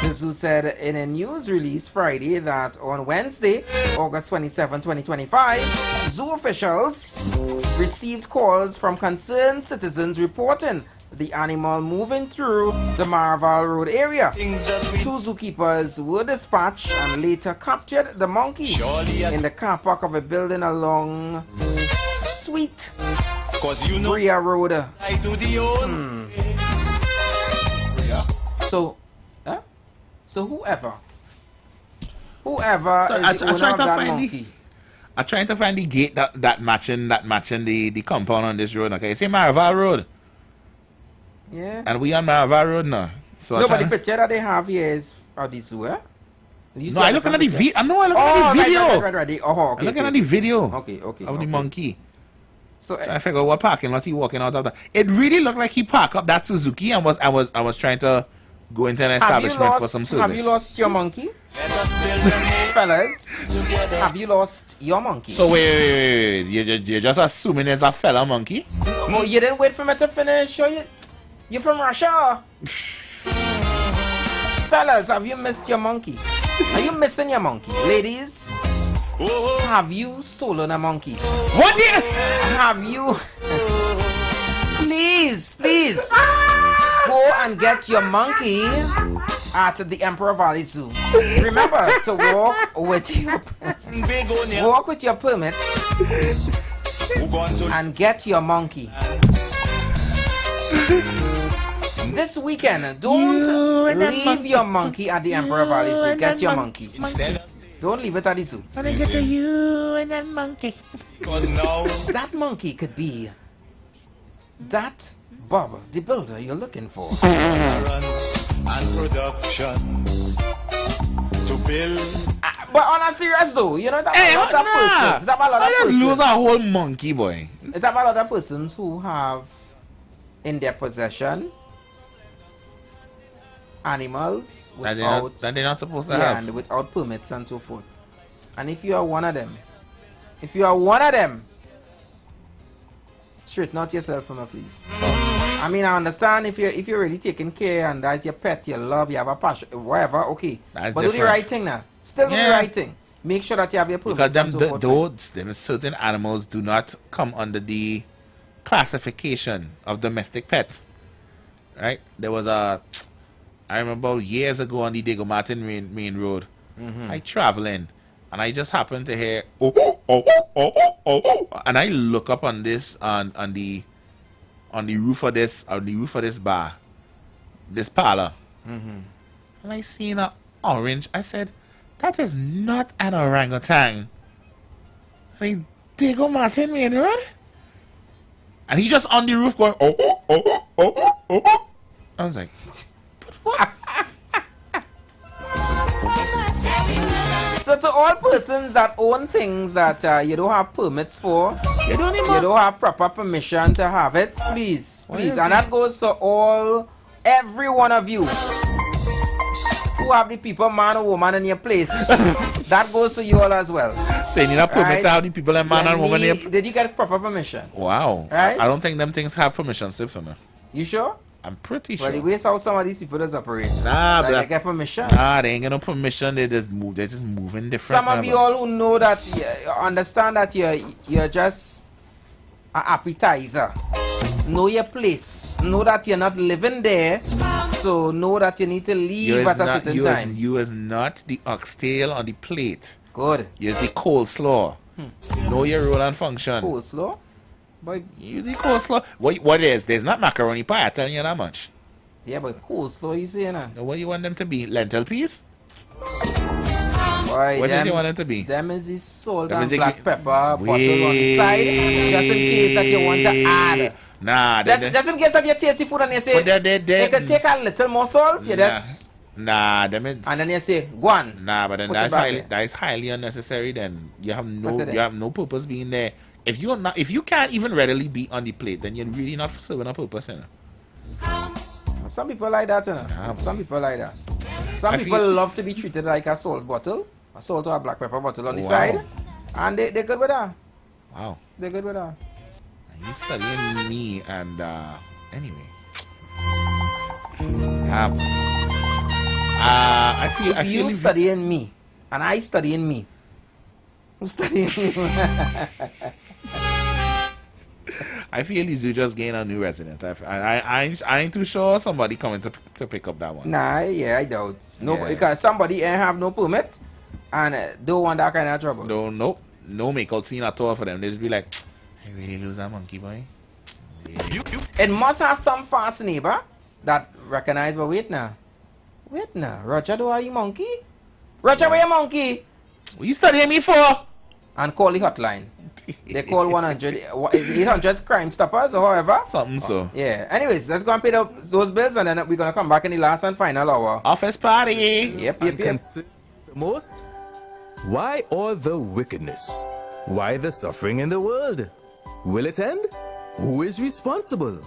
The zoo said in a news release Friday that on Wednesday, August 27, 2025, zoo officials received calls from concerned citizens reporting the animal moving through the Marval Road area. Two zookeepers were dispatched and later captured the monkey in the car park of a building along Sweet Bria Road. So whoever is the owner of that monkey. I'm trying to find the gate that matching the compound on this road. Okay, you see Marval Road. Yeah. And we on Marval Road now. So no, but the picture that they have here is of the zoo, No, I'm looking at the video. No, I'm looking at the video. Right. Oh, okay. I'm looking at the video. Okay. Of the monkey. So I figure what parking lot he walking out of that. It really looked like he parked up that Suzuki and was trying to go into an establishment for some service. Have you lost your monkey? Fellas, have you lost your monkey? So wait. You're just assuming it's a fella monkey? Oh, you didn't wait for me to finish. Show you. You're from Russia. Fellas, have you missed your monkey? Are you missing your monkey? Ladies, have you stolen a monkey? What? Have you? Please. go and get your monkey at the Emperor Valley Zoo. Remember to walk with your permit and get your monkey. This weekend, don't leave your monkey at the Emperor Valley Zoo. Get your monkey. Don't leave it at the zoo. When I get to you and that monkey. Because now that monkey could be that Bob the builder you're looking for. And production to build. But on a serious though, you know, that's a lot of persons. That's a lot of persons. Lose a whole monkey, boy. It's a lot of persons who have in their possession animals without that they're not supposed to have, and without permits and so forth. And if you are one of them, straighten out yourself from a please. I mean, I understand if you're really taking care and that's your pet, you love, you have a passion, whatever, okay. That's but different. Do the right thing now. Still do the right thing. Make sure that you have your permits and so forth. Them certain animals do not come under the classification of domestic pet. Right? There was I remember years ago on the Diego Martin main road. I traveling and I just happened to hear and I look up on this on the roof of this bar, this parlor, and I seen an orange. I said, that is not an orangutan. I mean, Diego Martin main road, and he just on the roof going I was like, but what? So to all persons that own things that you don't have permits for, you don't have proper permission to have it, please, and that goes to every one of you who have the people, man or woman in your place. That goes to you all as well. So you need a permit to have the people and man and woman in your place? Did you get proper permission? Wow. Right? I don't think them things have permission slips on them. You sure? I'm pretty sure. Well, the way how some of these people does operate. Nah, they get permission. Nah, they ain't get no permission. They just move. They're just moving different. Some of you all who know that, understand that you're just an appetizer. Know your place. Know that you're not living there. So know that you need to leave at a certain time. You is not the oxtail on the plate. Good. You is the coleslaw. Know your role and function. Coleslaw? But usually coleslaw. What is? There's not macaroni pie. I tell you that much. Yeah, but coleslaw you say now. What you want them to be? Lentil peas? Boy, What do you want them to be? Them is the salt and black pepper bottle on the side, just in case that you want to add. Nah, just in case that you taste the food and you say, you can take a little more salt. You just and then you say, go on. Nah, but then that is highly unnecessary. Then you have no purpose being there. If you can't even readily be on the plate, then you're really not serving a purpose, you know? Some people like that, you know? Some people like that. Some people love to be treated like a salt bottle, a salt or a black pepper bottle on the side, and they're good with that. Wow. They're good with that. You studying me, and anyway. I feel you studying me, and I studying me. Who's studying me? I feel you just gained a new resident. I ain't too sure somebody coming to pick up that one. Nah, I doubt. No, because somebody ain't have no permit and don't want that kind of trouble. No make-out scene at all for them. They just be like, I really lose that monkey, boy. Yeah. It must have some fast neighbor that recognize, but wait now, Roger, do are you monkey? Roger, where you monkey? What you studying me for? And call the hotline. They call 800 Crime Stoppers or however. Something so. Yeah. Anyways, let's go and pay those bills and then we're going to come back in the last and final hour. Office party. Yep. The most? Why all the wickedness? Why the suffering in the world? Will it end? Who is responsible?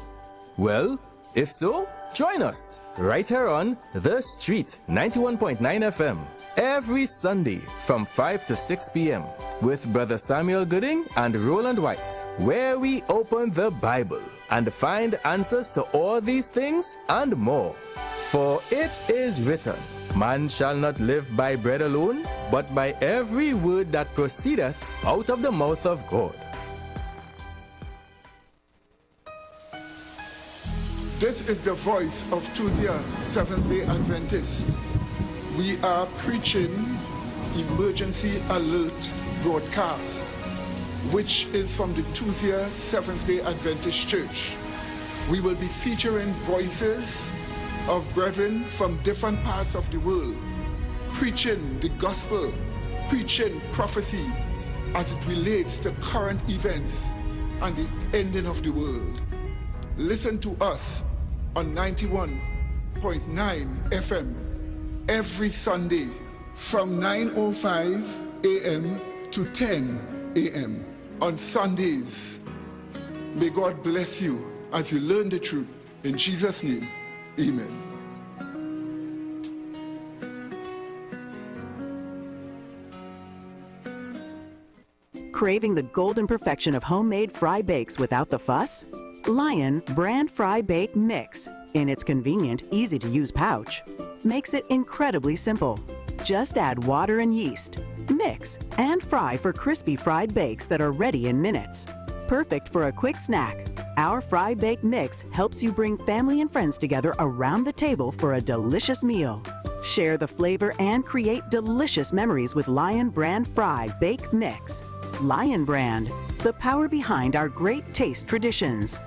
Well, if so, join us right here on The Street 91.9 FM. Every Sunday from 5 to 6 p.m. with Brother Samuel Gooding and Roland White, where we open the Bible and find answers to all these things and more. For it is written, man shall not live by bread alone, but by every word that proceedeth out of the mouth of God. This is the voice of Tuesday Seventh-day Adventist. We are preaching Emergency Alert broadcast, which is from the Tuesday Seventh-day Adventist Church. We will be featuring voices of brethren from different parts of the world, preaching the gospel, preaching prophecy as it relates to current events and the ending of the world. Listen to us on 91.9 FM every Sunday from 9:05 a.m. to 10 a.m. on Sundays. May God bless you as you learn the truth. In Jesus' name, amen. Craving the golden perfection of homemade fry bakes without the fuss? Lion Brand Fry Bake Mix, in its convenient, easy-to-use pouch, makes it incredibly simple. Just add water and yeast, mix, and fry for crispy fried bakes that are ready in minutes. Perfect for a quick snack, our Fry Bake Mix helps you bring family and friends together around the table for a delicious meal. Share the flavor and create delicious memories with Lion Brand Fry Bake Mix. Lion Brand, the power behind our great taste traditions.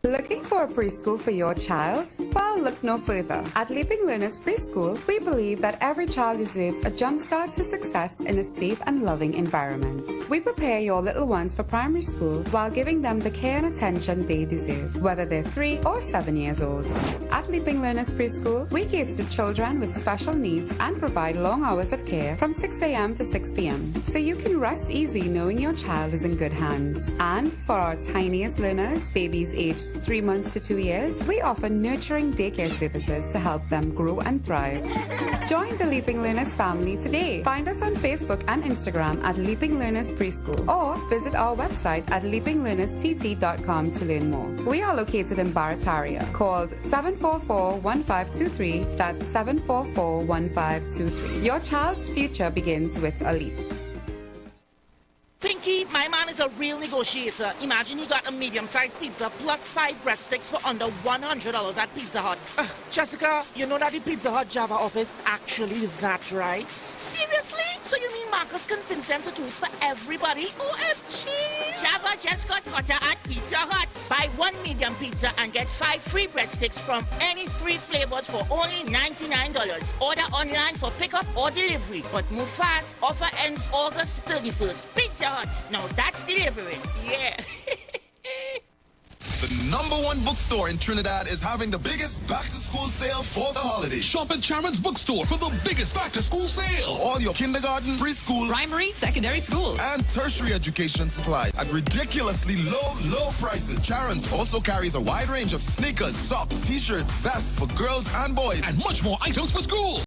Looking for a preschool for your child? Well, look no further. At Leaping Learners Preschool, we believe that every child deserves a jumpstart to success in a safe and loving environment. We prepare your little ones for primary school while giving them the care and attention they deserve, whether they're 3 or 7 years old. At Leaping Learners Preschool, we cater to children with special needs and provide long hours of care from 6 a.m. to 6 p.m. so you can rest easy knowing your child is in good hands. And for our tiniest learners, babies aged 3 months to 2 years, we offer nurturing daycare services to help them grow and thrive. Join the Leaping Learners family today. Find us on Facebook and Instagram at Leaping Learners Preschool or visit our website at leapinglearnerstt.com to learn more. We are located in Barataria. Called 744-1523. That's 744-1523. Your child's future begins with a leap. Pinky, my man is a real negotiator. Imagine he got a medium-sized pizza plus 5 breadsticks for under $100 at Pizza Hut. Jessica, you know that the Pizza Hut Java offer is actually that, right? Seriously? So you mean Marcus convinced them to do it for everybody? OMG! Java just got hotter at Pizza Hut. Buy 1 medium pizza and get 5 free breadsticks from any 3 flavors for only $99. Order online for pickup or delivery. But move fast. Offer ends August 31st. Pizza Hut. Now that's delivering. Yeah. The #1 bookstore in Trinidad is having the biggest back-to-school sale for the holidays. Shop at Charon's Bookstore for the biggest back-to-school sale. All your kindergarten, preschool, primary, secondary school, and tertiary education supplies at ridiculously low prices. Charon's also carries a wide range of sneakers, socks, t-shirts, vests for girls and boys, and much more items for schools.